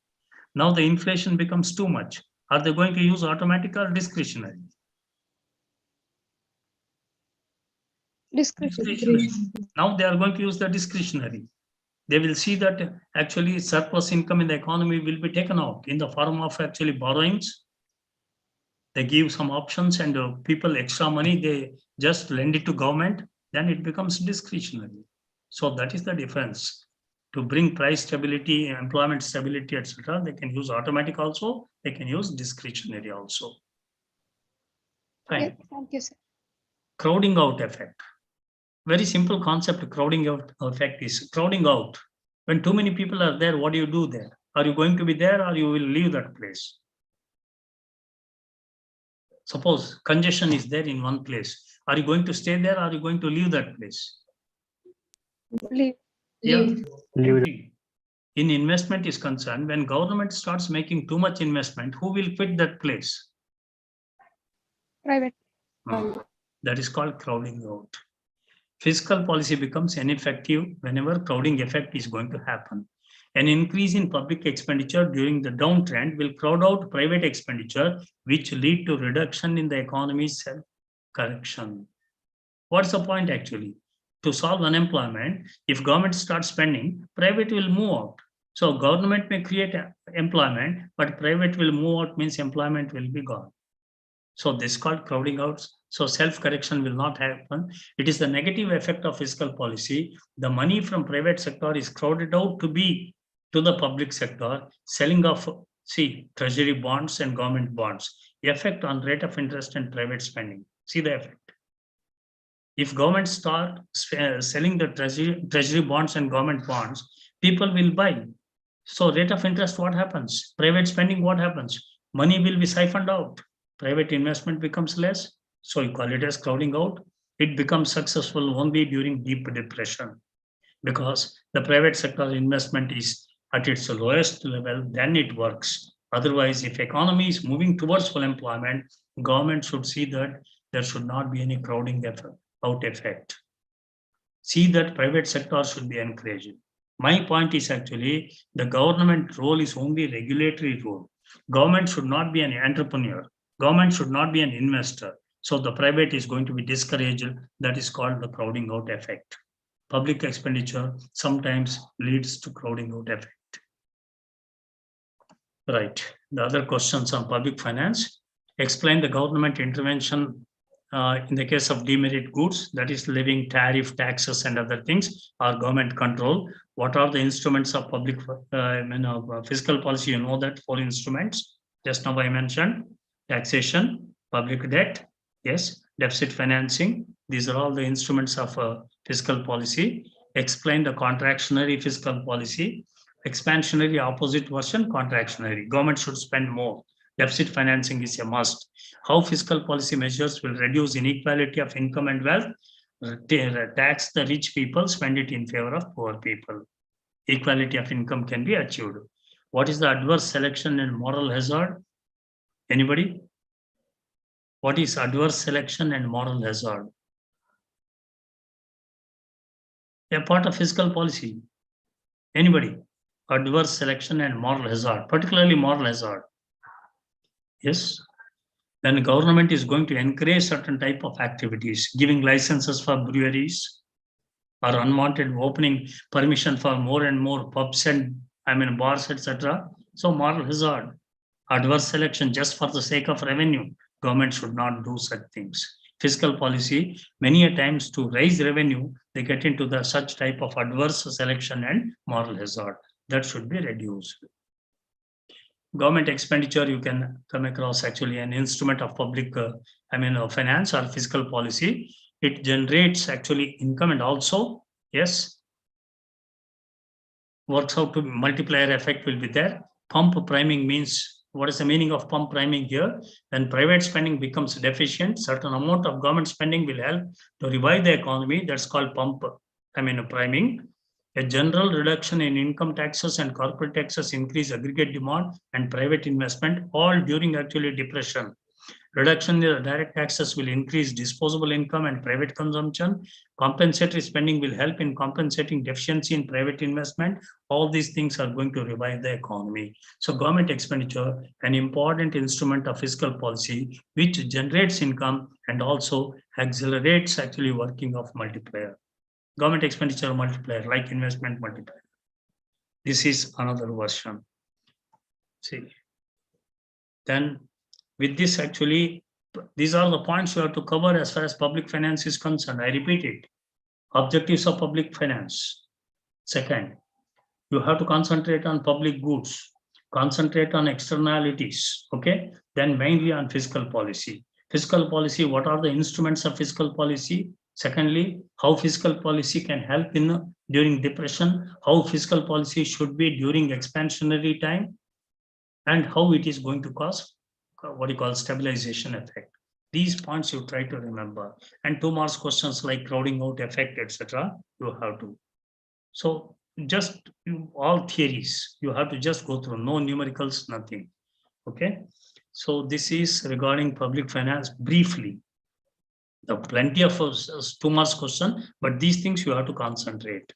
Now the inflation becomes too much. Are they going to use automatic or discretionary? Discretionary. Now they are going to use the discretionary. They will see that actually surplus income in the economy will be taken out in the form of actually borrowings. They give some options and people extra money, they just lend it to government, then it becomes discretionary. So that is the difference. To bring price stability, employment stability, etc., they can use automatic also, they can use discretionary also. Fine. Yeah, thank you, sir. Crowding out effect. Very simple concept. Crowding out effect is crowding out. When too many people are there, what do you do there? Are you going to be there or you will leave that place? Suppose congestion is there in one place. Are you going to stay there or are you going to leave that place? Leave. Yeah. Leave. In investment is concerned, when government starts making too much investment, who will quit that place? Private. That is called crowding out. Fiscal policy becomes ineffective whenever crowding effect is going to happen. An increase in public expenditure during the downtrend will crowd out private expenditure, which lead to reduction in the economy's self-correction. What's the point actually? To solve unemployment, if government starts spending, private will move out. So government may create employment, but private will move out, means employment will be gone. So this is called crowding out. So self-correction will not happen. It is the negative effect of fiscal policy. The money from private sector is crowded out to the public sector, selling of, treasury bonds and government bonds. The effect on rate of interest and private spending. See the effect. If government start selling the treasury bonds and government bonds, people will buy. So rate of interest, what happens? Private spending, what happens? Money will be siphoned out. Private investment becomes less. So you call it as crowding out. It becomes successful only during deep depression because the private sector investment is at its lowest level, then it works. Otherwise, if economy is moving towards full employment, government should see that there should not be any crowding out effect. See that private sector should be encouraged. My point is actually the government role is only regulatory role. Government should not be an entrepreneur. Government should not be an investor. So the private is going to be discouraged. That is called the crowding out effect. Public expenditure sometimes leads to crowding out effect. Right. The other questions on public finance. Explain the government intervention in the case of demerit goods, that is levying tariff, taxes, and other things, or government control. What are the instruments of public fiscal policy? You know that 4 instruments. Just now I mentioned taxation, public debt, yes, deficit financing. These are all the instruments of fiscal policy. Explain the contractionary fiscal policy. Expansionary opposite version, contractionary. Government should spend more. Deficit financing is a must. How fiscal policy measures will reduce inequality of income and wealth, tax the rich people, spend it in favor of poor people. Equality of income can be achieved. What is the adverse selection and moral hazard? Anybody? What is adverse selection and moral hazard? A part of fiscal policy. Anybody? Adverse selection and moral hazard, particularly moral hazard. Yes. Then the government is going to encourage certain type of activities, giving licenses for breweries, or unwanted opening permission for more and more pubs and bars, etc. So moral hazard, adverse selection just for the sake of revenue. Government should not do such things. Fiscal policy, many a times to raise revenue, they get into the such type of adverse selection and moral hazard. That should be reduced. Government expenditure, you can come across actually an instrument of public, finance or fiscal policy. It generates actually income and also, yes, works out to multiplier effect will be there. Pump priming means, what is the meaning of pump priming here? When private spending becomes deficient, certain amount of government spending will help to revive the economy. That's called priming. A general reduction in income taxes and corporate taxes increase aggregate demand and private investment, all during actually depression. Reduction in the direct taxes will increase disposable income and private consumption. Compensatory spending will help in compensating deficiency in private investment. All these things are going to revive the economy. So government expenditure, an important instrument of fiscal policy, which generates income and also accelerates actually working of multiplier. Government expenditure multiplier, like investment multiplier. This is another version. See, then with this actually, these are the points you have to cover as far as public finance is concerned. I repeat it. Objectives of public finance. Second, you have to concentrate on public goods, concentrate on externalities, okay? Then mainly on fiscal policy. Fiscal policy, what are the instruments of fiscal policy? Secondly, how fiscal policy can help in during depression, how fiscal policy should be during expansionary time, and how it is going to cause what you call stabilization effect. These points you try to remember. And 2 marks questions like crowding out effect, etc. you have to. So just all theories, you have to just go through, no numericals, nothing. Okay. So this is regarding public finance briefly. There are plenty of 2 marks question, but these things you have to concentrate.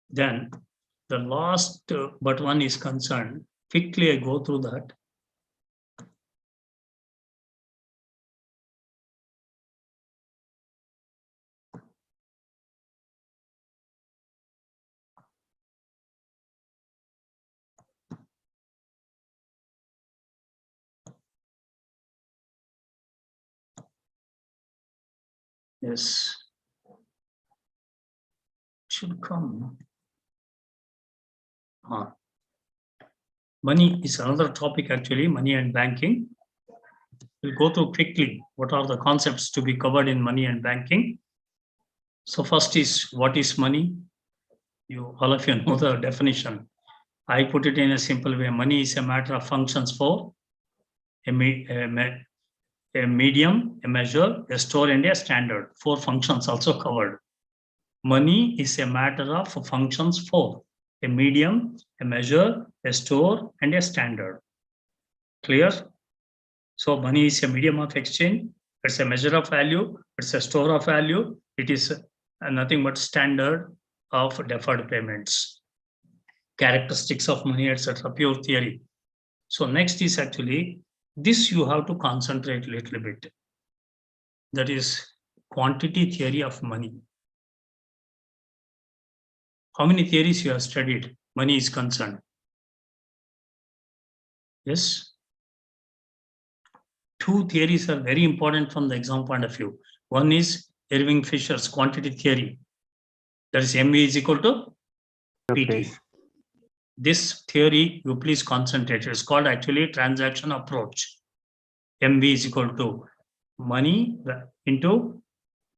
Then the last but one is concerned. Quickly I go through that. Yes, should come. Money is another topic actually, money and banking. We'll go through quickly what are the concepts to be covered in money and banking. So first is, what is money? All of you know the definition. I put it in a simple way. Money is a matter of functions for a medium, a measure, a store, and a standard. 4 functions also covered. Money is a matter of functions for a medium, a measure, a store, and a standard. Clear? So money is a medium of exchange. It's a measure of value. It's a store of value. It is nothing but standard of deferred payments. Characteristics of money, etc. Pure theory. So next is actually, this you have to concentrate a little bit. That is quantity theory of money. How many theories you have studied? Money is concerned. Yes. 2 theories are very important from the exam point of view. One is Irving Fisher's quantity theory. That is MV is equal to PT. This theory, you please concentrate. It's called actually transaction approach. MV is equal to money into,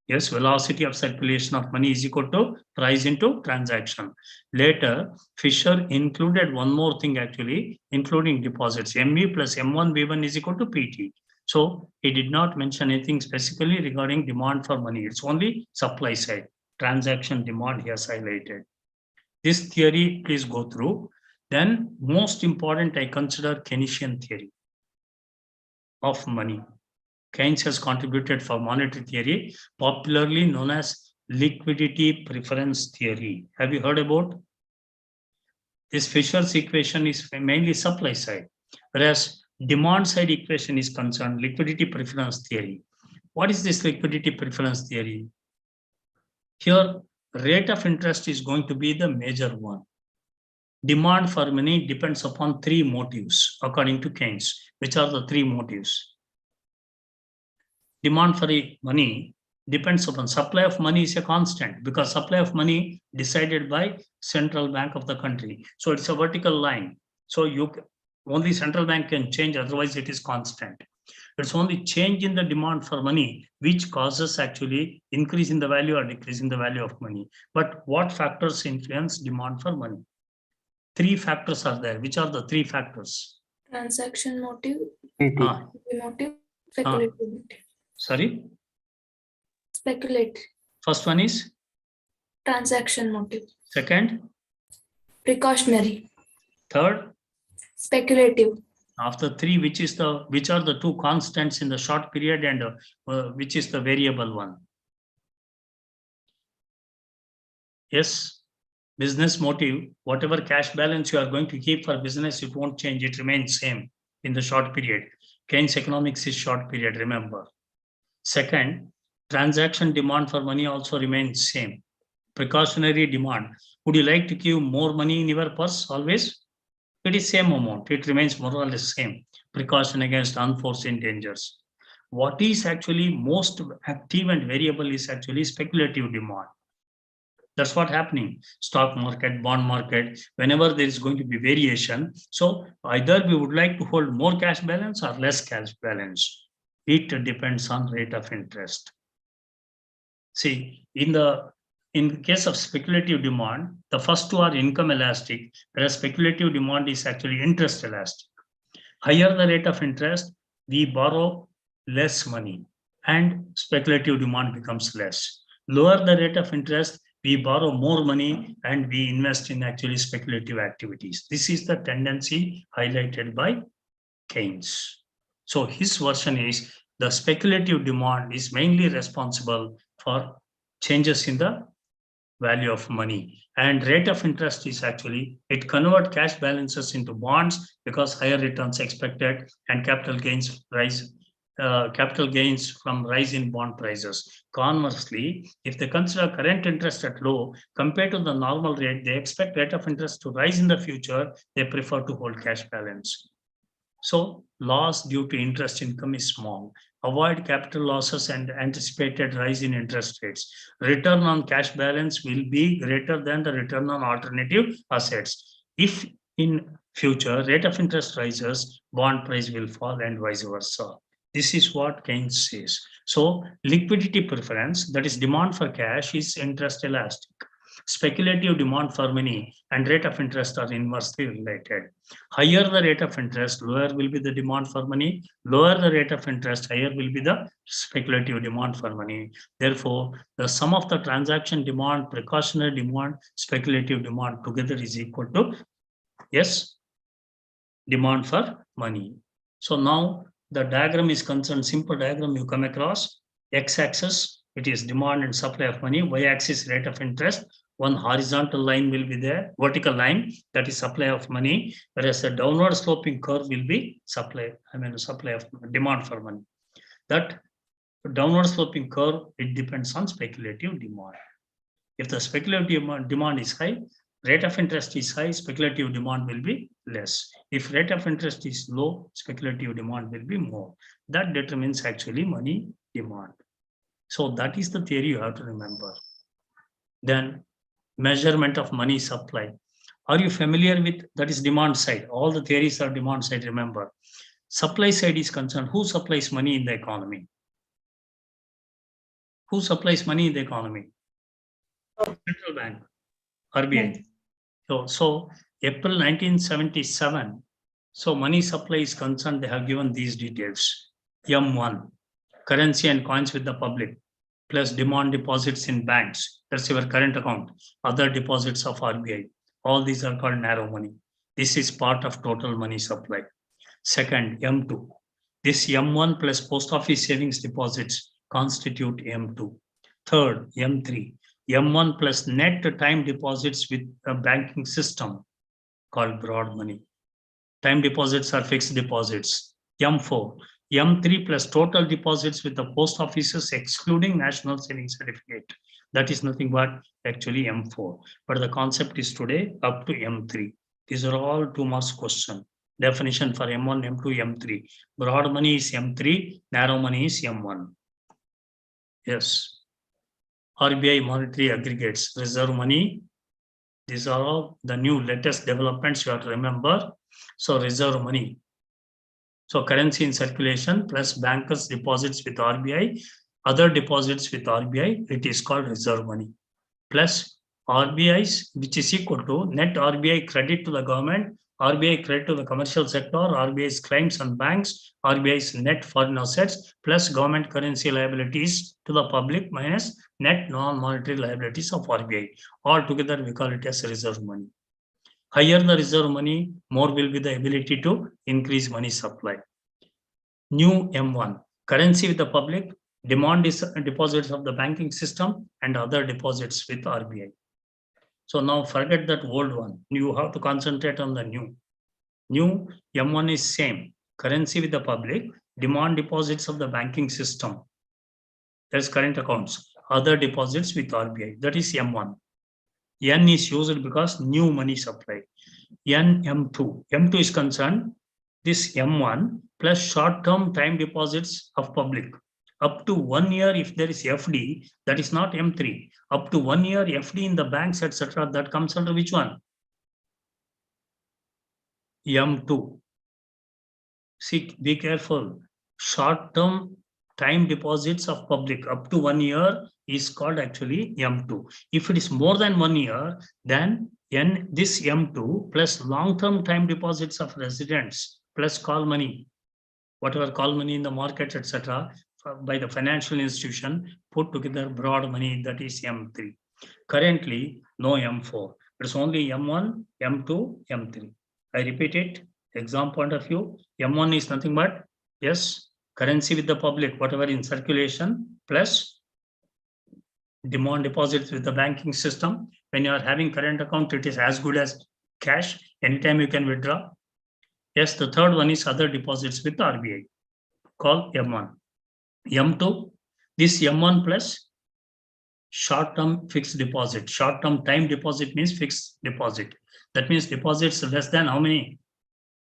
yes, velocity of circulation of money is equal to price into transaction. Later, Fisher included one more thing actually, including deposits. MV plus M1 V1 is equal to PT. So he did not mention anything specifically regarding demand for money. It's only supply side. Transaction demand he has highlighted. This theory, please go through. Then most important, I consider Keynesian theory of money. Keynes has contributed for monetary theory, popularly known as liquidity preference theory. Have you heard about? This Fisher's equation is mainly supply side, whereas demand side equation is concerned liquidity preference theory. What is this liquidity preference theory? Here, rate of interest is going to be the major one. Demand for money depends upon three motives, according to Keynes. Which are the three motives? Demand for money depends upon supply of money is a constant because supply of money decided by central bank of the country. So it's a vertical line. So only central bank can change, otherwise it is constant. It's only change in the demand for money which causes actually increase in the value or decrease in the value of money. But what factors influence demand for money? Three factors are there. Which are the three factors? Transaction motive, motive, speculative motive. Sorry? Speculate. First one is? Transaction motive. Second? Precautionary. Third? Speculative. After three, which are the two constants in the short period and which is the variable one? Yes, business motive, whatever cash balance you are going to keep for business, it won't change, it remains same in the short period. Keynes economics is short period, remember. Second, transaction demand for money also remains same. Precautionary demand, would you like to keep more money in your purse always? It is same amount, it remains more or less same. Precaution against unforeseen dangers. What is actually most active and variable is actually speculative demand. That's what happening. Stock market, bond market, whenever there is going to be variation. So either we would like to hold more cash balance or less cash balance. It depends on rate of interest. See, in case of speculative demand, the first two are income elastic, whereas speculative demand is actually interest elastic. Higher the rate of interest, we borrow less money and speculative demand becomes less. Lower the rate of interest, we borrow more money and we invest in actually speculative activities. This is the tendency highlighted by Keynes. So his version is the speculative demand is mainly responsible for changes in the value of money, and rate of interest is actually it convert cash balances into bonds because higher returns expected and capital gains rise. Capital gains from rise in bond prices. Conversely, if they consider current interest at low compared to the normal rate, they expect rate of interest to rise in the future. They prefer to hold cash balance. So loss due to interest income is small. Avoid capital losses and anticipated rise in interest rates. Return on cash balance will be greater than the return on alternative assets. If in future rate of interest rises, bond price will fall and vice versa. This is what Keynes says. So liquidity preference, that is demand for cash, is interest elastic. Speculative demand for money and rate of interest are inversely related. Higher the rate of interest, lower will be the demand for money. Lower the rate of interest, higher will be the speculative demand for money. Therefore, the sum of the transaction demand, precautionary demand, speculative demand together is equal to, yes, demand for money. So now the diagram is concerned, simple diagram you come across. X-axis, it is demand and supply of money. Y-axis, rate of interest. One horizontal line will be there, vertical line, that is supply of money, whereas a downward sloping curve will be supply of demand for money. That downward sloping curve, it depends on speculative demand. If the speculative demand is high, rate of interest is high, speculative demand will be less. If rate of interest is low, speculative demand will be more. That determines actually money demand. So that is the theory you have to remember. Then measurement of money supply. Are you familiar with that is demand side? All the theories are demand side, remember. Supply side is concerned, who supplies money in the economy? Who supplies money in the economy? Central Bank, RBI. So April 1977, so money supply is concerned, they have given these details. M1, currency and coins with the public, plus demand deposits in banks, that's your current account, other deposits of RBI. All these are called narrow money. This is part of total money supply. Second, M2. This M1 plus post office savings deposits constitute M2. Third, M3. M1 plus net time deposits with a banking system called broad money. Time deposits are fixed deposits. M4, M3 plus total deposits with the post offices excluding national savings certificate. That is nothing but actually M4. But the concept is today up to M3. These are all 2 marks question. Definition for M1, M2, M3. Broad money is M3, narrow money is M1. Yes. RBI monetary aggregates, reserve money. These are all the new latest developments you have to remember. So reserve money. So currency in circulation plus bankers deposits with RBI, other deposits with RBI, it is called reserve money. Plus RBI's, which is equal to net RBI credit to the government, RBI credit to the commercial sector, RBI's claims on banks, RBI's net foreign assets, plus government currency liabilities to the public minus net non-monetary liabilities of RBI. All together we call it as reserve money. Higher the reserve money, more will be the ability to increase money supply. New M1, currency with the public, demand is deposits of the banking system and other deposits with RBI. So now forget that old one. You have to concentrate on the new. New M1 is same. Currency with the public, demand deposits of the banking system. That is current accounts. Other deposits with RBI. That is M1. N is used because new money supply. N M2. M2 is concerned this M1 plus short-term time deposits of public. Up to 1 year, if there is FD, that is not M3. Up to 1 year FD in the banks, etc., that comes under which one? M2. See, be careful. Short-term time deposits of public up to 1 year is called actually M2. If it is more than 1 year, then this M2 plus long-term time deposits of residents plus call money, whatever call money in the market, etc., by the financial institution, put together broad money, that is M3. Currently, no M4. It's only M1, M2, M3. I repeat it, exam point of view, M1 is nothing but, yes, currency with the public, whatever in circulation, plus demand deposits with the banking system. When you are having current account, it is as good as cash. Anytime you can withdraw. Yes, the third one is other deposits with RBI, called M1. M2, this M1 plus short-term fixed deposit. Short-term time deposit means fixed deposit. That means deposits less than how many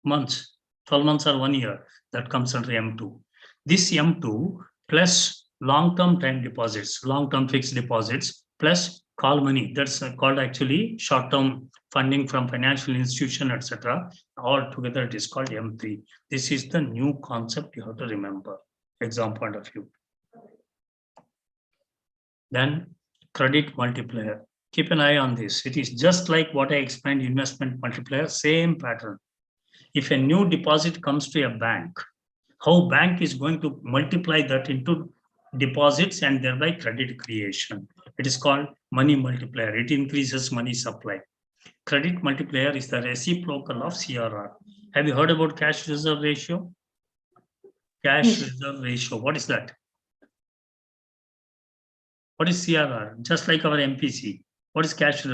months? 12 months or 1 year. That comes under M2. This M2 plus long-term time deposits, long-term fixed deposits, plus call money. That's called actually short-term funding from financial institution, etc. All together it is called M3. This is the new concept you have to remember. Exam point of view. Then credit multiplier. Keep an eye on this. It is just like what I explained, investment multiplier, same pattern. If a new deposit comes to a bank, how bank is going to multiply that into deposits and thereby credit creation. It is called money multiplier. It increases money supply. Credit multiplier is the reciprocal of CRR. Have you heard about cash reserve ratio? Cash reserve ratio. What is that? What is CRR? Just like our MPC. What is cash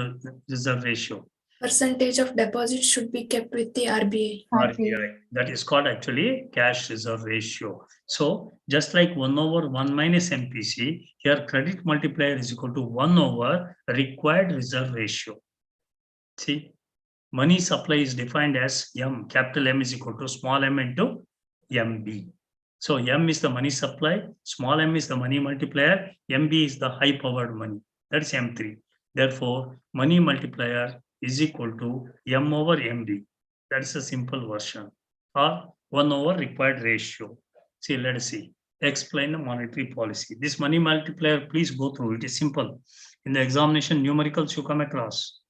reserve ratio? Percentage of deposits should be kept with the RBI. RBI. That is called actually cash reserve ratio. So just like 1 over 1 minus MPC, here credit multiplier is equal to 1 over required reserve ratio. See, money supply is defined as M, capital M is equal to small m into MB. So M is the money supply, small m is the money multiplier, MB is the high powered money. That is M3. Therefore, money multiplier is equal to M over MB. That is a simple version. Or 1 over required ratio. See, let us see. Explain the monetary policy. This money multiplier, please go through. It is simple. In the examination, numericals you come across.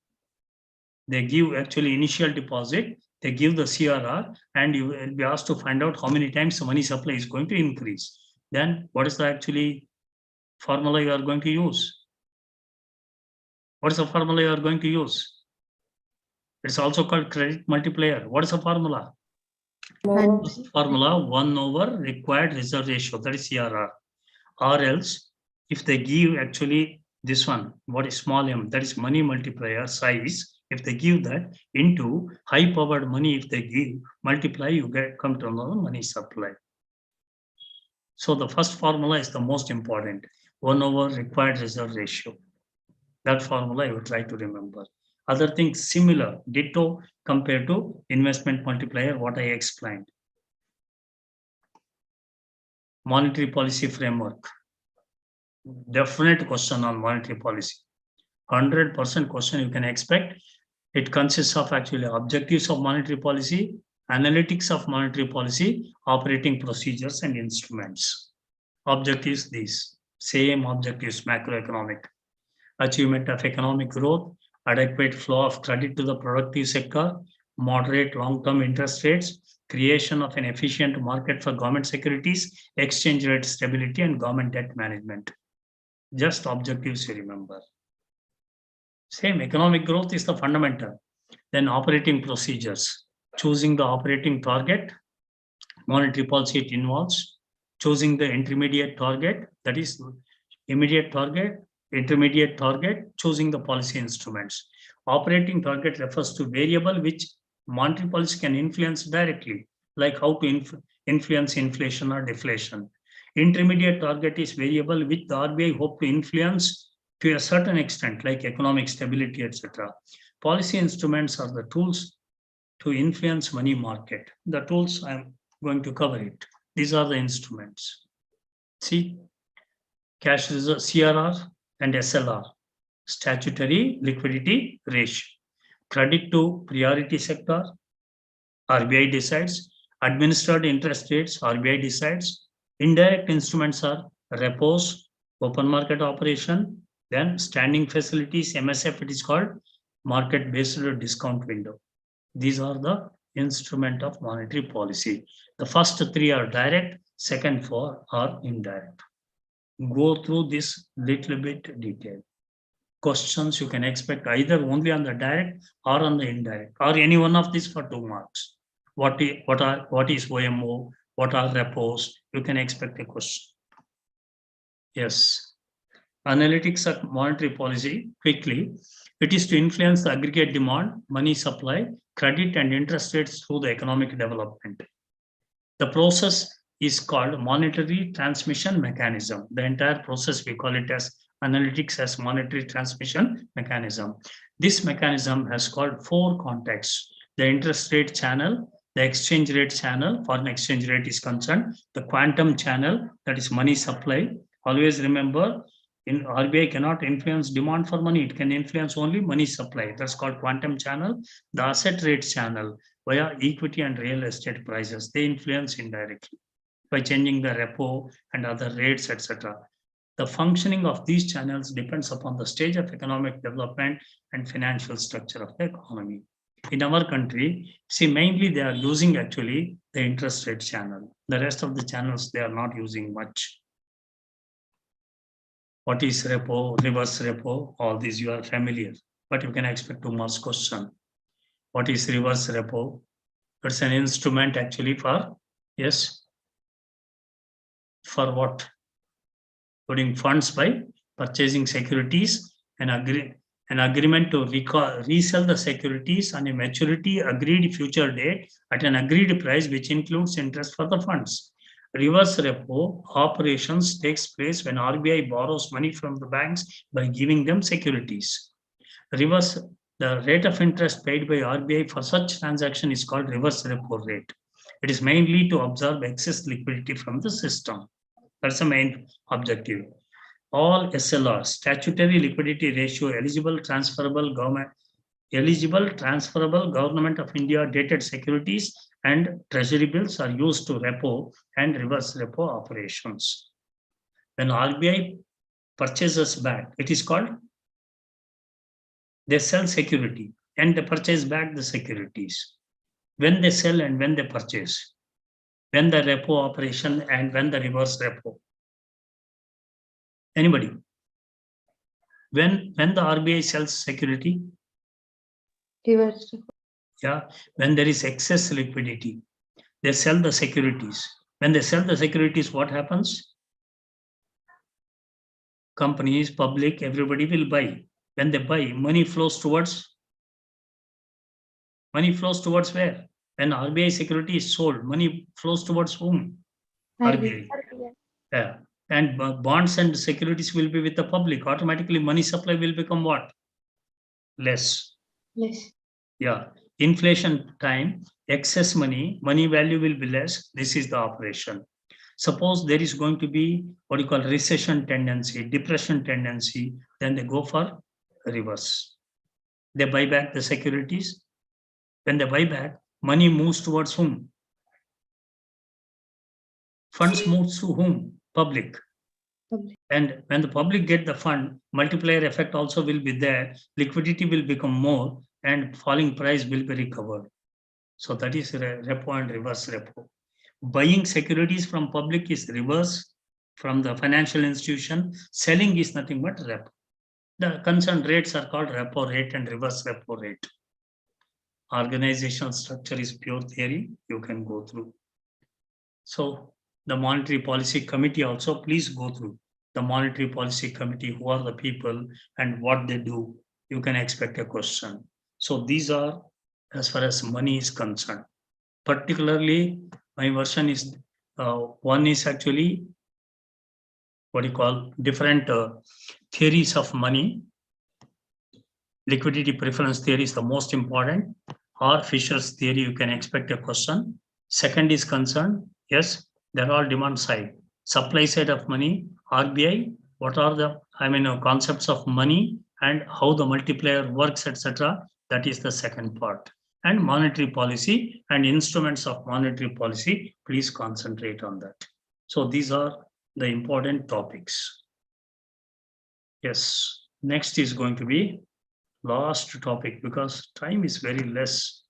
They give actually initial deposit, they give the CRR, and you will be asked to find out how many times the money supply is going to increase. Then what is the actually formula you are going to use? What is the formula you are going to use? It's also called credit multiplier. What is the formula? Formula 1 over required reserve ratio, that is CRR. Or else, if they give actually this one, what is small m, that is money multiplier size. If they give that into high powered money, if they give multiply, you come to know money supply. So the first formula is the most important, 1 over required reserve ratio. That formula you would try to remember. Other things similar, ditto compared to investment multiplier, what I explained. Monetary policy framework. Definite question on monetary policy. 100% question you can expect. It consists of actually objectives of monetary policy, analytics of monetary policy, operating procedures and instruments. Objectives these, same objectives, macroeconomic. Achievement of economic growth, adequate flow of credit to the productive sector, moderate long-term interest rates, creation of an efficient market for government securities, exchange rate stability and government debt management. Just objectives you remember. Same, economic growth is the fundamental. Then operating procedures, choosing the operating target, monetary policy it involves, choosing the intermediate target, that is immediate target, intermediate target, choosing the policy instruments. Operating target refers to variable which monetary policy can influence directly, like how to influence inflation or deflation. Intermediate target is variable which the RBI hope to influence to a certain extent, like economic stability, etc. Policy instruments are the tools to influence money market. The tools I'm going to cover it. These are the instruments. See, cash reserve, CRR and SLR, statutory liquidity ratio. Credit to priority sector, RBI decides. Administered interest rates, RBI decides. Indirect instruments are repos, open market operation, then standing facilities, MSF it is called, market-based discount window. These are the instrument of monetary policy. The first three are direct, second four are indirect. Go through this little bit detail. Questions you can expect either only on the direct or on the indirect, or any one of these for 2 marks. What is OMO? What are repos? You can expect a question. Yes. Analytics of monetary policy, quickly. It is to influence the aggregate demand, money supply, credit and interest rates through the economic development. The process is called monetary transmission mechanism. The entire process, we call it as analytics as monetary transmission mechanism. This mechanism has called 4 contexts: the interest rate channel, the exchange rate channel, foreign exchange rate is concerned, the quantum channel, that is money supply. Always remember, in RBI cannot influence demand for money, it can influence only money supply. That's called quantum channel. The asset rate channel via equity and real estate prices, they influence indirectly by changing the repo and other rates, etc. The functioning of these channels depends upon the stage of economic development and financial structure of the economy. In our country, see, mainly they are using actually the interest rate channel. The rest of the channels, they are not using much. What is repo, reverse repo? All these you are familiar, but you can expect 2 marks question. What is reverse repo? It's an instrument actually for, yes, for what? Putting funds by purchasing securities, an agreement to resell the securities on a maturity agreed future date at an agreed price which includes interest for the funds. Reverse repo operations takes place when RBI borrows money from the banks by giving them securities. The rate of interest paid by RBI for such transaction is called reverse repo rate. It is mainly to absorb excess liquidity from the system. That's the main objective. All SLR, statutory liquidity ratio, eligible transferable government of India dated securities and treasury bills are used to repo and reverse repo operations. When RBI purchases back, it is called, they sell security and they purchase back the securities. When they sell and when they purchase, when the repo operation and when the reverse repo. Anybody? When the RBI sells security? Reverse. Yeah, when there is excess liquidity, they sell the securities. When they sell the securities, what happens? Companies, public, everybody will buy. When they buy, money flows towards where? When RBI security is sold, money flows towards whom? RBI. Yeah. And bonds and securities will be with the public. Automatically, money supply will become what? Less. Less. Yeah. Inflation time, excess money value will be less. This is the operation. Suppose there is going to be what you call recession tendency, depression tendency, then they go for reverse. They buy back the securities. When they buy back, money moves towards whom? Funds moves to whom? Public. Public. And when the public get the fund, multiplier effect also will be there. Liquidity will become more and falling price will be recovered. So that is repo and reverse repo. Buying securities from public is reverse from the financial institution. Selling is nothing but repo. The concerned rates are called repo rate and reverse repo rate. Organizational structure is pure theory. You can go through. So the Monetary Policy Committee also, please go through. The Monetary Policy Committee, who are the people and what they do, you can expect a question. So these are as far as money is concerned. Particularly, my version is, one is actually, what you call, different theories of money. Liquidity preference theory is the most important, or Fisher's theory, you can expect a question. Second is concerned, yes, they're all demand side. Supply side of money, RBI, what are the concepts of money and how the multiplier works, etc. That is the second part. And monetary policy and instruments of monetary policy, please concentrate on that. So these are the important topics. Yes, next is going to be last topic because time is very less.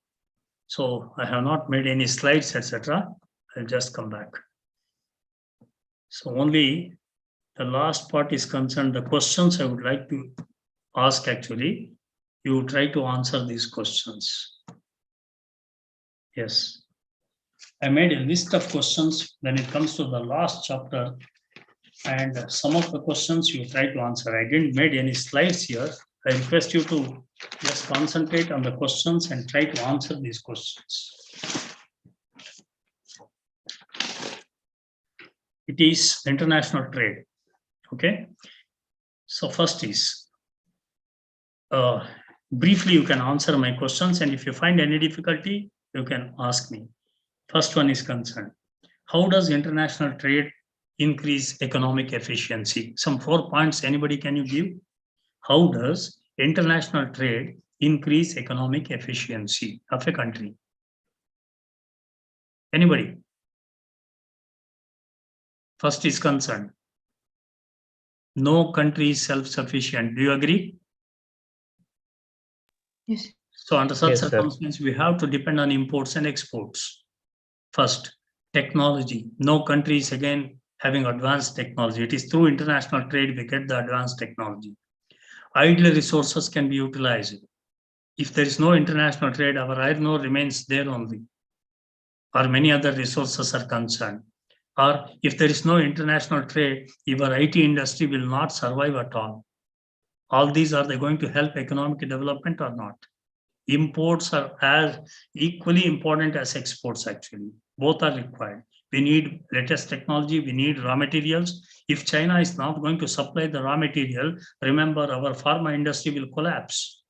So I have not made any slides, etc. I'll just come back. So only the last part is concerned, the questions I would like to ask actually, you try to answer these questions. Yes. I made a list of questions when it comes to the last chapter, and some of the questions you try to answer. I didn't make any slides here. I request you to just concentrate on the questions and try to answer these questions. It is international trade. Okay. So first is, briefly you can answer my questions, and if you find any difficulty, you can ask me. First one is concerned, how does international trade increase economic efficiency? Some 4 points, anybody can you give? How does international trade increase economic efficiency of a country? Anybody? First is concerned, no country is self-sufficient. Do you agree? Yes. So under such Yes, sir. circumstances, we have to depend on imports and exports. First, technology. No country is again having advanced technology. It is through international trade we get the advanced technology. Idle resources can be utilized. If there is no international trade, our iron ore remains there only, or many other resources are concerned. Or if there is no international trade, your IT industry will not survive at all. All these, are they going to help economic development or not? Imports are as equally important as exports actually. Both are required. We need latest technology, we need raw materials. If China is not going to supply the raw material, remember our pharma industry will collapse.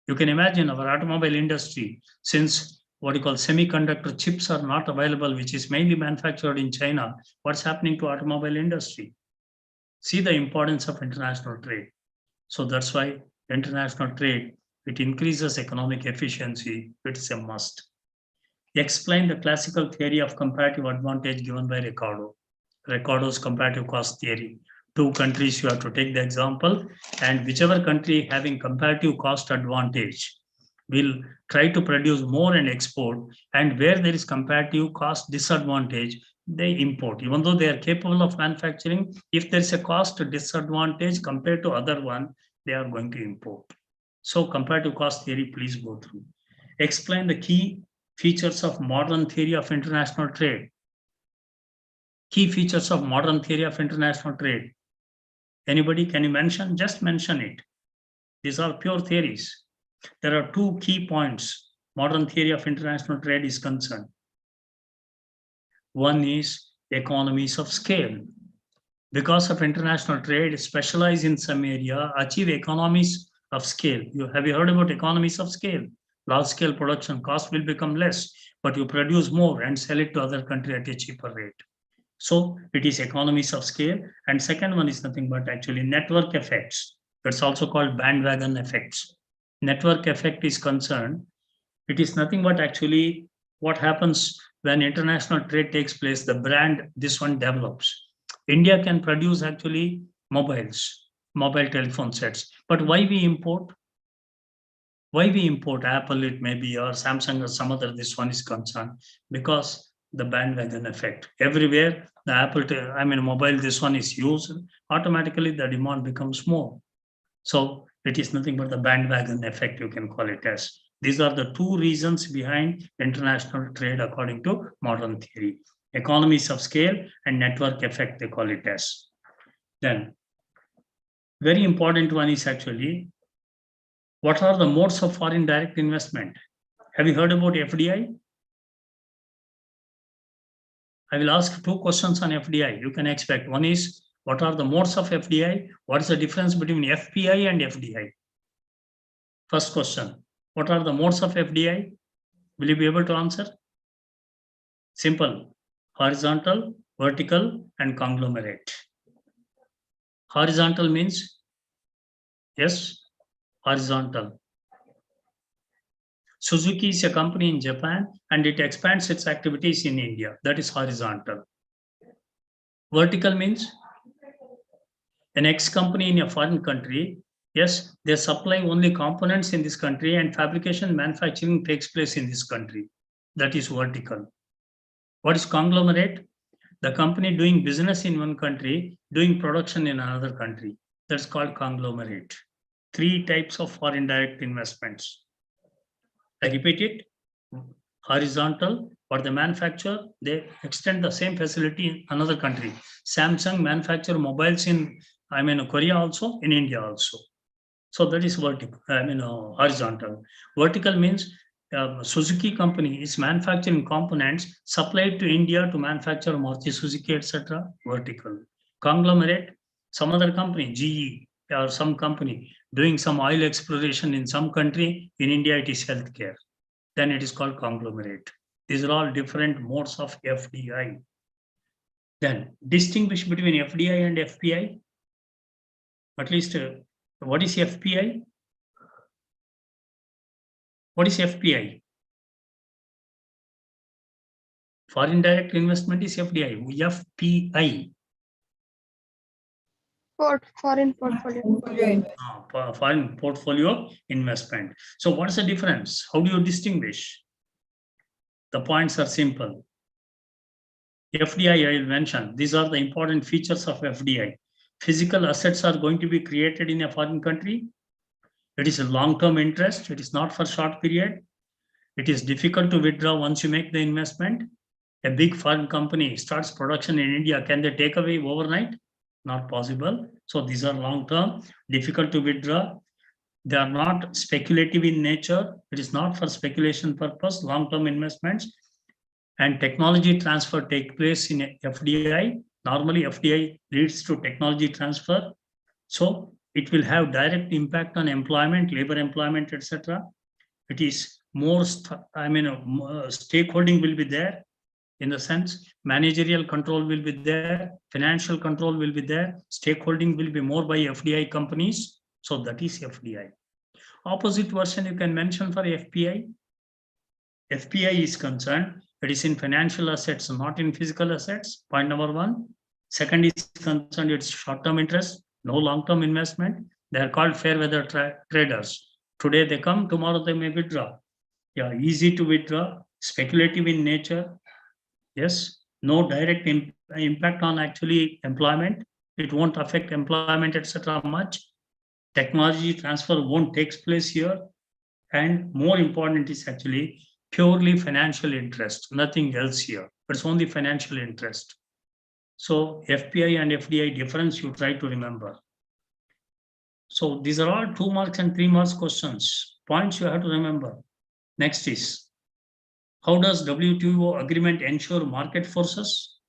You can imagine our automobile industry, since what you call semiconductor chips are not available, which is mainly manufactured in China, what's happening to automobile industry? See the importance of international trade. So that's why international trade, it increases economic efficiency. It's a must. Explain the classical theory of comparative advantage given by Ricardo. Ricardo's comparative cost theory. 2 countries, you have to take the example, and whichever country having comparative cost advantage will try to produce more and export, and where there is comparative cost disadvantage, they import. Even though they are capable of manufacturing, if there is a cost disadvantage compared to other one, they are going to import. So comparative cost theory, please go through. Explain the key features of modern theory of international trade. Key features of modern theory of international trade. Anybody, can you mention? Just mention it. These are pure theories. There are 2 key points modern theory of international trade is concerned. One is economies of scale. Because of international trade, specialize in some area, achieve economies of scale. Have you heard about economies of scale? Large scale production cost will become less, but you produce more and sell it to other country at a cheaper rate. So it is economies of scale. And second one is nothing but actually network effects. It's also called bandwagon effects. Network effect is concerned. It is nothing but actually what happens when international trade takes place, the brand, this one develops. India can produce actually mobiles, mobile telephone sets. But why we import? Why we import Apple, it may be, or Samsung or some other, this one is concerned, because the bandwagon effect. Everywhere the Apple, mobile, this one is used, automatically the demand becomes more. So it is nothing but the bandwagon effect, you can call it as. These are the two reasons behind international trade according to modern theory. Economies of scale and network effect, they call it as. Then, very important one is actually, what are the modes of foreign direct investment? Have you heard about FDI? I will ask two questions on FDI. You can expect. One is, what are the modes of FDI? What is the difference between FPI and FDI? First question, what are the modes of FDI? Will you be able to answer? Simple, horizontal, vertical, and conglomerate. Horizontal means, yes, horizontal. Suzuki is a company in Japan and it expands its activities in India. That is horizontal. Vertical means an ex-company in a foreign country, yes, they supply only components in this country and fabrication manufacturing takes place in this country. That is vertical. What is conglomerate? The company doing business in one country, doing production in another country. That's called conglomerate. Three types of foreign direct investments. I repeat it, horizontal, for the manufacturer, they extend the same facility in another country. Samsung manufacture mobiles in, Korea also, in India also. So that is vertical, horizontal. Vertical means Suzuki company is manufacturing components supplied to India to manufacture Maruti Suzuki, etc. Vertical. Conglomerate, some other company, GE or some company doing some oil exploration in some country, in India it is healthcare. Then it is called conglomerate. These are all different modes of FDI. Then distinguish between FDI and FPI. At least, what is FPI? What is FPI? Foreign direct investment is FDI. FPI. Foreign portfolio. Foreign portfolio investment. So what is the difference? How do you distinguish? The points are simple. FDI, I will mention. These are the important features of FDI. Physical assets are going to be created in a foreign country. It is a long-term interest. It is not for short period. It is difficult to withdraw once you make the investment. A big foreign company starts production in India. Can they take away overnight? Not possible. So these are long-term, difficult to withdraw. They are not speculative in nature. It is not for speculation purpose, long-term investments. And technology transfer take place in FDI. Normally, FDI leads to technology transfer. So it will have direct impact on employment, labor employment, etc. It is more, stakeholding will be there. In the sense, managerial control will be there, financial control will be there, stakeholding will be more by FDI companies. So that is FDI. Opposite version you can mention for FPI. FPI is concerned, it is in financial assets, not in physical assets. Point number one. Second is concerned, it's short-term interest, no long-term investment. They are called fair weather traders. Today they come, tomorrow they may withdraw. Yeah, easy to withdraw, speculative in nature. Yes, no direct impact on actually employment. It won't affect employment, etc. much. Technology transfer won't take place here. And more important is actually purely financial interest, nothing else here. It's only financial interest. So FPI and FDI difference you try to remember. So these are all 2 marks and 3 marks questions. Points you have to remember. Next is, how does WTO agreement ensure market forces?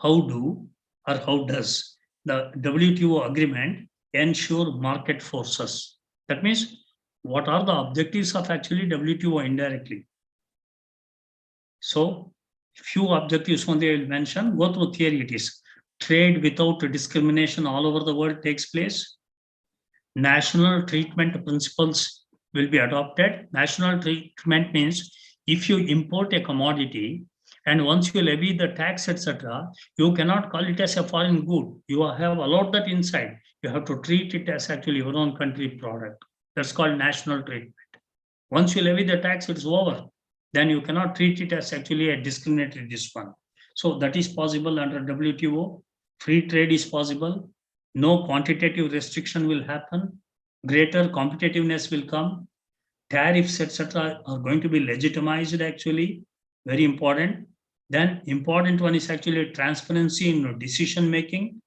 how does the WTO agreement ensure market forces? That means, what are the objectives of actually WTO indirectly? So, few objectives only I will mention. Go through theory. It is trade without discrimination all over the world takes place. National treatment principles will be adopted. National treatment means if you import a commodity and once you levy the tax, etc., you cannot call it as a foreign good. You have allowed that inside. You have to treat it as actually your own country product. That's called national treatment. Once you levy the tax, it's over. Then you cannot treat it as actually a discriminatory one. So that is possible under WTO. Free trade is possible. No quantitative restriction will happen. Greater competitiveness will come. Tariffs, etc., are going to be legitimized actually. Very important. Then important one is actually transparency in decision making.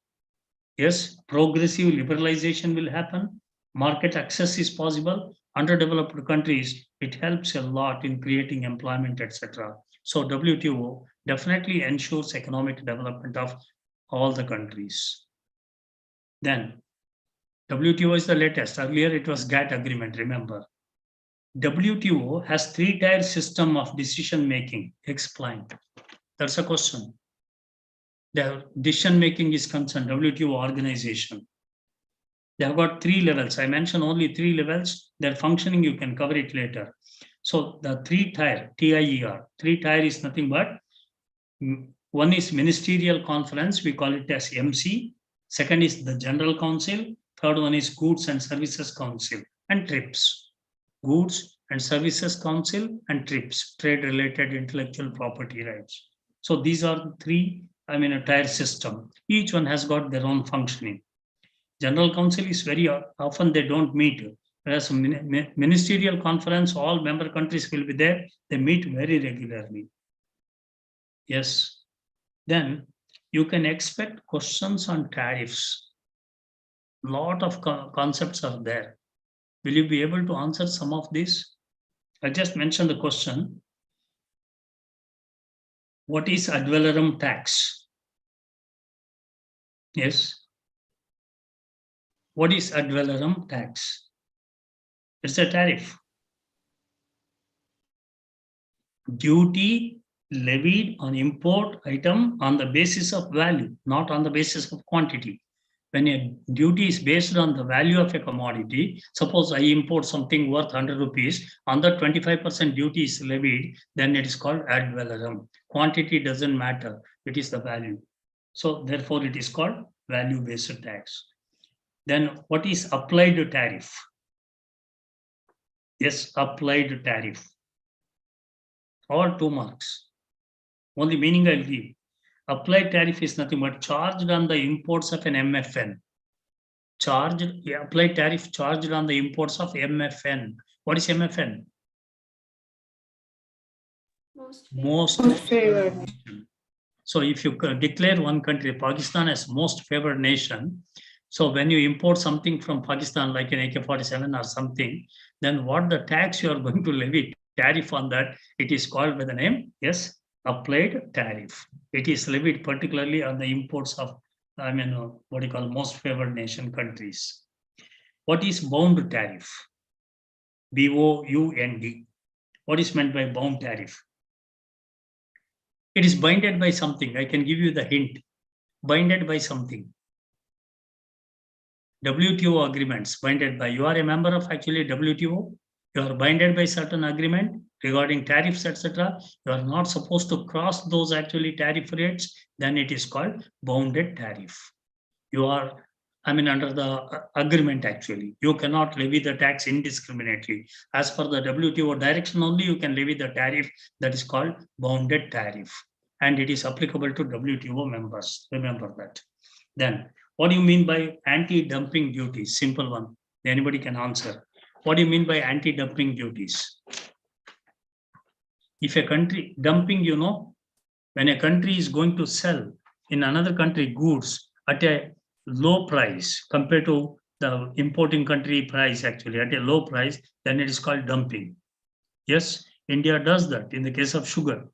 Yes, progressive liberalization will happen. Market access is possible. Underdeveloped countries, it helps a lot in creating employment, etc. So WTO definitely ensures economic development of all the countries. Then WTO is the latest. Earlier it was GATT agreement, remember. WTO has three-tier system of decision making. Explain. That's a question. The decision making is concerned, WTO organization. They have got three levels. I mentioned only three levels. Their functioning, you can cover it later. So the three-tier, TIER, three-tier is nothing but one is ministerial conference, we call it as MC. Second is the General Council. Third one is Goods and Services Council and TRIPS. Goods and Services Council and TRIPS, trade-related intellectual property rights. So these are the three, a tier system. Each one has got their own functioning. General Council is very often they don't meet. Whereas ministerial conference, all member countries will be there. They meet very regularly. Yes. Then you can expect questions on tariffs. Lot of concepts are there. Will you be able to answer some of these? I just mentioned the question. What is ad valorem tax? Yes. What is ad valorem tax? It's a tariff. Duty levied on import item on the basis of value, not on the basis of quantity. When a duty is based on the value of a commodity, suppose I import something worth 100 rupees, on the 25% duty is levied, then it is called ad valorem. Quantity doesn't matter, it is the value. So therefore it is called value-based tax. Then what is applied tariff? Yes, applied tariff. All 2 marks. Only meaning I'll give. Applied tariff is nothing but charged on the imports of an MFN. Applied tariff charged on the imports of MFN. What is MFN? Most favored nation. So if you declare one country, Pakistan, as most favored nation, so when you import something from Pakistan, like an AK-47 or something, then what the tax you are going to levy, tariff on that, it is called by the name, yes, applied tariff. It is levied particularly on the imports of, what you call most favored nation countries. What is bound tariff? BOUND. What is meant by bound tariff? It is binded by something. I can give you the hint. Binded by something. WTO agreements binded by, you are a member of actually WTO, you are binded by certain agreement regarding tariffs, etc. You are not supposed to cross those actually tariff rates, then it is called bounded tariff. You are, under the agreement actually. You cannot levy the tax indiscriminately. As per the WTO direction only, you can levy the tariff, that is called bounded tariff. And it is applicable to WTO members, remember that. Then, what do you mean by anti-dumping duties? Simple one. Anybody can answer. What do you mean by anti-dumping duties? If a country, dumping, when a country is going to sell in another country goods at a low price compared to the importing country price, actually at a low price, then it is called dumping. Yes, India does that in the case of sugar.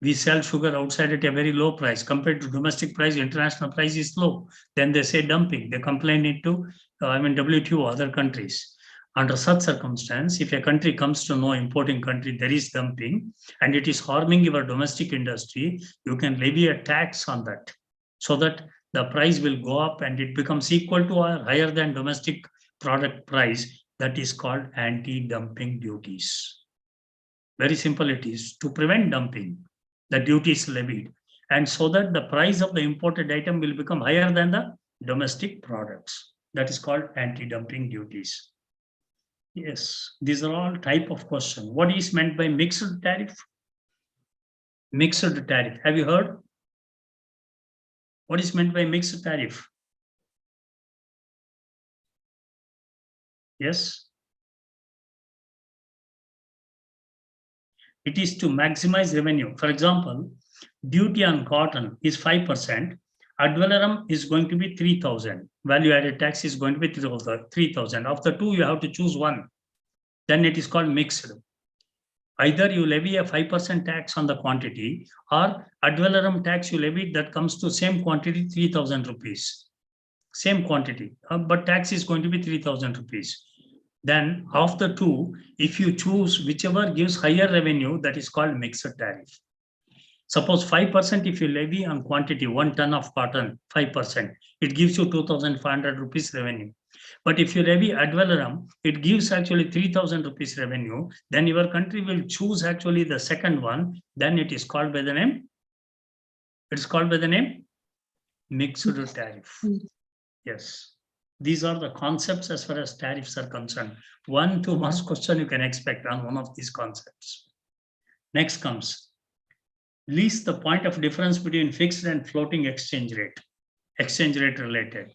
We sell sugar outside at a very low price compared to domestic price. International price is low. Then they say dumping. They complain it to WTO, other countries. Under such circumstance, if a country comes to know importing country there is dumping and it is harming your domestic industry, you can levy a tax on that, so that the price will go up and it becomes equal to or higher than domestic product price. That is called anti-dumping duties. Very simple it is. To prevent dumping, the duty is levied, and so that the price of the imported item will become higher than the domestic products. That is called anti-dumping duties. Yes, these are all type of question. What is meant by mixed tariff? Mixed tariff. Have you heard? What is meant by mixed tariff? Yes. It is to maximize revenue. For example, duty on cotton is 5%. Ad valorem is going to be 3,000. Value added tax is going to be 3,000. Of the two, you have to choose one. Then it is called mixed. Either you levy a 5% tax on the quantity, or ad valorem tax you levy that comes to same quantity, 3,000 rupees. Same quantity, but tax is going to be 3,000 rupees. Then of the two, if you choose whichever gives higher revenue, that is called mixed tariff. Suppose 5% if you levy on quantity, 1 ton of cotton, 5%, it gives you 2,500 rupees revenue. But if you levy ad valorem, it gives actually 3,000 rupees revenue. Then your country will choose actually the second one. Then it is called by the name. It's called by the name mixed tariff. Yes. These are the concepts as far as tariffs are concerned. 1-2 marks question you can expect on one of these concepts. Next comes, list the point of difference between fixed and floating exchange rate related.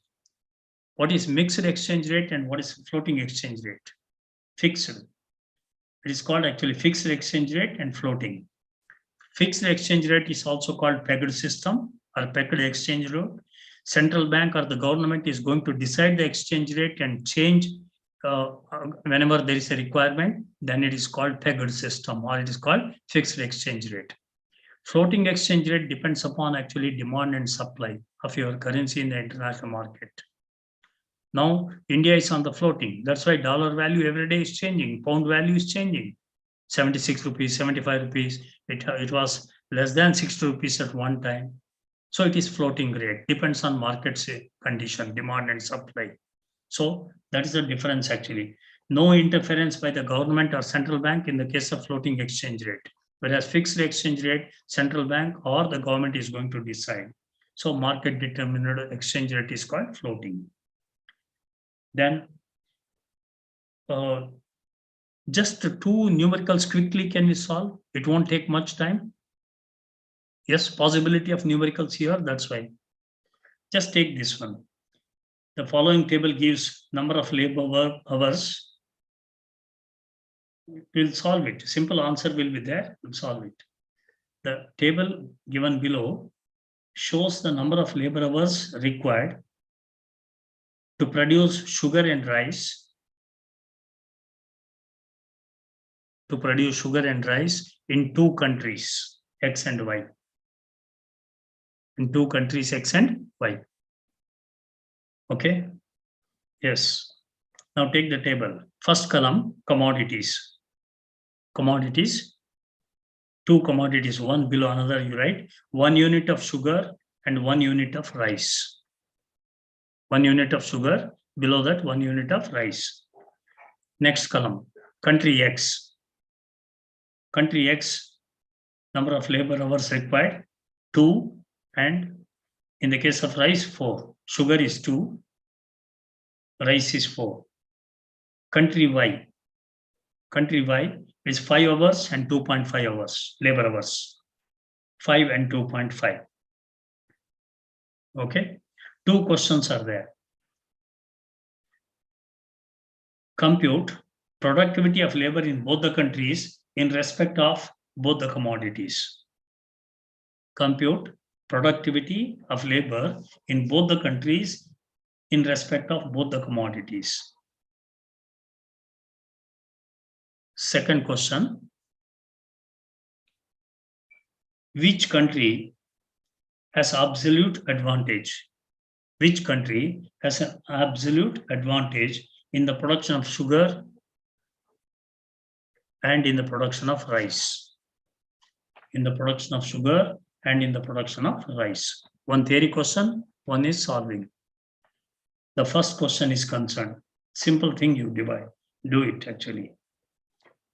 What is mixed exchange rate and what is floating exchange rate? Fixed. It is called actually fixed exchange rate and floating. Fixed exchange rate is also called pegged system or pegged exchange rate. Central bank or the government is going to decide the exchange rate and change whenever there is a requirement. Then it is called pegged system or it is called fixed exchange rate. Floating exchange rate depends upon actually demand and supply of your currency in the international market. Now, India is on the floating. That's why dollar value every day is changing. Pound value is changing. 76 rupees, 75 rupees. It was less than 60 rupees at one time. So it is floating rate. Depends on market condition, demand and supply. So that is the difference actually. No interference by the government or central bank in the case of floating exchange rate. Whereas fixed exchange rate, central bank or the government is going to decide. So market determined exchange rate is called floating. Then just 2 numericals quickly can we solve? It won't take much time. Yes, possibility of numericals here, that's why. Just take this one. The following table gives number of labor hours. We'll solve it. Simple answer will be there. We'll solve it. The table given below shows the number of labor hours required to produce sugar and rice. To produce sugar and rice in 2 countries, X and Y. In 2 countries, X and Y. Okay. Yes. Now take the table. First column, commodities. Commodities. 2 commodities, one below another, you write 1 unit of sugar and 1 unit of rice. 1 unit of sugar, below that 1 unit of rice. Next column, country X. Country X, number of labor hours required, 2, and in the case of rice, 4. Sugar is 2, rice is 4. Country Y. Country Y is 5 hours and 2.5 hours, labor hours. 5 and 2.5. Okay. 2 questions are there. Compute productivity of labor in both the countries in respect of both the commodities. Compute productivity of labor in both the countries in respect of both the commodities. Second question. which country has absolute advantage? Which country has an absolute advantage in the production of sugar and in the production of rice? In the production of sugar and in the production of rice. One theory question, one is solving. The first question is concerned. Simple thing you divide. Do it actually.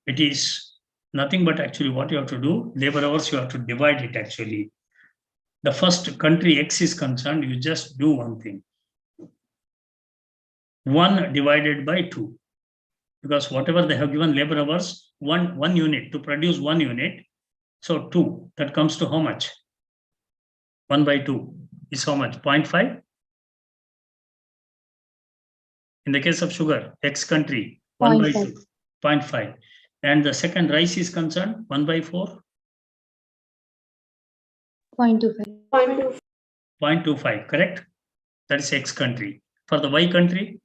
It is nothing but actually what you have to do. Labor hours, you have to divide it actually. The first country X is concerned, you just do one thing. 1 divided by 2. Because whatever they have given labor hours, one unit to produce 1 unit. So 2, that comes to how much? 1 by 2 is how much? 0.5. In the case of sugar, X country, 1 by 2, 0.5. And the second rice is concerned, 1 by 4. 0.25. 0.25, correct? That is X country. For the Y country,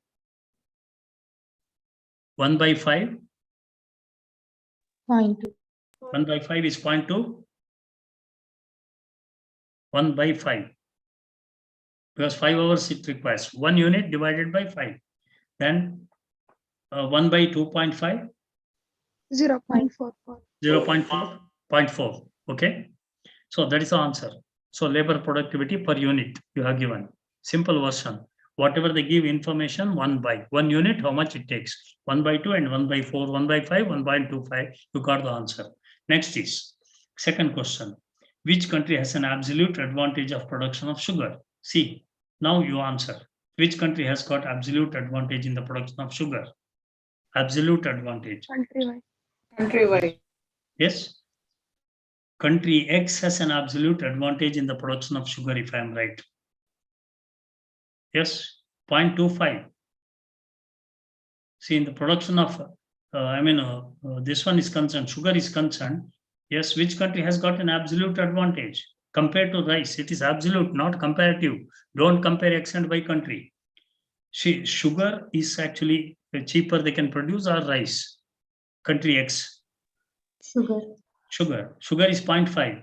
1 by 5. 0.2. 1 by 5 is 0.2. 1 by 5. Because 5 hours it requires. 1 unit divided by 5. Then 1 by 2.5. 0.44. 0.4. 0.4. Okay. So that is the answer. So labor productivity per unit you have given. Simple version. Whatever they give information, 1 by 1 unit, how much it takes? 1 by 2 and 1 by 4, 1 by 5, 1.25. You got the answer. Next is second question. Which country has an absolute advantage of production of sugar? See, now you answer. Which country has got absolute advantage in the production of sugar? Absolute advantage. Countrywide. Yes. Country X has an absolute advantage in the production of sugar, if I am right. Yes, 0.25. See, in the production of, this one is concerned, sugar is concerned. Yes, which country has got an absolute advantage? Compared to rice, it is absolute, not comparative. Don't compare X and Y country. Sugar is actually cheaper they can produce, or rice? Country X. Sugar. Sugar is 0.5,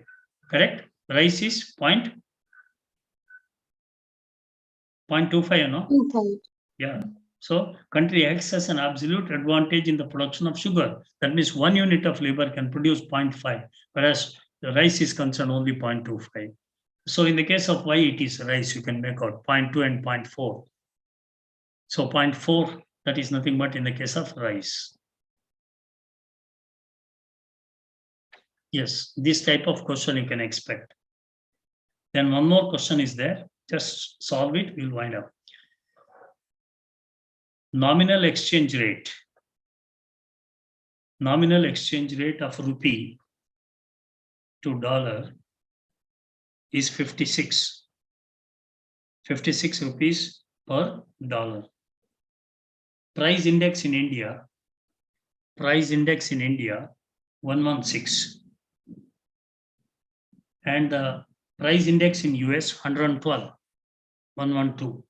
correct? Rice is 0.25, you know? 2.5. Yeah. So country X has an absolute advantage in the production of sugar. That means 1 unit of labor can produce 0.5, whereas the rice is concerned only 0.25. So in the case of Y, it is rice, you can make out 0.2 and 0.4. So 0.4, that is nothing but in the case of rice. Yes, this type of question you can expect. Then one more question is there. Just solve it, we'll wind up. Nominal exchange rate. Nominal exchange rate of rupee to dollar is 56. 56 rupees per dollar. Price index in India, 116. And the price index in US, 112, 112.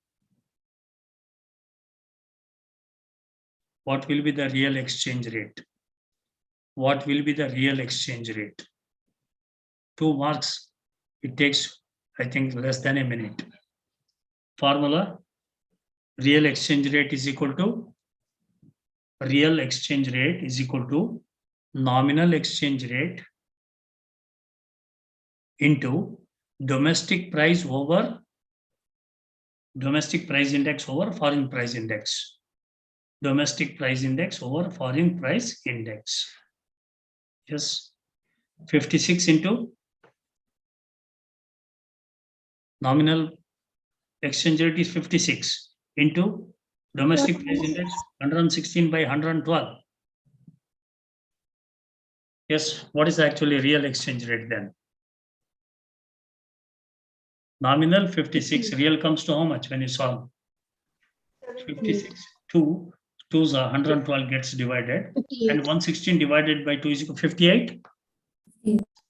What will be the real exchange rate? What will be the real exchange rate? 2 marks. It takes, I think, less than a minute. Formula, real exchange rate is equal to nominal exchange rate into domestic price index over foreign price index. Domestic price index over foreign price index. Yes, 56 into nominal exchange rate is 56 into domestic price index 116 by 112. Yes, what is actually real exchange rate then? Nominal 56, real comes to how much when you solve? 56, 2 is 112 gets divided, 58. and 116 divided by 2 is equal to 58.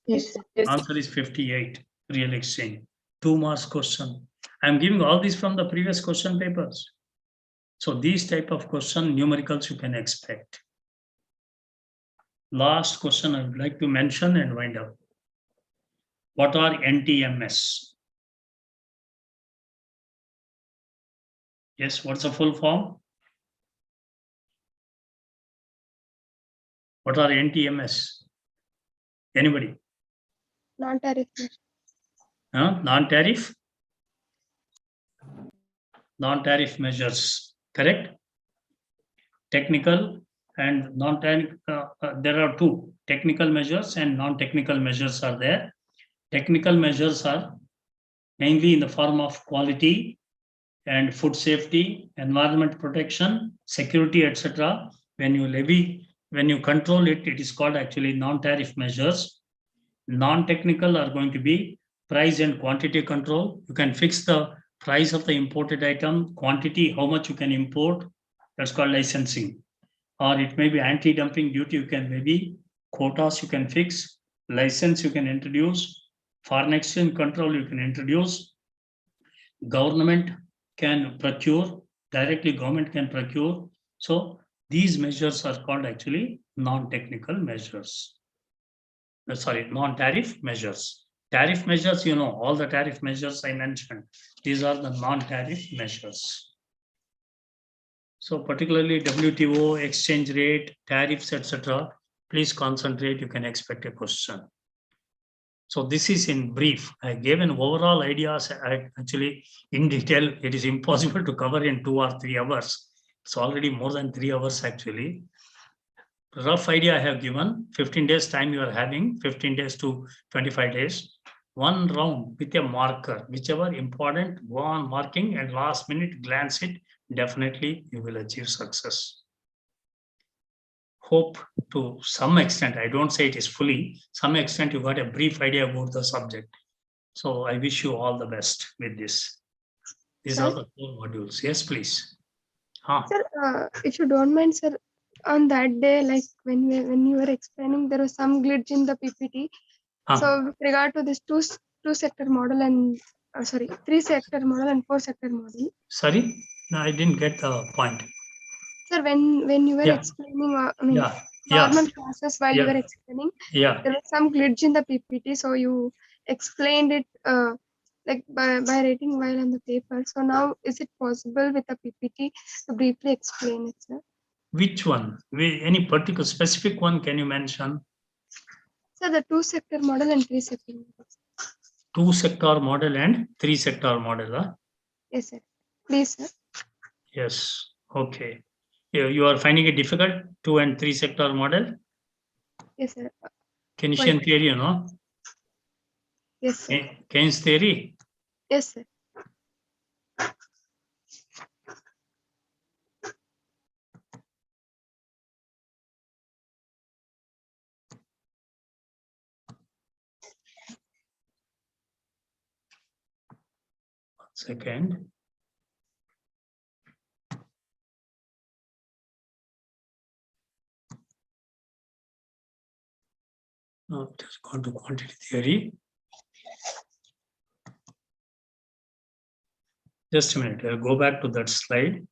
Yes. Answer is 58, real exchange. 2 marks question. I am giving all these from the previous question papers. So these type of question, numericals you can expect. Last question I would like to mention and wind up. What are NTMS? Yes, what's the full form? What are NTMS? Anybody? Non-tariff measure. Non-tariff? Non-tariff measures, correct? Technical and non-technical, there are two, technical measures and non-technical measures are there. Technical measures are mainly in the form of quality and food safety, environment protection, security, etc. When you levy, when you control it, it is called actually non-tariff measures. Non-technical are going to be price and quantity control. You can fix the price of the imported item, quantity, how much you can import, that's called licensing. Or it may be anti-dumping duty, you can maybe, quotas you can fix, license you can introduce, foreign exchange control you can introduce, government can procure, directly government can procure. So these measures are called actually non-technical measures. Sorry, non-tariff measures. Tariff measures, you know, all the tariff measures I mentioned, these are the non-tariff measures. So particularly WTO, exchange rate, tariffs, etc. Please concentrate, you can expect a question. So this is in brief. I gave an overall ideas. Actually, in detail, it is impossible to cover in 2 or 3 hours. It's already more than 3 hours actually. Rough idea I have given, 15 days time you are having, 15 days to 25 days. One round with a marker, whichever important, go on marking and last minute glance it, definitely you will achieve success. Hope to some extent, I don't say it is fully, some extent you got a brief idea about the subject. So I wish you all the best with this. These are the 4 modules. Yes, please. Sir, if you don't mind, sir, on that day, like when you were explaining, there was some glitch in the PPT. So with regard to this two sector model and 3 sector model and 4 sector model. Sorry, no, I didn't get the point. Sir, when you were explaining, normal classes while you were explaining, there was some glitch in the PPT. So you explained it like by writing while on the paper. So now, is it possible with a PPT to briefly explain it, sir? Which one? Any particular specific one can you mention? So the 2 sector model and 3 sector model. 2 sector model and 3 sector model. Huh? Yes, sir. Please, sir. Yes. Okay. You are finding it difficult, 2 and 3 sector model? Yes, sir. Keynesian theory, you know? Yes, sir. Keynes theory? Yes, sir. Second. Now it has gone to quantity theory. Just a minute, I'll go back to that slide.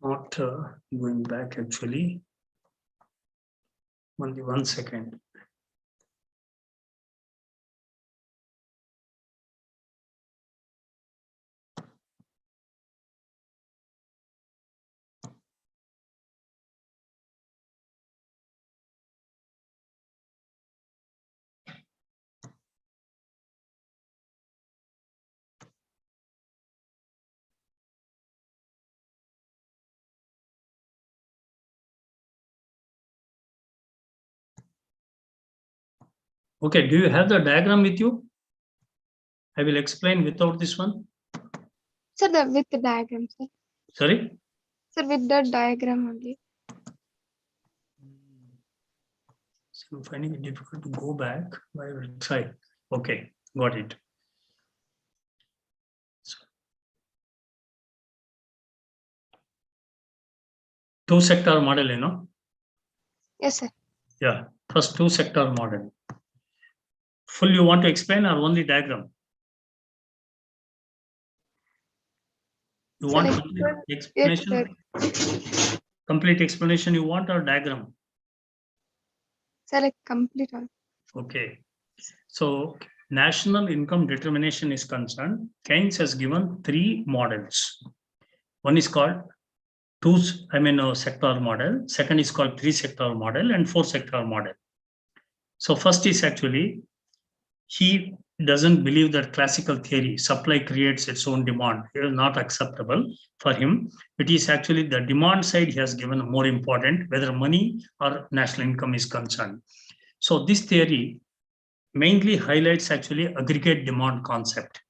Not going back actually. Only 1 second. Okay, do you have the diagram with you? I will explain without this one. Sir, with the diagram, sir. Sorry? Sir, with the diagram only. So I'm finding it difficult to go back, but I will try. Okay, got it. Two-sector model, you know? Yes, sir. Yeah, first two-sector model. Full you want to explain or only diagram? You So want like, complete yes, explanation? sir. Complete explanation you want or diagram? So like complete all. Okay. So national income determination is concerned. Keynes has given 3 models. One is called sector model. Second is called 3-sector model and 4-sector model. So first is actually, he doesn't believe that classical theory, supply creates its own demand. It is not acceptable for him. It is actually the demand side he has given more important, whether money or national income is concerned. So this theory mainly highlights actually aggregate demand concept.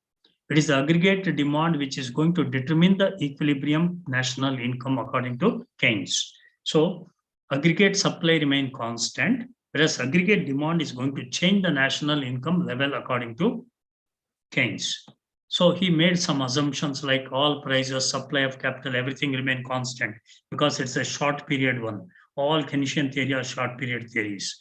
It is the aggregate demand which is going to determine the equilibrium national income according to Keynes. So aggregate supply remain constant, whereas aggregate demand is going to change the national income level according to Keynes. So he made some assumptions like all prices, supply of capital, everything remain constant because it's a short period one. All Keynesian theory are short period theories.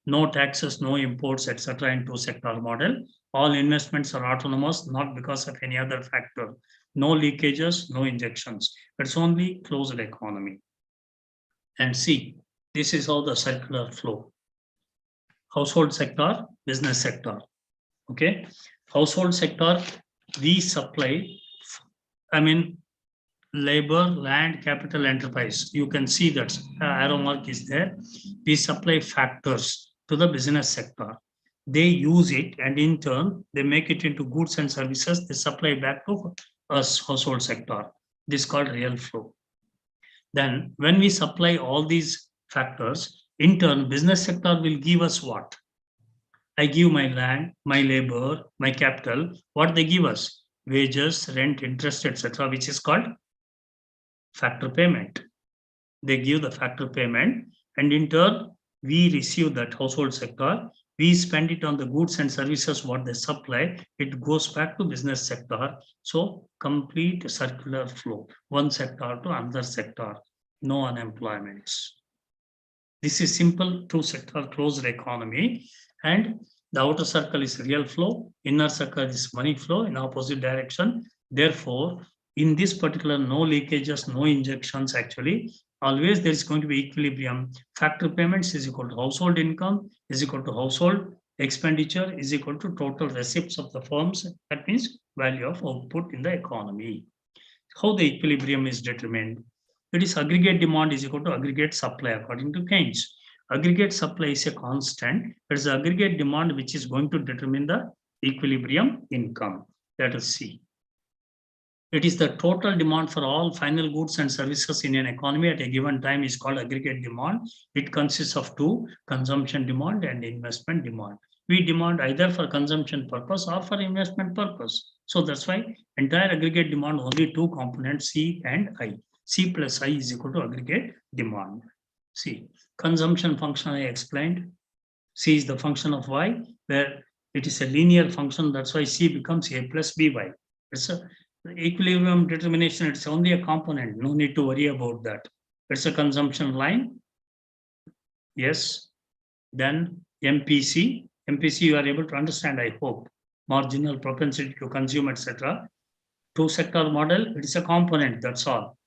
No taxes, no imports, etc. in two-sector model. All investments are autonomous, not because of any other factor. No leakages, no injections. It's only closed economy. And see, this is how the circular flow. Household sector, business sector. Okay, household sector, we supply, labor, land, capital, enterprise. You can see that arrow mark is there. We supply factors to the business sector. They use it and in turn, they make it into goods and services. They supply back to us, household sector. This is called real flow. Then when we supply all these factors, in turn, business sector will give us what? I give my land, my labor, my capital. What they give us? Wages, rent, interest, etc., which is called factor payment. They give the factor payment, and in turn, we receive that household sector. We spend it on the goods and services what they supply. It goes back to business sector. So complete circular flow, one sector to another sector, no unemployments. This is simple two-sector closed economy, and the outer circle is real flow, inner circle is money flow in opposite direction. Therefore, in this particular, no leakages, no injections actually, always there is going to be equilibrium. Factor payments is equal to household income is equal to household expenditure is equal to total receipts of the firms. That means value of output in the economy. How the equilibrium is determined? It is aggregate demand is equal to aggregate supply according to Keynes. Aggregate supply is a constant. It is aggregate demand which is going to determine the equilibrium income. Let us see. It is the total demand for all final goods and services in an economy at a given time is called aggregate demand. It consists of 2, consumption demand and investment demand. We demand either for consumption purpose or for investment purpose. So that's why entire aggregate demand only 2 components, C and I. C plus I is equal to aggregate demand. C, consumption function I explained. C is the function of Y, where it is a linear function. That's why C becomes A plus BY. It's a equilibrium determination, it's only a component, no need to worry about that. It's a consumption line. Yes. Then MPC. MPC you are able to understand, I hope. Marginal propensity to consume, etc. Two-sector model, it is a component, that's all.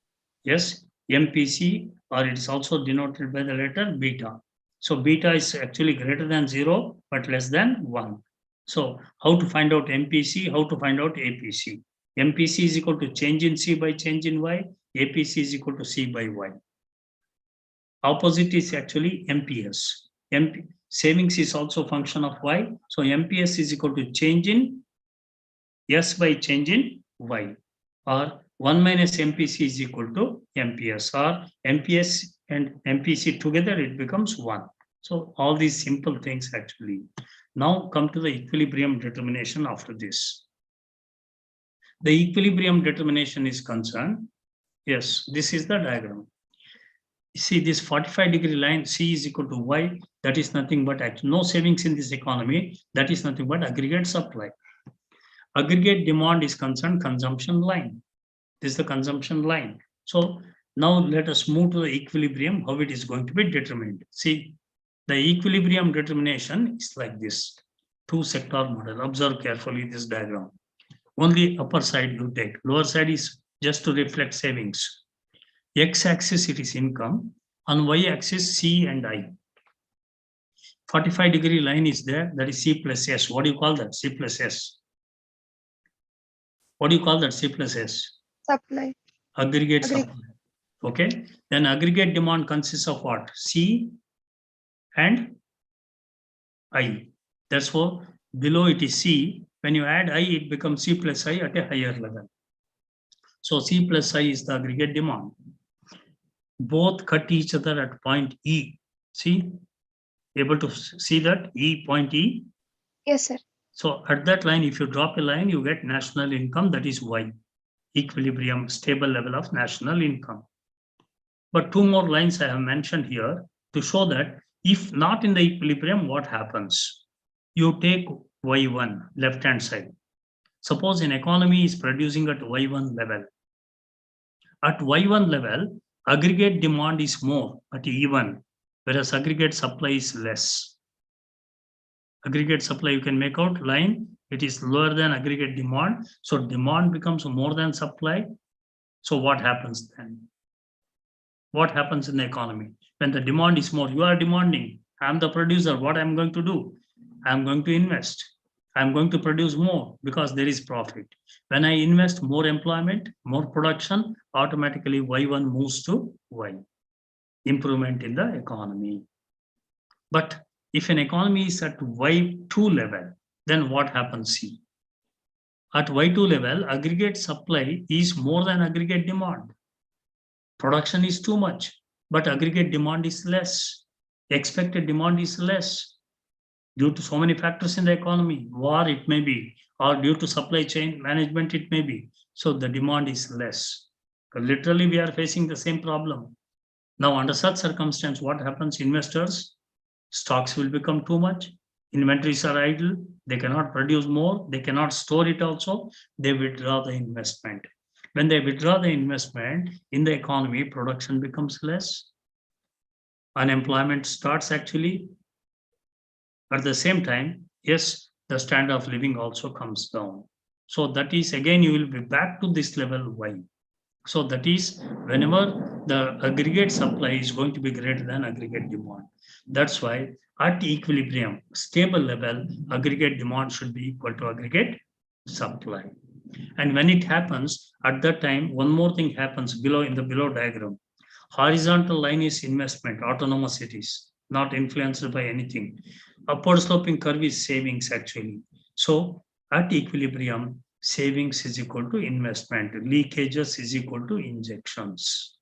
Yes, MPC, or it is also denoted by the letter beta. So beta is actually greater than 0, but less than 1. So how to find out MPC, how to find out APC? MPC is equal to change in C by change in Y. APC is equal to C by Y. Opposite is actually MPS. Savings is also a function of Y. So MPS is equal to change in S by change in Y. Or 1 minus MPC is equal to MPS. Or MPS and MPC together, it becomes 1. So all these simple things actually. Now come to the equilibrium determination after this. The equilibrium determination is concerned. Yes, this is the diagram. See this 45-degree line, C is equal to Y, that is nothing but actually no savings in this economy, that is nothing but aggregate supply. Aggregate demand is concerned consumption line. This is the consumption line. So Now let us move to the equilibrium, how it is going to be determined. See, the equilibrium determination is like this. Two-sector model. Observe carefully this diagram. Only upper side you take. Lower side is just to reflect savings. X-axis it is income. On Y-axis C and I. 45-degree line is there. That is C plus S. What do you call that? C plus S. What do you call that? C plus S? Supply. Aggregate supply. Okay. Then aggregate demand consists of what? C and I. That's why below it is C. When you add I, it becomes C plus I at a higher level. So C plus I is the aggregate demand. Both cut each other at point E. See? Able to see that? E, point E? Yes, sir. So at that line, if you drop a line, you get national income, that is Y. Equilibrium, stable level of national income. But two more lines I have mentioned here to show that if not in the equilibrium, what happens? You take Y1, left-hand side. Suppose an economy is producing at Y1 level. At Y1 level, aggregate demand is more at E1, whereas aggregate supply is less. Aggregate supply, you can make out line, it is lower than aggregate demand. So demand becomes more than supply. So what happens then? What happens in the economy? When the demand is more, you are demanding. I'm the producer. What I'm going to do? I'm going to invest. I'm going to produce more because there is profit. When I invest more employment, more production, automatically Y1 moves to Y. Improvement in the economy. But if an economy is at Y2 level, then what happens? See, at Y2 level, aggregate supply is more than aggregate demand. Production is too much, but aggregate demand is less. Expected demand is less due to so many factors in the economy. War, it may be, or due to supply chain management, it may be. So the demand is less. Literally, we are facing the same problem. Now, under such circumstance, what happens? Investors, stocks will become too much. Inventories are idle. They cannot produce more. They cannot store it also. They withdraw the investment. When they withdraw the investment in the economy, production becomes less. Unemployment starts actually. At the same time, yes, the standard of living also comes down. So that is, again, you will be back to this level Y. So that is whenever the aggregate supply is going to be greater than aggregate demand. That's why at equilibrium, stable level, aggregate demand should be equal to aggregate supply. And when it happens, at that time, one more thing happens below in the below diagram. Horizontal line is investment, autonomous it is, not influenced by anything. Upward sloping curve is savings actually. So at equilibrium, savings is equal to investment, leakages is equal to injections.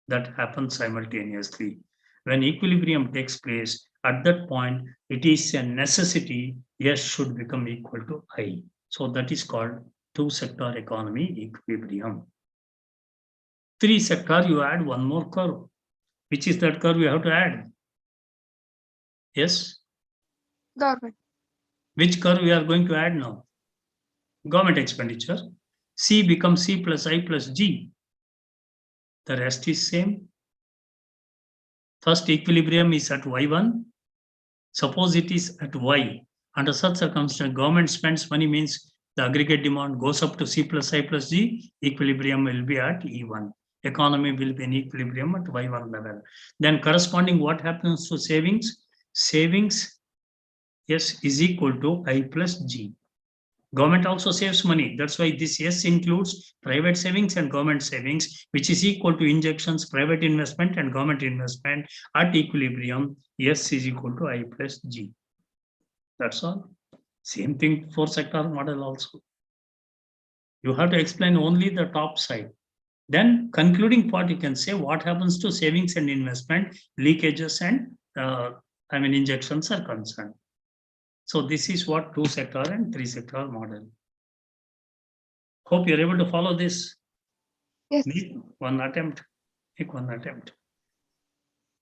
That happens simultaneously. When equilibrium takes place, at that point, it is a necessity, S should become equal to I. So that is called two-sector economy equilibrium. Three-sector, you add one more curve. Which is that curve you have to add? Yes? Government. Which curve we are going to add now? Government expenditure. C becomes C plus I plus G. The rest is same. First equilibrium is at Y1. Suppose it is at Y. Under such circumstances, government spends money means the aggregate demand goes up to C plus I plus G. Equilibrium will be at E1. Economy will be in equilibrium at Y1 level. Then corresponding what happens to savings? Savings, yes, is equal to I plus G. Government also saves money. That's why this S includes private savings and government savings, which is equal to injections, private investment and government investment at equilibrium. S is equal to I plus G. That's all. Same thing for sector model also. You have to explain only the top side. Then concluding part, you can say what happens to savings and investment, leakages and injections are concerned. So this is what two-sector and three-sector model. Hope you're able to follow this. Yes. Make one attempt. Make one attempt.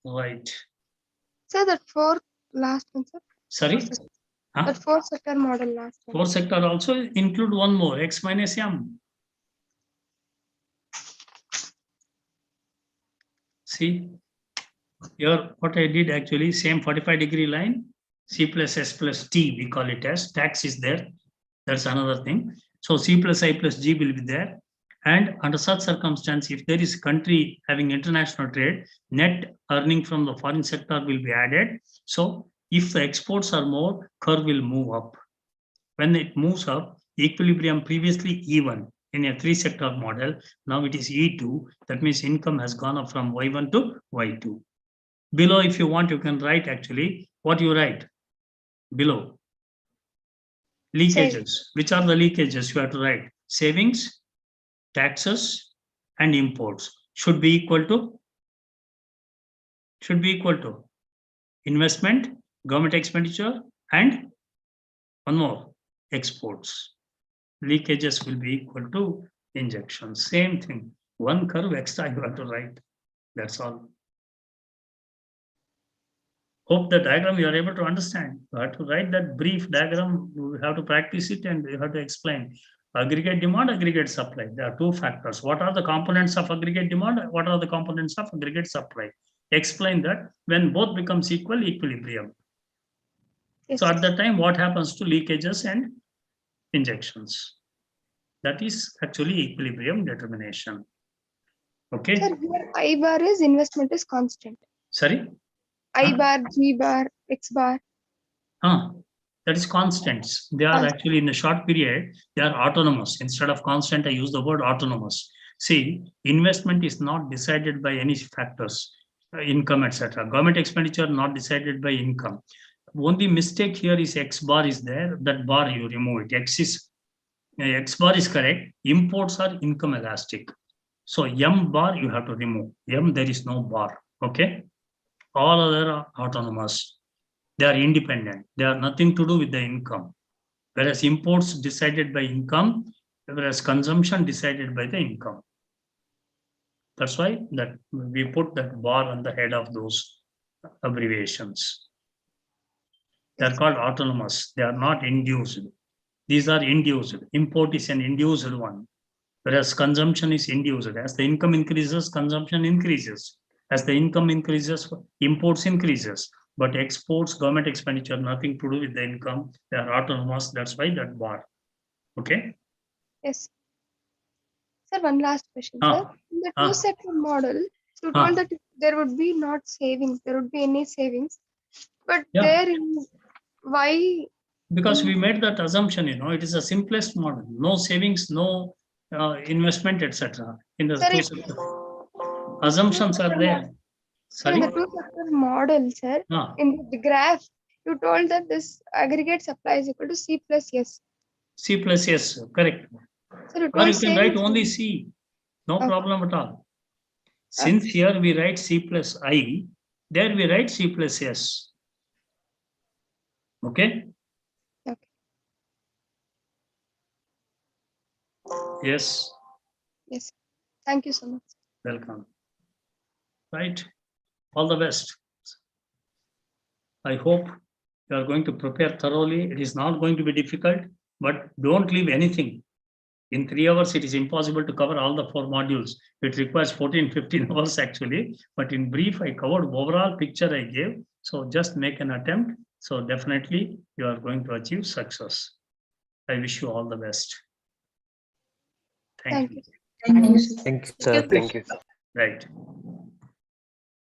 Right. So that fourth last one, sir. Sorry? Huh? That fourth sector model last one. Fourth sector also include one more, X minus M. See, here what I did actually, same 45-degree line, C plus S plus T, we call it as, tax is there. That's another thing. So C plus I plus G will be there. And under such circumstance, if there is a country having international trade, net earning from the foreign sector will be added. So if the exports are more, curve will move up. When it moves up, equilibrium previously even in a 3-sector model, now it is E2. That means income has gone up from Y1 to Y2. Below, if you want, you can write actually what you write below. Leakages. Which are the leakages you have to write? Savings, taxes, and imports should be equal to investment, government expenditure, and one more, exports. Leakages will be equal to injection. Same thing. One curve extra you have to write. That's all. Hope the diagram you are able to understand. You have to write that brief diagram. You have to practice it and you have to explain. Aggregate demand, aggregate supply. There are two factors. What are the components of aggregate demand? What are the components of aggregate supply? Explain that. When both becomes equal, equilibrium. Yes. So at that time, what happens to leakages and injections? That is actually equilibrium determination. Okay. Sir, here I bar is investment is constant. Sorry? I bar, G bar, X bar. That is constants. They are actually in a short period, they are autonomous. Instead of constant, I use the word autonomous. See, investment is not decided by any factors, income, etc. Government expenditure not decided by income. Only mistake here is X bar is there. That bar you remove it. X bar is correct. Imports are income elastic. So M bar you have to remove. M, there is no bar. Okay. All other are autonomous. They are independent. They are nothing to do with the income. Whereas imports decided by income, whereas consumption decided by the income. That's why that we put that bar on the head of those abbreviations. They are called autonomous. They are not induced. These are induced. Import is an induced one, whereas consumption is induced. As the income increases, consumption increases. As the income increases, imports increases. But exports, government expenditure, nothing to do with the income. They are autonomous. That's why that bar. Okay? Yes. Sir, one last question, sir. In the 2-sector model, you told that there would be not savings. There would be any savings. But there in why? Because we made that assumption, it is the simplest model. No savings, no investment, etc. In the 2-sector. Assumptions are there. Sorry? In the 2-sector model, sir, in the graph, you told that this aggregate supply is equal to C plus S. C plus S, correct. So or you can write only C. No problem at all. Since here we write C plus I, there we write C plus S. Okay? Okay. Yes. Yes. Thank you so much. Welcome. Right. All the best. I hope you are going to prepare thoroughly. It is not going to be difficult, but don't leave anything. In 3 hours, it is impossible to cover all the 4 modules. It requires 14-15 hours actually. But in brief, I covered overall picture I gave. So just make an attempt. So definitely you are going to achieve success. I wish you all the best. Thank you. Thank you, sir. Thank you. Right.